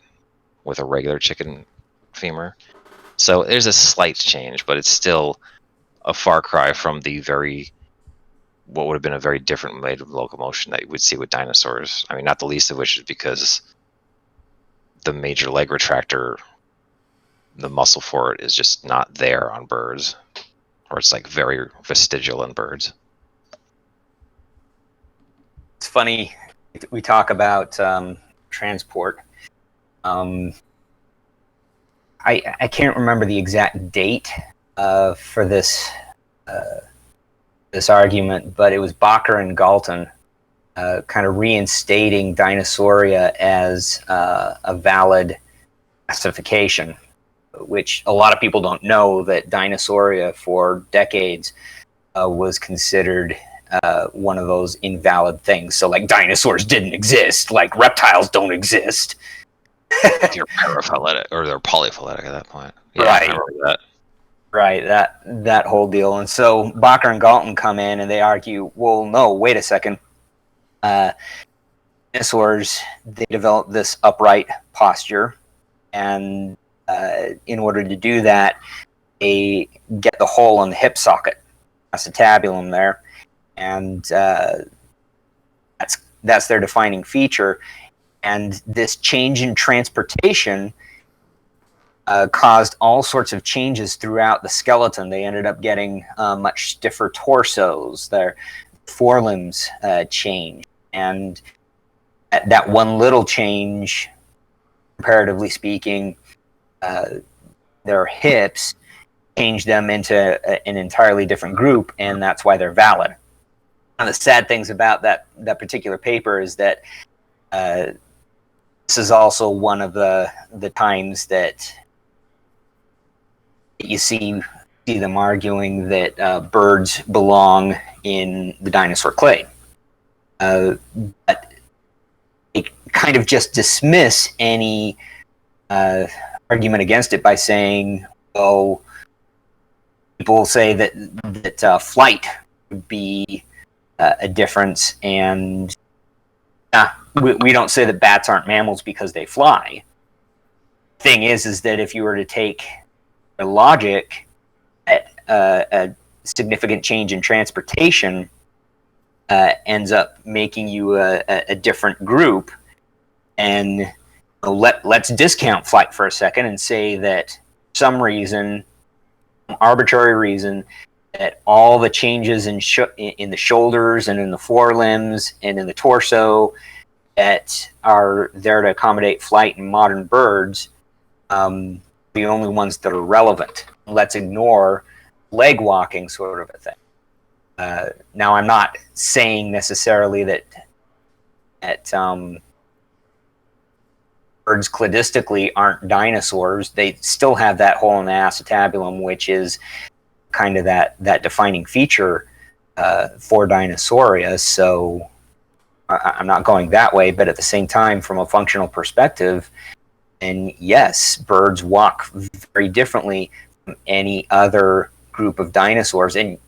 with a regular chicken femur. So there's a slight change, but it's still a far cry from what would have been a very different mode of locomotion that you would see with dinosaurs. I mean, not the least of which is because the major leg retractor, the muscle for it, is just not there on birds, or it's like very vestigial in birds. It's funny, we talk about transport. I can't remember the exact date for this argument, but it was Bourke and Galton kind of reinstating Dinosauria as a valid classification, which a lot of people don't know that Dinosauria for decades was considered one of those invalid things. So, like, dinosaurs didn't exist, like reptiles don't exist. You're paraphyletic, or they're polyphyletic at that point. Yeah, right. I remember that. Right, that whole deal. And so Bourke and Galton come in and they argue, well, no, wait a second. Dinosaurs, they developed this upright posture, and in order to do that, they get the hole in the hip socket, acetabulum there, and that's their defining feature. And this change in transportation caused all sorts of changes throughout the skeleton. They ended up getting much stiffer torsos. Their forelimbs changed. And that one little change, comparatively speaking, their hips changed them into an entirely different group, and that's why they're valid. One of the sad things about that particular paper is that this is also one of the times that you see them arguing that birds belong in the dinosaur clade. But they kind of just dismiss any argument against it by saying, well, people say that flight would be a difference, and we don't say that bats aren't mammals because they fly. Thing is that if you were to take the logic that a significant change in transportation ends up making you a different group, and let's discount flight for a second and say that for some reason, arbitrary reason, that all the changes in the shoulders and in the forelimbs and in the torso that are there to accommodate flight in modern birds, the only ones that are relevant. Let's ignore leg walking, sort of a thing. Now, I'm not saying necessarily that birds cladistically aren't dinosaurs. They still have that hole in the acetabulum, which is kind of that defining feature for Dinosauria. So I'm not going that way, but at the same time, from a functional perspective, and yes, birds walk very differently from any other group of dinosaurs. And you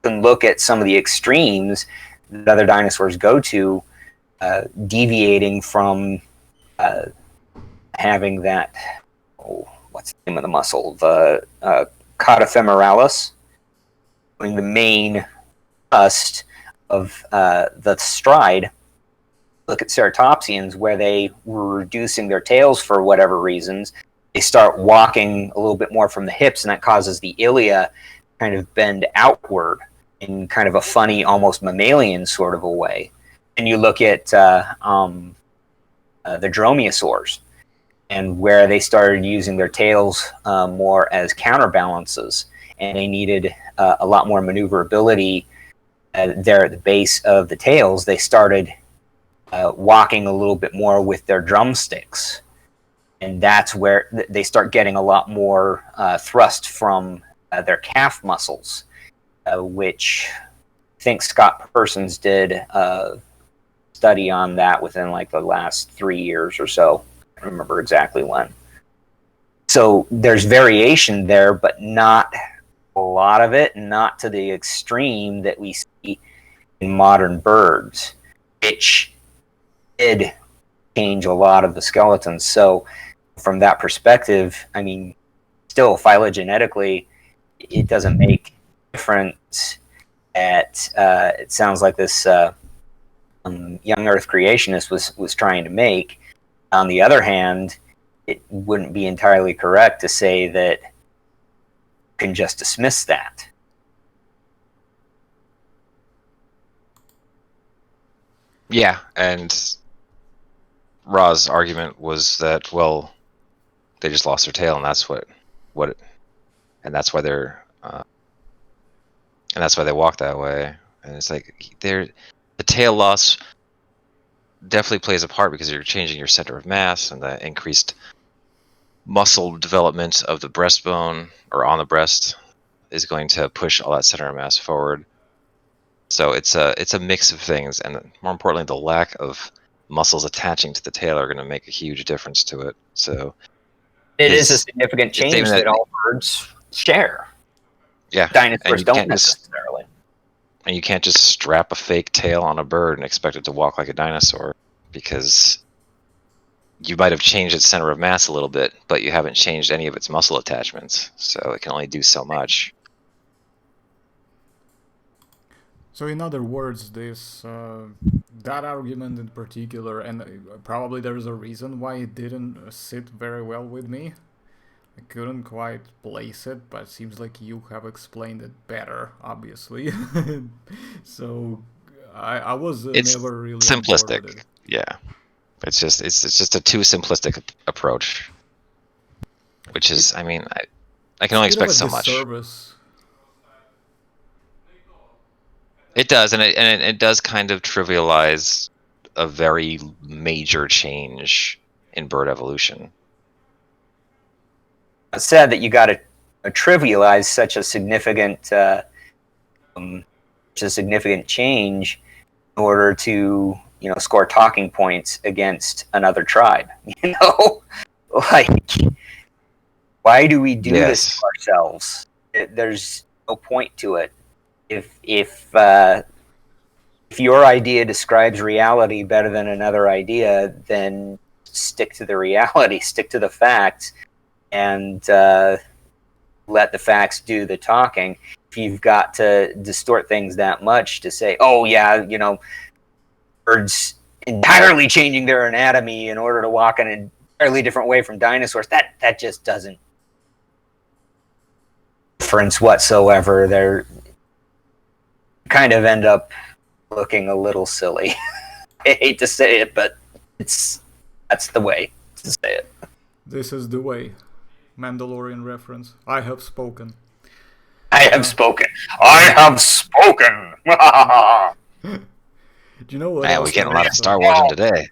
can look at some of the extremes that other dinosaurs go to, deviating from having that, what's the name of the muscle? The cauda femoralis, being the main thrust of the stride. Look at ceratopsians, where they were reducing their tails for whatever reasons. They start walking a little bit more from the hips, and that causes the ilia kind of bend outward in kind of a funny, almost mammalian sort of a way. And you look at the dromaeosaurs, and where they started using their tails more as counterbalances, and they needed a lot more maneuverability there at the base of the tails. They started walking a little bit more with their drumsticks. and that's where they start getting a lot more thrust from their calf muscles, which I think Scott Persons did a study on that within like the last 3 years or so. I don't remember exactly when. So there's variation there, but not a lot of it, not to the extreme that we see in modern birds, which did change a lot of the skeletons. So from that perspective, I mean, still phylogenetically, it doesn't make a difference. It sounds like this young Earth creationist was trying to make. On the other hand, it wouldn't be entirely correct to say that you can just dismiss that. Yeah, and Ra's argument was that, well, they just lost their tail, and that's and that's why they walk that way. And it's like the tail loss definitely plays a part because you're changing your center of mass, and the increased muscle development of the breastbone or on the breast is going to push all that center of mass forward. So it's a mix of things, and more importantly, the lack of muscles attaching to the tail are going to make a huge difference to it. So it is a significant change that all birds share. Yeah, Dinosaurs don't necessarily. And you can't just strap a fake tail on a bird and expect it to walk like a dinosaur, because you might have changed its center of mass a little bit, but you haven't changed any of its muscle attachments, so it can only do so much. So in other words, that argument in particular, and probably there's a reason why it didn't sit very well with me. I couldn't quite place it, but it seems like you have explained it better, obviously. So I was never really simplistic. on board with it. Yeah, it's just a too simplistic approach, which is, I mean, I can only expect so much. It does, and it does kind of trivialize a very major change in bird evolution. It's sad that you got to trivialize such a significant change in order to, score talking points against another tribe. Like, why do we do this to ourselves? There's no point to it. If your idea describes reality better than another idea, then stick to the reality, stick to the facts, and let the facts do the talking. If you've got to distort things that much to say, oh yeah, birds entirely changing their anatomy in order to walk in an entirely different way from dinosaurs, that just doesn't difference whatsoever. They're kind of end up looking a little silly. I hate to say it, but that's the way to say it. This is the way. Mandalorian reference. I have spoken. I have spoken. I have spoken. Do you know what? Man, we're getting a lot of Star Wars in today.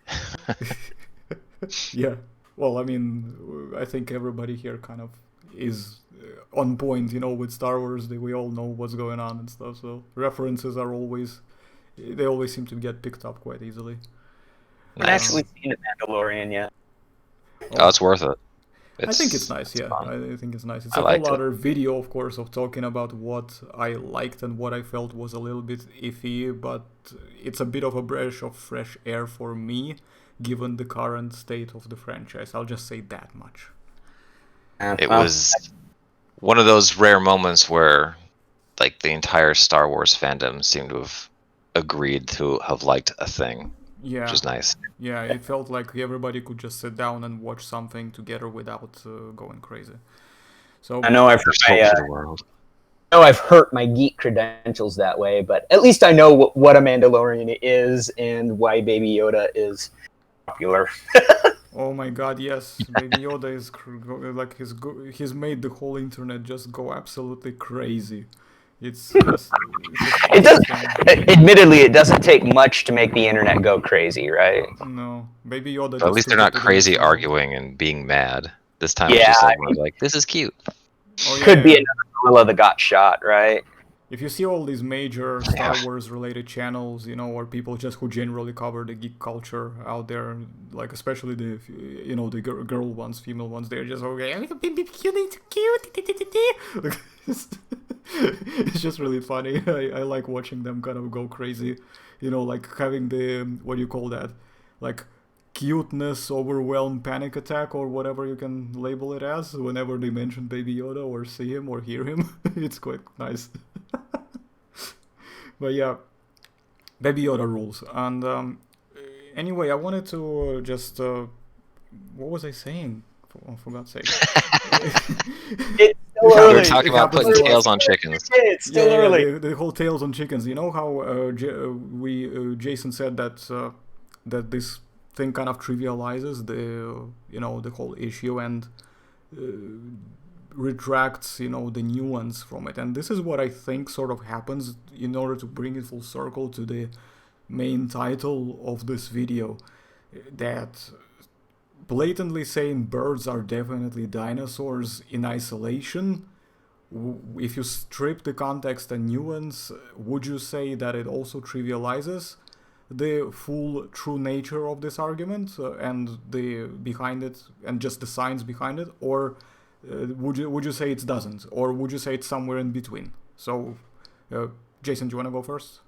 Yeah. Well, I mean, I think everybody here kind of is on point, with Star Wars. We all know what's going on and stuff, so references are always seem to get picked up quite easily. I've actually seen The Mandalorian yet. Oh, it's worth it. I think it's nice, yeah. I think it's nice. It's a whole other video, of course, of talking about what I liked and what I felt was a little bit iffy, but it's a bit of a breath of fresh air for me, given the current state of the franchise. I'll just say that much. It was one of those rare moments where, like, the entire Star Wars fandom seemed to have agreed to have liked a thing. Yeah. Which is nice. Yeah, it felt like everybody could just sit down and watch something together without going crazy. So I know I've hurt my geek credentials that way, but at least I know what a Mandalorian is and why Baby Yoda is popular. Oh my god, yes. Baby Yoda is like he's made the whole internet just go absolutely crazy. It's just It doesn't. Admittedly, it doesn't take much to make the internet go crazy, right? No, Baby Yoda. But at least they're not crazy arguing and being mad. This time it's just like, this is cute. Oh, yeah, Could be yeah. another gorilla that got shot, right? If you see all these major Star Wars related channels, you know, or people just who generally cover the geek culture out there, like especially the, you know, the girl ones, female ones, they're just okay. It's just really funny. I like watching them kind of go crazy, you know, like having the, what do you call that, like cuteness overwhelm panic attack or whatever you can label it as whenever they mention Baby Yoda or see him or hear him. It's quite nice. But yeah, Baby Yoda rules. And anyway, I wanted to just what was I saying? For God's sake. It's still We early. were talking about putting tails on chickens. It's still early. The whole tails on chickens. You know how Jason said that that this thing kind of trivializes the, you know, the whole issue and retracts, you know, the nuance from it. And this is what I think sort of happens in order to bring it full circle to the main title of this video, that blatantly saying birds are definitely dinosaurs in isolation, if you strip the context and nuance, would you say that it also trivializes the full true nature of this argument and the behind it and just the science behind it, or would you say it doesn't, or would you say it's somewhere in between? So, Jason, do you want to go first?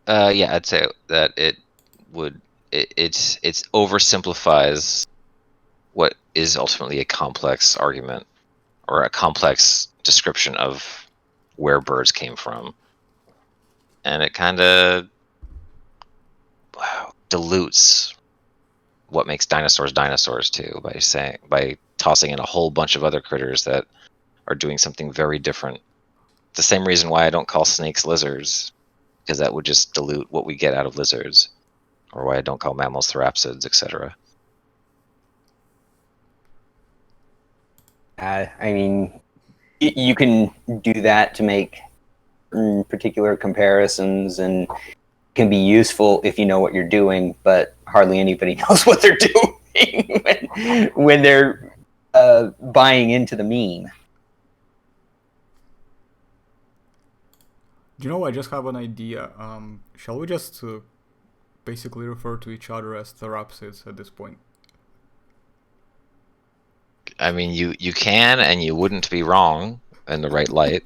Yeah, I'd say that it oversimplifies what is ultimately a complex argument or a complex description of where birds came from, and it kind of dilutes what makes dinosaurs dinosaurs too by tossing in a whole bunch of other critters that are doing something very different. The same reason why I don't call snakes lizards, because that would just dilute what we get out of lizards, or why I don't call mammals therapsids, etc. I mean, you can do that to make particular comparisons, and can be useful if you know what you're doing, but hardly anybody knows what they're doing when they're buying into the meme. You know, I just have an idea. Shall we just basically refer to each other as therapsids at this point? I mean, you can, and you wouldn't be wrong in the right light.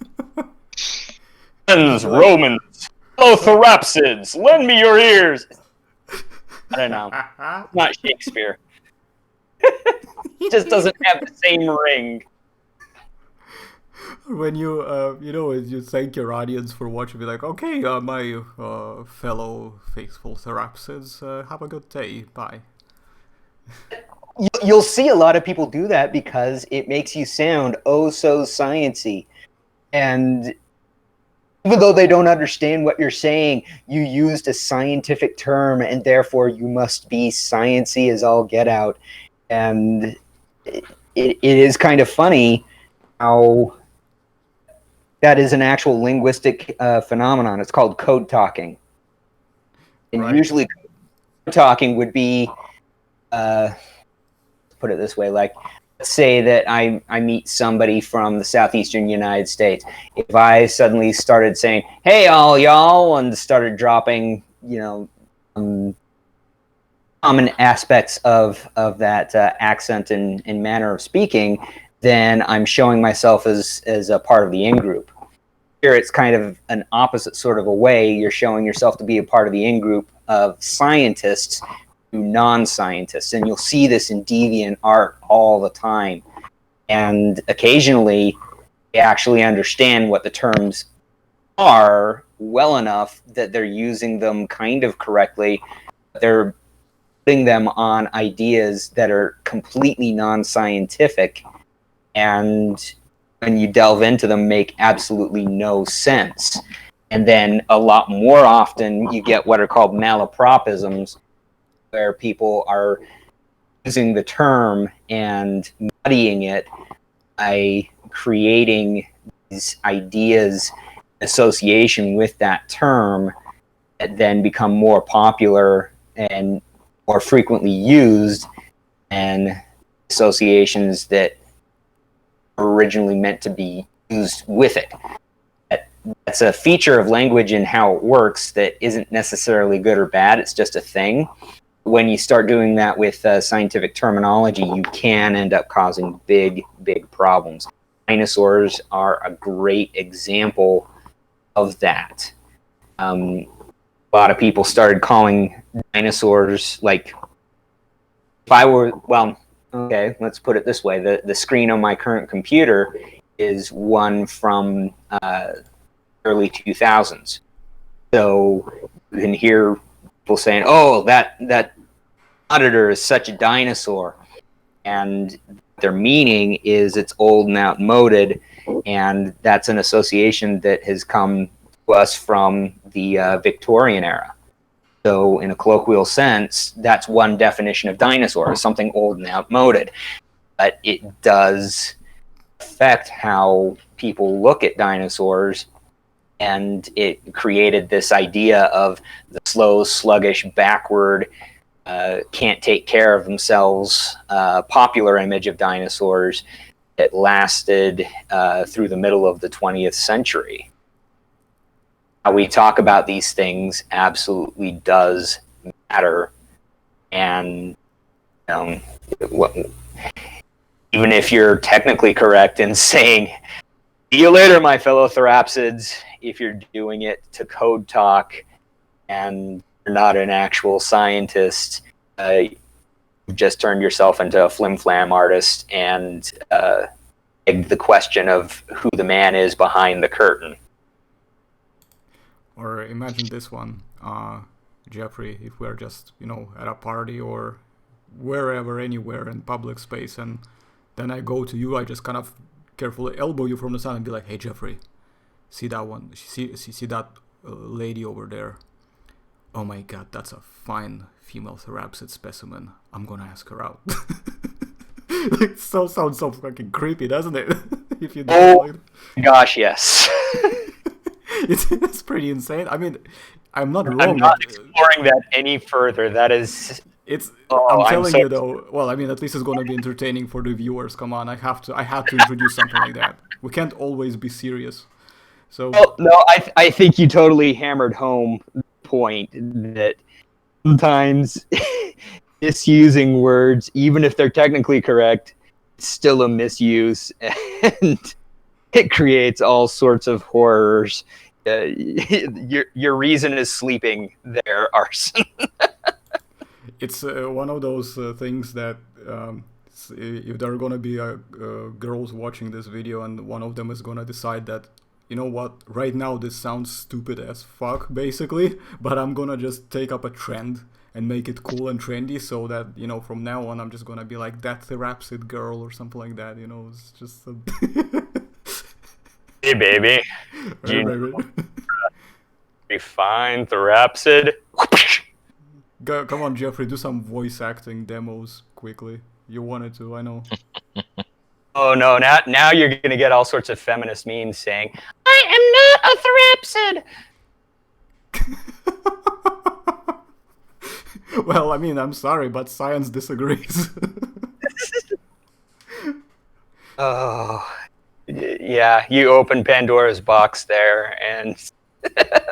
Romans, hello therapsids, lend me your ears. I don't know. Not Shakespeare. It just doesn't have the same ring. When you, you know, you thank your audience for watching, be like, okay, my fellow faithful therapsids, have a good day, bye. You'll see a lot of people do that because it makes you sound oh so sciencey. And even though they don't understand what you're saying, you used a scientific term, and therefore you must be sciencey as all get out. And it is kind of funny how that is an actual linguistic phenomenon. It's called code talking. And Right. usually code talking would be, put it this way, like, let's say that I meet somebody from the southeastern United States. If I suddenly started saying, hey, all y'all, and started dropping, you know, common aspects of that accent and manner of speaking, then I'm showing myself as a part of the in-group. Here it's kind of an opposite sort of a way. You're showing yourself to be a part of the in-group of scientists to non-scientists, and you'll see this in deviant art all the time. And occasionally, they actually understand what the terms are well enough that they're using them kind of correctly. They're putting them on ideas that are completely non-scientific, and when you delve into them, make absolutely no sense. And then a lot more often, you get what are called malapropisms, where people are using the term and muddying it by creating these ideas in association with that term that then become more popular and more frequently used, and associations that were originally meant to be used with it. That's a feature of language and how it works that isn't necessarily good or bad. It's just a thing. When you start doing that with scientific terminology, you can end up causing big, big problems. Dinosaurs are a great example of that. A lot of people started calling dinosaurs, like, if I were, well, okay, let's put it this way. The screen on my current computer is one from early 2000s. So you can hear people saying, "Oh, that monitor is such a dinosaur," and their meaning is it's old and outmoded, and that's an association that has come to us from the Victorian era. So in a colloquial sense, that's one definition of dinosaur, something old and outmoded. But it does affect how people look at dinosaurs, and it created this idea of the slow, sluggish, backward, can't take care of themselves, popular image of dinosaurs that lasted through the middle of the 20th century. How we talk about these things absolutely does matter, and even if you're technically correct in saying, "See you later, my fellow therapsids," if you're doing it to code talk and you're not an actual scientist, you've just turned yourself into a flim-flam artist and begged the question of who the man is behind the curtain. Or imagine this one, Jeffrey, if we're just, at a party or wherever, anywhere in public space, and then I go to you, I just kind of carefully elbow you from the side and be like, "Hey, Jeffrey, see that one? See that lady over there? Oh my God, that's a fine female therapsid specimen. I'm gonna ask her out." It sounds so fucking creepy, doesn't it? If you do it like that. Gosh, yes. It's pretty insane. I mean, I'm not wrong. I'm not exploring that any further. That is... I'm telling you though. Well, I mean, at least it's going to be entertaining for the viewers. Come on, I had to introduce something like that. We can't always be serious. So. Well, no, I think you totally hammered home the point that sometimes misusing words, even if they're technically correct, it's still a misuse, and it creates all sorts of horrors. Your reason is sleeping there, Arson. It's one of those things that if there are going to be girls watching this video and one of them is going to decide that, you know what, right now this sounds stupid as fuck, basically, but I'm going to just take up a trend and make it cool and trendy so that, from now on I'm just going to be like that therapsid girl or something like that, it's just a... Hey, baby. Hey, baby. Refined therapsid. Come on, Jeffrey, do some voice acting demos quickly. You wanted to, I know. Oh no, now you're gonna get all sorts of feminist memes saying, "I am not a therapsid." Well, I mean, I'm sorry, but science disagrees. Oh, yeah, you opened Pandora's box there, and...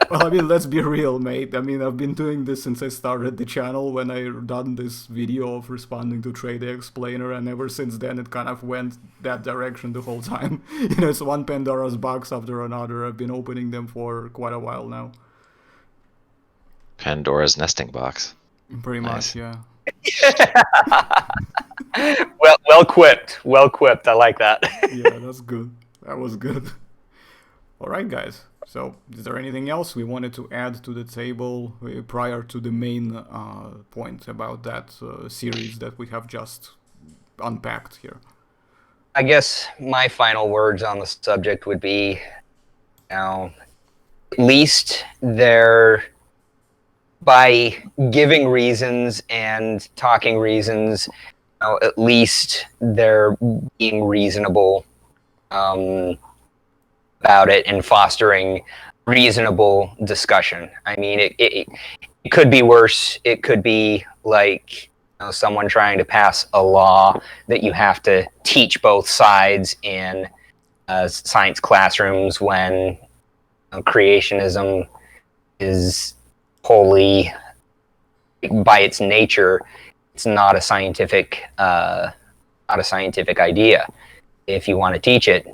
Well, I mean, let's be real, mate. I mean, I've been doing this since I started the channel when I done this video of responding to Trade Explainer, and ever since then it kind of went that direction the whole time. It's one Pandora's box after another. I've been opening them for quite a while now. Pandora's nesting box. Pretty Nice. much, yeah. Well quipped. I like that. Yeah, that's good. That was good. All right, guys. So, is there anything else we wanted to add to the table prior to the main point about that series that we have just unpacked here? I guess my final words on the subject would be, at least they're, by giving reasons and talking reasons, at least they're being reasonable. about it and fostering reasonable discussion. I mean, it could be worse. It could be like, you know, someone trying to pass a law that you have to teach both sides in science classrooms when, you know, creationism is wholly, by its nature, it's not a scientific idea. If you want to teach it,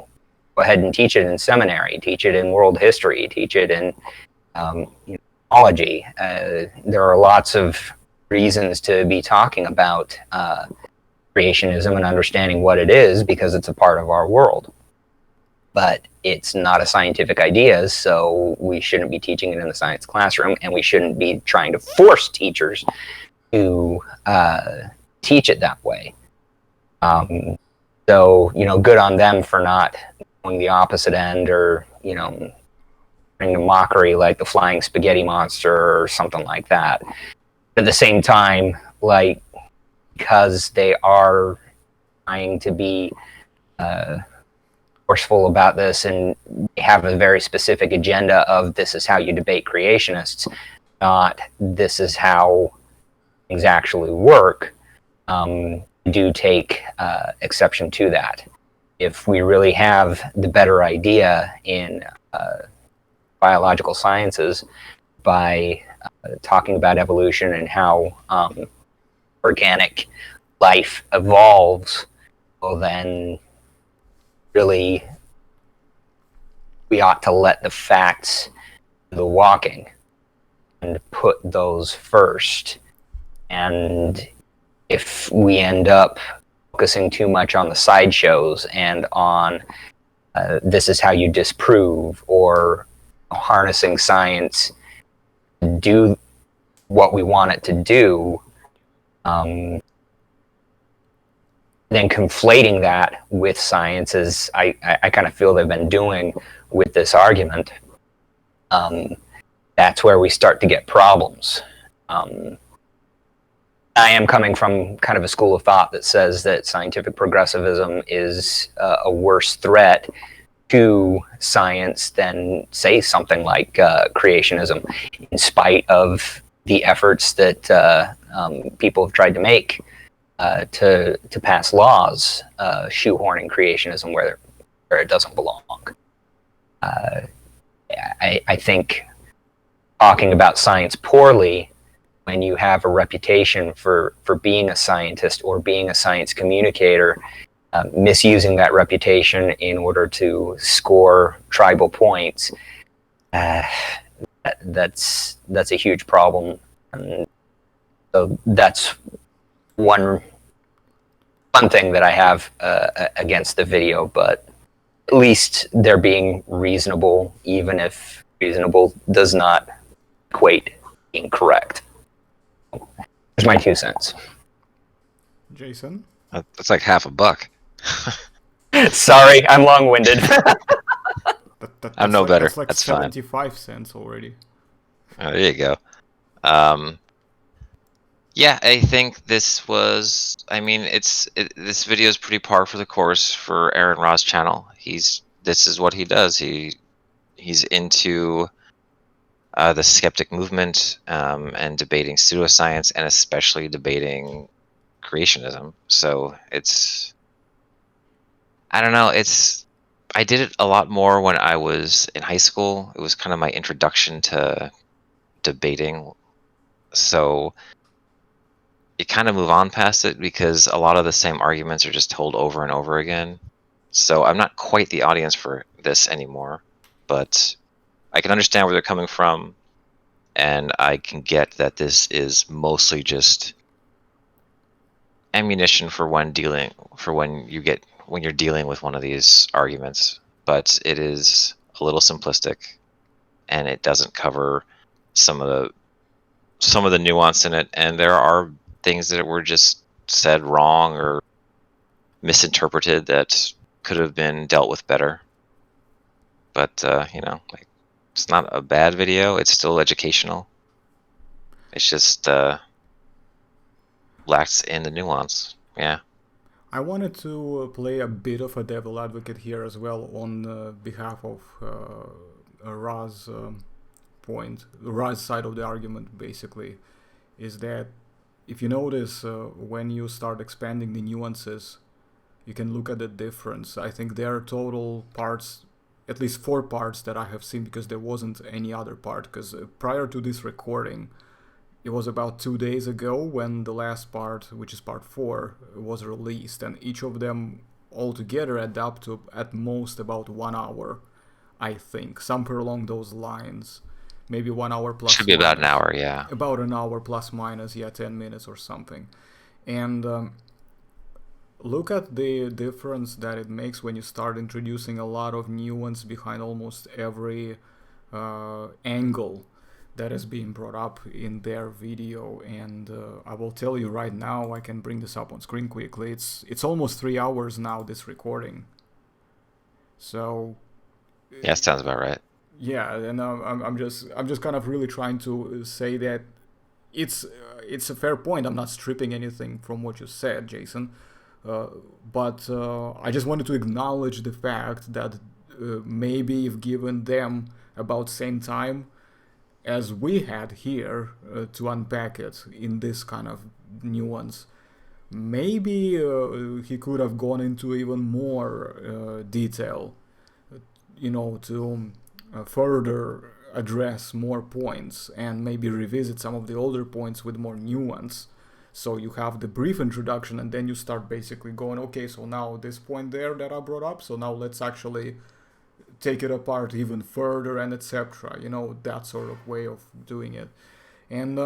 go ahead and teach it in seminary, teach it in world history, teach it in ecology. There are lots of reasons to be talking about creationism and understanding what it is, because it's a part of our world. But it's not a scientific idea, so we shouldn't be teaching it in the science classroom, and we shouldn't be trying to force teachers to teach it that way. So, you know, good on them for not going the opposite end, or, you know, bring a mockery like the flying spaghetti monster or something like that. At the same time, like, because they are trying to be forceful about this and have a very specific agenda of this is how you debate creationists, not this is how things actually work, do take exception to that. If we really have the better idea in biological sciences by talking about evolution and how organic life evolves, well then really we ought to let the facts do the walking and put those first. And if we end up focusing too much on the sideshows and on this is how you disprove, or harnessing science to do what we want it to do, then conflating that with science, as I kind of feel they've been doing with this argument, that's where we start to get problems. I am coming from kind of a school of thought that says that scientific progressivism is a worse threat to science than, say, something like creationism, in spite of the efforts that people have tried to make to pass laws shoehorning creationism where it doesn't belong. I think talking about science poorly, when you have a reputation for being a scientist or being a science communicator, misusing that reputation in order to score tribal points, that's a huge problem. And so that's one thing that I have against the video, but at least they're being reasonable, even if reasonable does not equate being correct. There's my 2 cents. Jason? That's like half a buck. Sorry, I'm long-winded. I'm no better. That's like That's fine. 75 cents already. Oh, there you go. Yeah, I think this was. I mean, this video is pretty par for the course for Aron Ra's channel. This is what he does. He's into the skeptic movement and debating pseudoscience, and especially debating creationism. So I don't know. I did it a lot more when I was in high school. It was kind of my introduction to debating. So you kind of move on past it because a lot of the same arguments are just told over and over again. So I'm not quite the audience for this anymore, but I can understand where they're coming from, and I can get that this is mostly just ammunition for when you're dealing with one of these arguments. But it is a little simplistic, and it doesn't cover some of the nuance in it, and there are things that were just said wrong or misinterpreted that could have been dealt with better. But like, it's not a bad video. It's still educational. It's just lacks in the nuance. Yeah. I wanted to play a bit of a devil advocate here as well on behalf of Ra's Ra's side of the argument, basically, is that if you notice, when you start expanding the nuances, you can look at the difference. I think there are total parts, at least 4 parts that I have seen, because there wasn't any other part, because prior to this recording, it was about 2 days ago when the last part, which is part 4, was released, and each of them altogether add up to at most about 1 hour, I think, somewhere along those lines. Maybe 1 hour plus Should be about an minus. hour, yeah. About an hour plus minus, 10 minutes or something. And look at the difference that it makes when you start introducing a lot of nuance behind almost every angle that is being brought up in their video. And I will tell you right now, I can bring this up on screen quickly. It's almost 3 hours now, this recording. So Yeah, sounds about right. yeah, and I'm just kind of really trying to say that it's a fair point. I'm not stripping anything from what you said, Jason, but I just wanted to acknowledge the fact that maybe if given them about same time as we had here to unpack it in this kind of nuance, maybe he could have gone into even more detail, to further address more points and maybe revisit some of the older points with more nuance. So you have the brief introduction and then you start basically going, okay, so now this point there that I brought up, so now let's actually take it apart even further and etc. That sort of way of doing it. And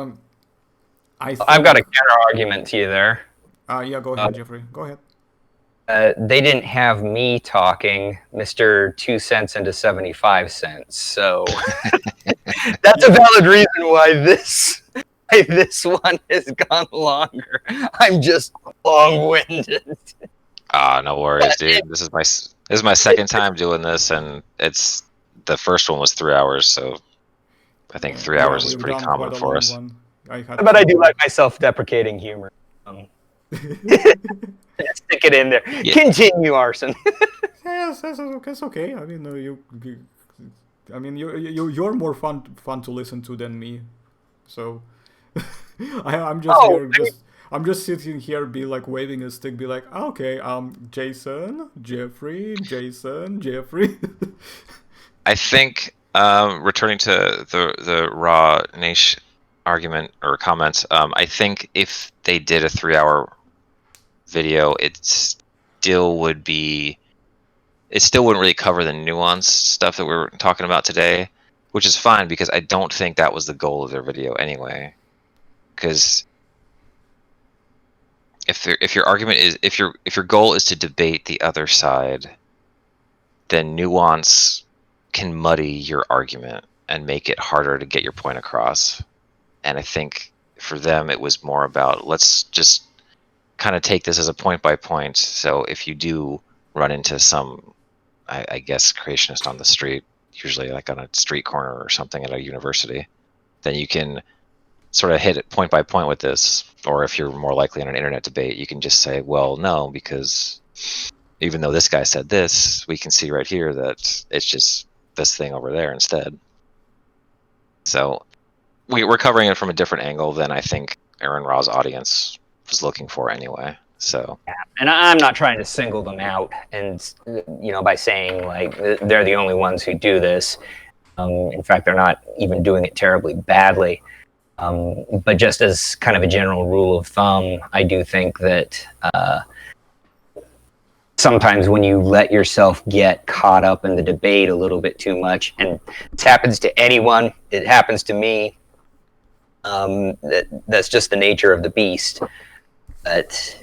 I've got a counter argument to you there. Yeah, go ahead, Jeffrey. Go ahead. They didn't have me talking Mr. 2 cents into 75 cents, so that's a valid reason why this one has gone longer. I'm just long-winded. No worries, dude. This is my second time doing this, and it's the first one was 3 hours, so I think 3 hours is pretty common for us. But I do like my self-deprecating humor. Stick it in there. Yeah. Continue, Arson. Yes, that's okay. I mean, you're more fun to listen to than me. So I'm just sitting here, be like waving a stick, be like, okay, Jason, Jeffrey. I think returning to the Ra Naish argument or comments, I think if they did a 3-hour video, it still wouldn't really cover the nuanced stuff that we were talking about today, which is fine because I don't think that was the goal of their video anyway. Because if your argument is if your goal is to debate the other side, then nuance can muddy your argument and make it harder to get your point across. And I think for them it was more about, let's just kind of take this as a point by point. So if you do run into some, I guess, creationist on the street, usually like on a street corner or something at a university, then you can sort of hit it point by point with this. Or if you're more likely in an internet debate, you can just say, well, no, because even though this guy said this, we can see right here that it's just this thing over there instead. So we're covering it from a different angle than I think Aron Ra's audience was looking for anyway. So, and I'm not trying to single them out, and by saying like they're the only ones who do this. In fact, they're not even doing it terribly badly. But just as kind of a general rule of thumb, I do think that sometimes when you let yourself get caught up in the debate a little bit too much, and it happens to anyone, it happens to me. That's just the nature of the beast. But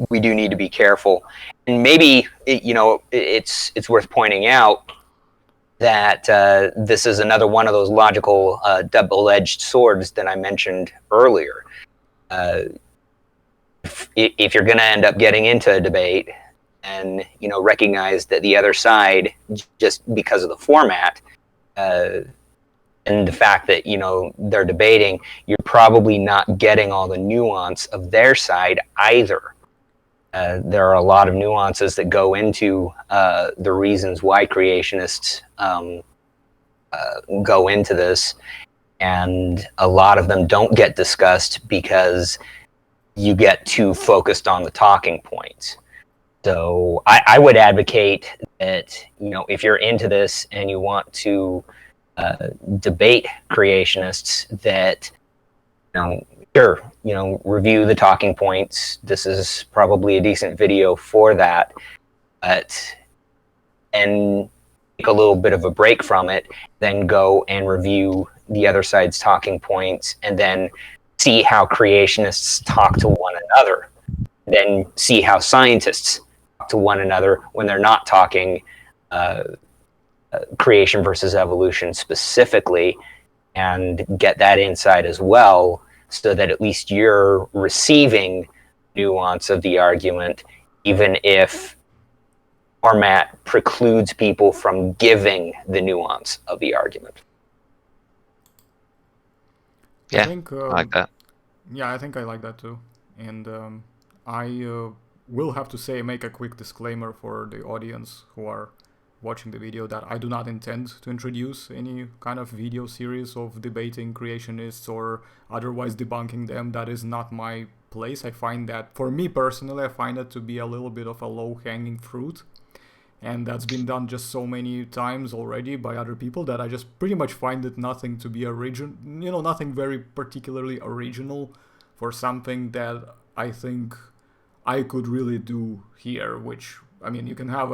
we do need to be careful, and maybe it's worth pointing out that this is another one of those logical double-edged swords that I mentioned earlier. If you're going to end up getting into a debate, and recognize that the other side, just because of the format, and the fact that they're debating, you're probably not getting all the nuance of their side either. There are a lot of nuances that go into the reasons why creationists go into this, and a lot of them don't get discussed because you get too focused on the talking points. So I would advocate that, if you're into this and you want to debate creationists, that, sure, review the talking points. This is probably a decent video for that, and take a little bit of a break from it, then go and review the other side's talking points, and then see how creationists talk to one another. Then see how scientists talk to one another when they're not talking creation versus evolution specifically, and get that insight as well, so that at least you're receiving nuance of the argument, even if format precludes people from giving the nuance of the argument. Yeah, I think, I like that. Yeah, I think I like that too. And I will have to make a quick disclaimer for the audience who are watching the video that I do not intend to introduce any kind of video series of debating creationists or otherwise debunking them. That is not my place. I find that, for me personally, I find it to be a little bit of a low-hanging fruit. And that's been done just so many times already by other people that I just pretty much find it nothing to be nothing very particularly original for something that I think I could really do here, which, I mean, you can have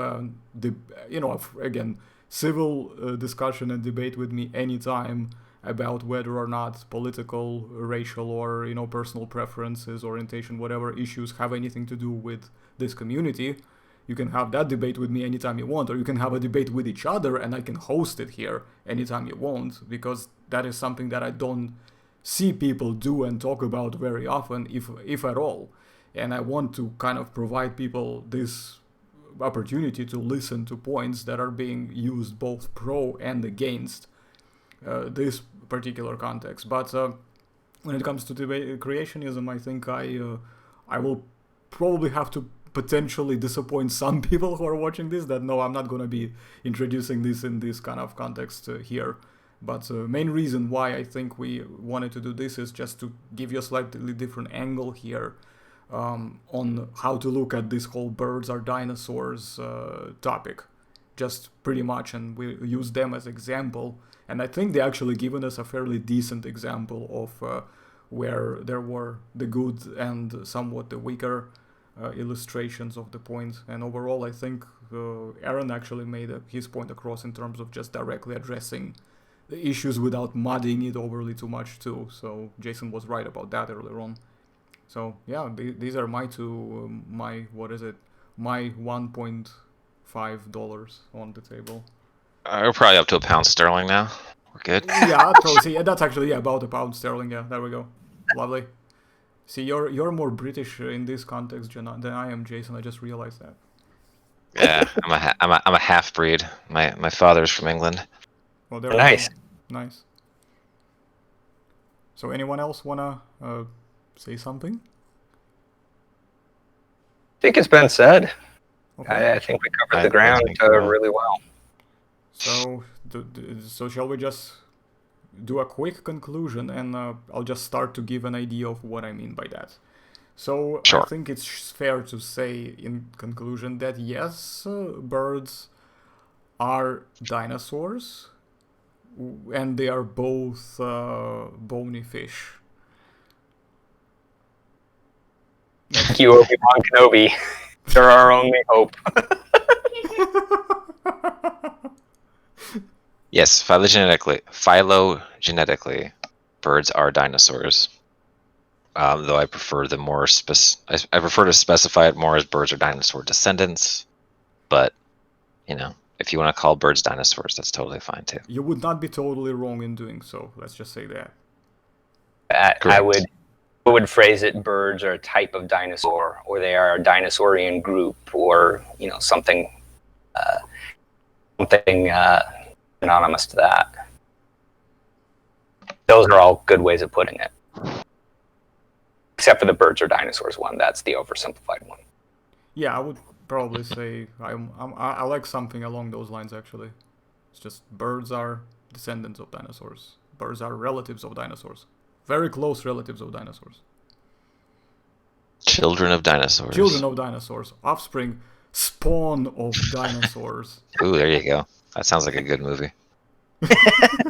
again, civil discussion and debate with me anytime about whether or not political, racial, or, personal preferences, orientation, whatever issues have anything to do with this community. You can have that debate with me anytime you want, or you can have a debate with each other, and I can host it here anytime you want, because that is something that I don't see people do and talk about very often, if at all. And I want to kind of provide people this opportunity to listen to points that are being used both pro and against this particular context. But when it comes to debate creationism, I think I will probably have to potentially disappoint some people who are watching this, that no, I'm not going to be introducing this in this kind of context here. But the main reason why I think we wanted to do this is just to give you a slightly different angle here on how to look at this whole birds are dinosaurs topic, just pretty much, and we use them as example. And I think they actually given us a fairly decent example of where there were the good and somewhat the weaker illustrations of the point. And overall, I think Aron actually made his point across in terms of just directly addressing the issues without muddying it overly too much too. So Jason was right about that earlier on. So yeah, these are my two, my $1.5 on the table. We're probably up to £1 sterling now. We're good. Yeah, totally. Yeah, that's actually about £1 sterling. Yeah, there we go. Lovely. See, you're more British in this context than I am, Jason. I just realized that. Yeah, I'm a half breed. My father's from England. Well, there Nice. Nice. So, anyone else wanna say something? I think it's been said. Okay. I think we covered the ground really well. So, so shall we just do a quick conclusion, and I'll just start to give an idea of what I mean by that. So Sure. I think it's fair to say in conclusion that yes, birds are dinosaurs, and they are both bony fish. Thank you, Obi-Wan Kenobi. They're our only hope. Yes, phylogenetically, birds are dinosaurs. Though I prefer I prefer to specify it more as birds are dinosaur descendants. But if you want to call birds dinosaurs, that's totally fine too. You would not be totally wrong in doing so. Let's just say that. I would phrase it: birds are a type of dinosaur, or they are a dinosaurian group, or something anonymous to that. Those are all good ways of putting it. Except for the birds are dinosaurs one. That's the oversimplified one. Yeah, I would probably say I like something along those lines, actually. It's just birds are descendants of dinosaurs. Birds are relatives of dinosaurs. Very close relatives of dinosaurs. Children of dinosaurs. Children of dinosaurs. Offspring. Spawn of dinosaurs. Ooh, there you go. That sounds like a good movie.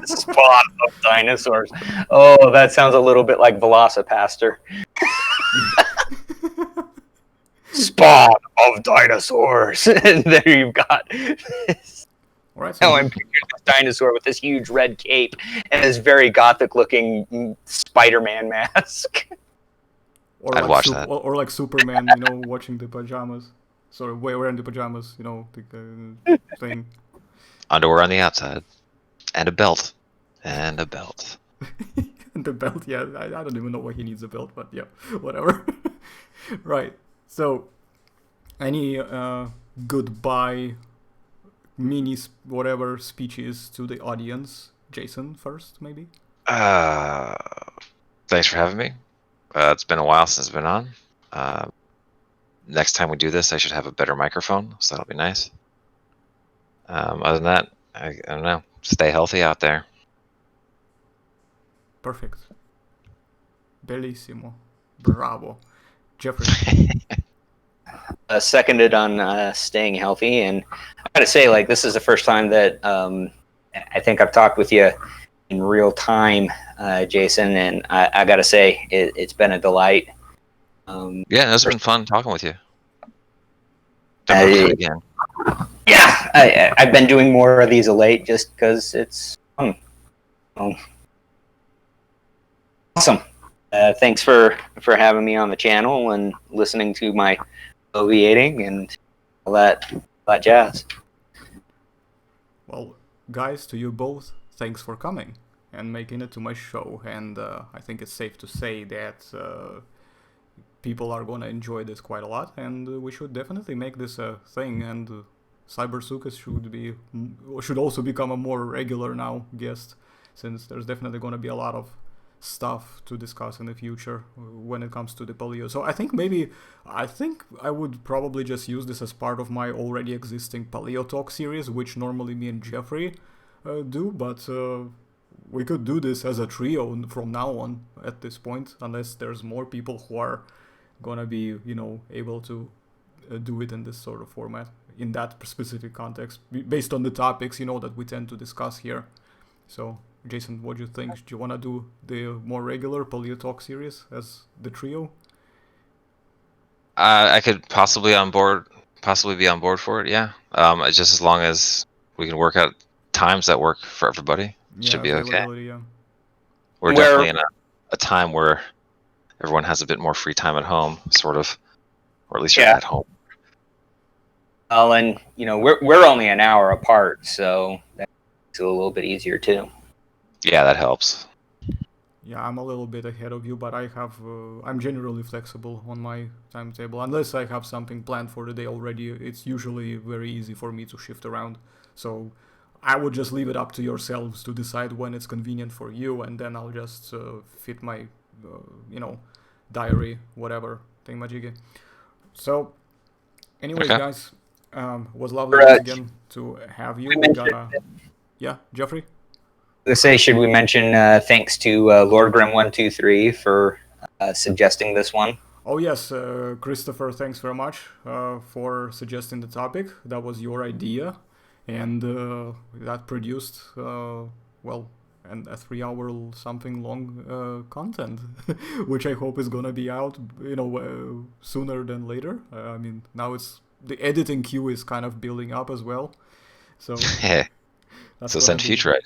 Spawn of dinosaurs. Oh, that sounds a little bit like Velocipaster. Spawn of dinosaurs. And there you've got this. All right, Now so I'm picturing this dinosaur with this huge red cape and this very gothic-looking Spider-Man mask. or I'd like watch that. or like Superman, watching the pajamas. Sorry, wearing the pajamas, the thing. Underwear on the outside. And a belt. And a belt. The belt, yeah, I don't even know why he needs a belt, but yeah, whatever. Right. So, any goodbye whatever speeches to the audience? Jason first, maybe? Thanks for having me. It's been a while since I've been on. Next time we do this, I should have a better microphone, so that'll be nice. Other than that, I don't know. Stay healthy out there. Perfect. Bellissimo. Bravo. Jeffrey. Seconded on staying healthy, and I gotta say, like, this is the first time that I think I've talked with you in real time, Jason, and I gotta say it's been a delight. Yeah, it's been fun talking with you. Definitely do it again. Yeah, I've been doing more of these of late just because it's fun. Awesome. Thanks for having me on the channel and listening to my bloviating and all that jazz. Well, guys, to you both, thanks for coming and making it to my show. And I think it's safe to say that people are gonna enjoy this quite a lot, and we should definitely make this a thing. And Cybersukas should also become a more regular now guest, since there's definitely gonna be a lot of stuff to discuss in the future when it comes to the Paleo. So I think I would probably just use this as part of my already existing Paleo Talk series, which normally me and Jeffrey do, but we could do this as a trio from now on at this point, unless there's more people who are gonna be, able to do it in this sort of format, in that specific context, based on the topics, that we tend to discuss here. So, Jason, what do you think? Do you want to do the more regular Paleo Talk series as the trio? I could possibly be on board for it. Yeah. Just as long as we can work out times that work for everybody, should be okay. Yeah. We're definitely in a time where everyone has a bit more free time at home, sort of, or at least you're at home. Well, and we're only an hour apart, so that's a little bit easier too. Yeah, that helps. Yeah, I'm a little bit ahead of you, but I'm generally flexible on my timetable. Unless I have something planned for the day already, it's usually very easy for me to shift around. So I would just leave it up to yourselves to decide when it's convenient for you, and then I'll just fit my, diary, whatever, thingamajiggy. So, anyways, Okay. guys, was lovely once again to have you. Yeah, Jeffrey? Let's say, should we mention thanks to Lord Grim 123 for suggesting this one? Oh yes, Christopher, thanks very much for suggesting the topic. That was your idea, and that produced and a 3-hour something long content, which I hope is gonna be out, sooner than later. I mean, now the editing queue is kind of building up as well, so. So send future ideas.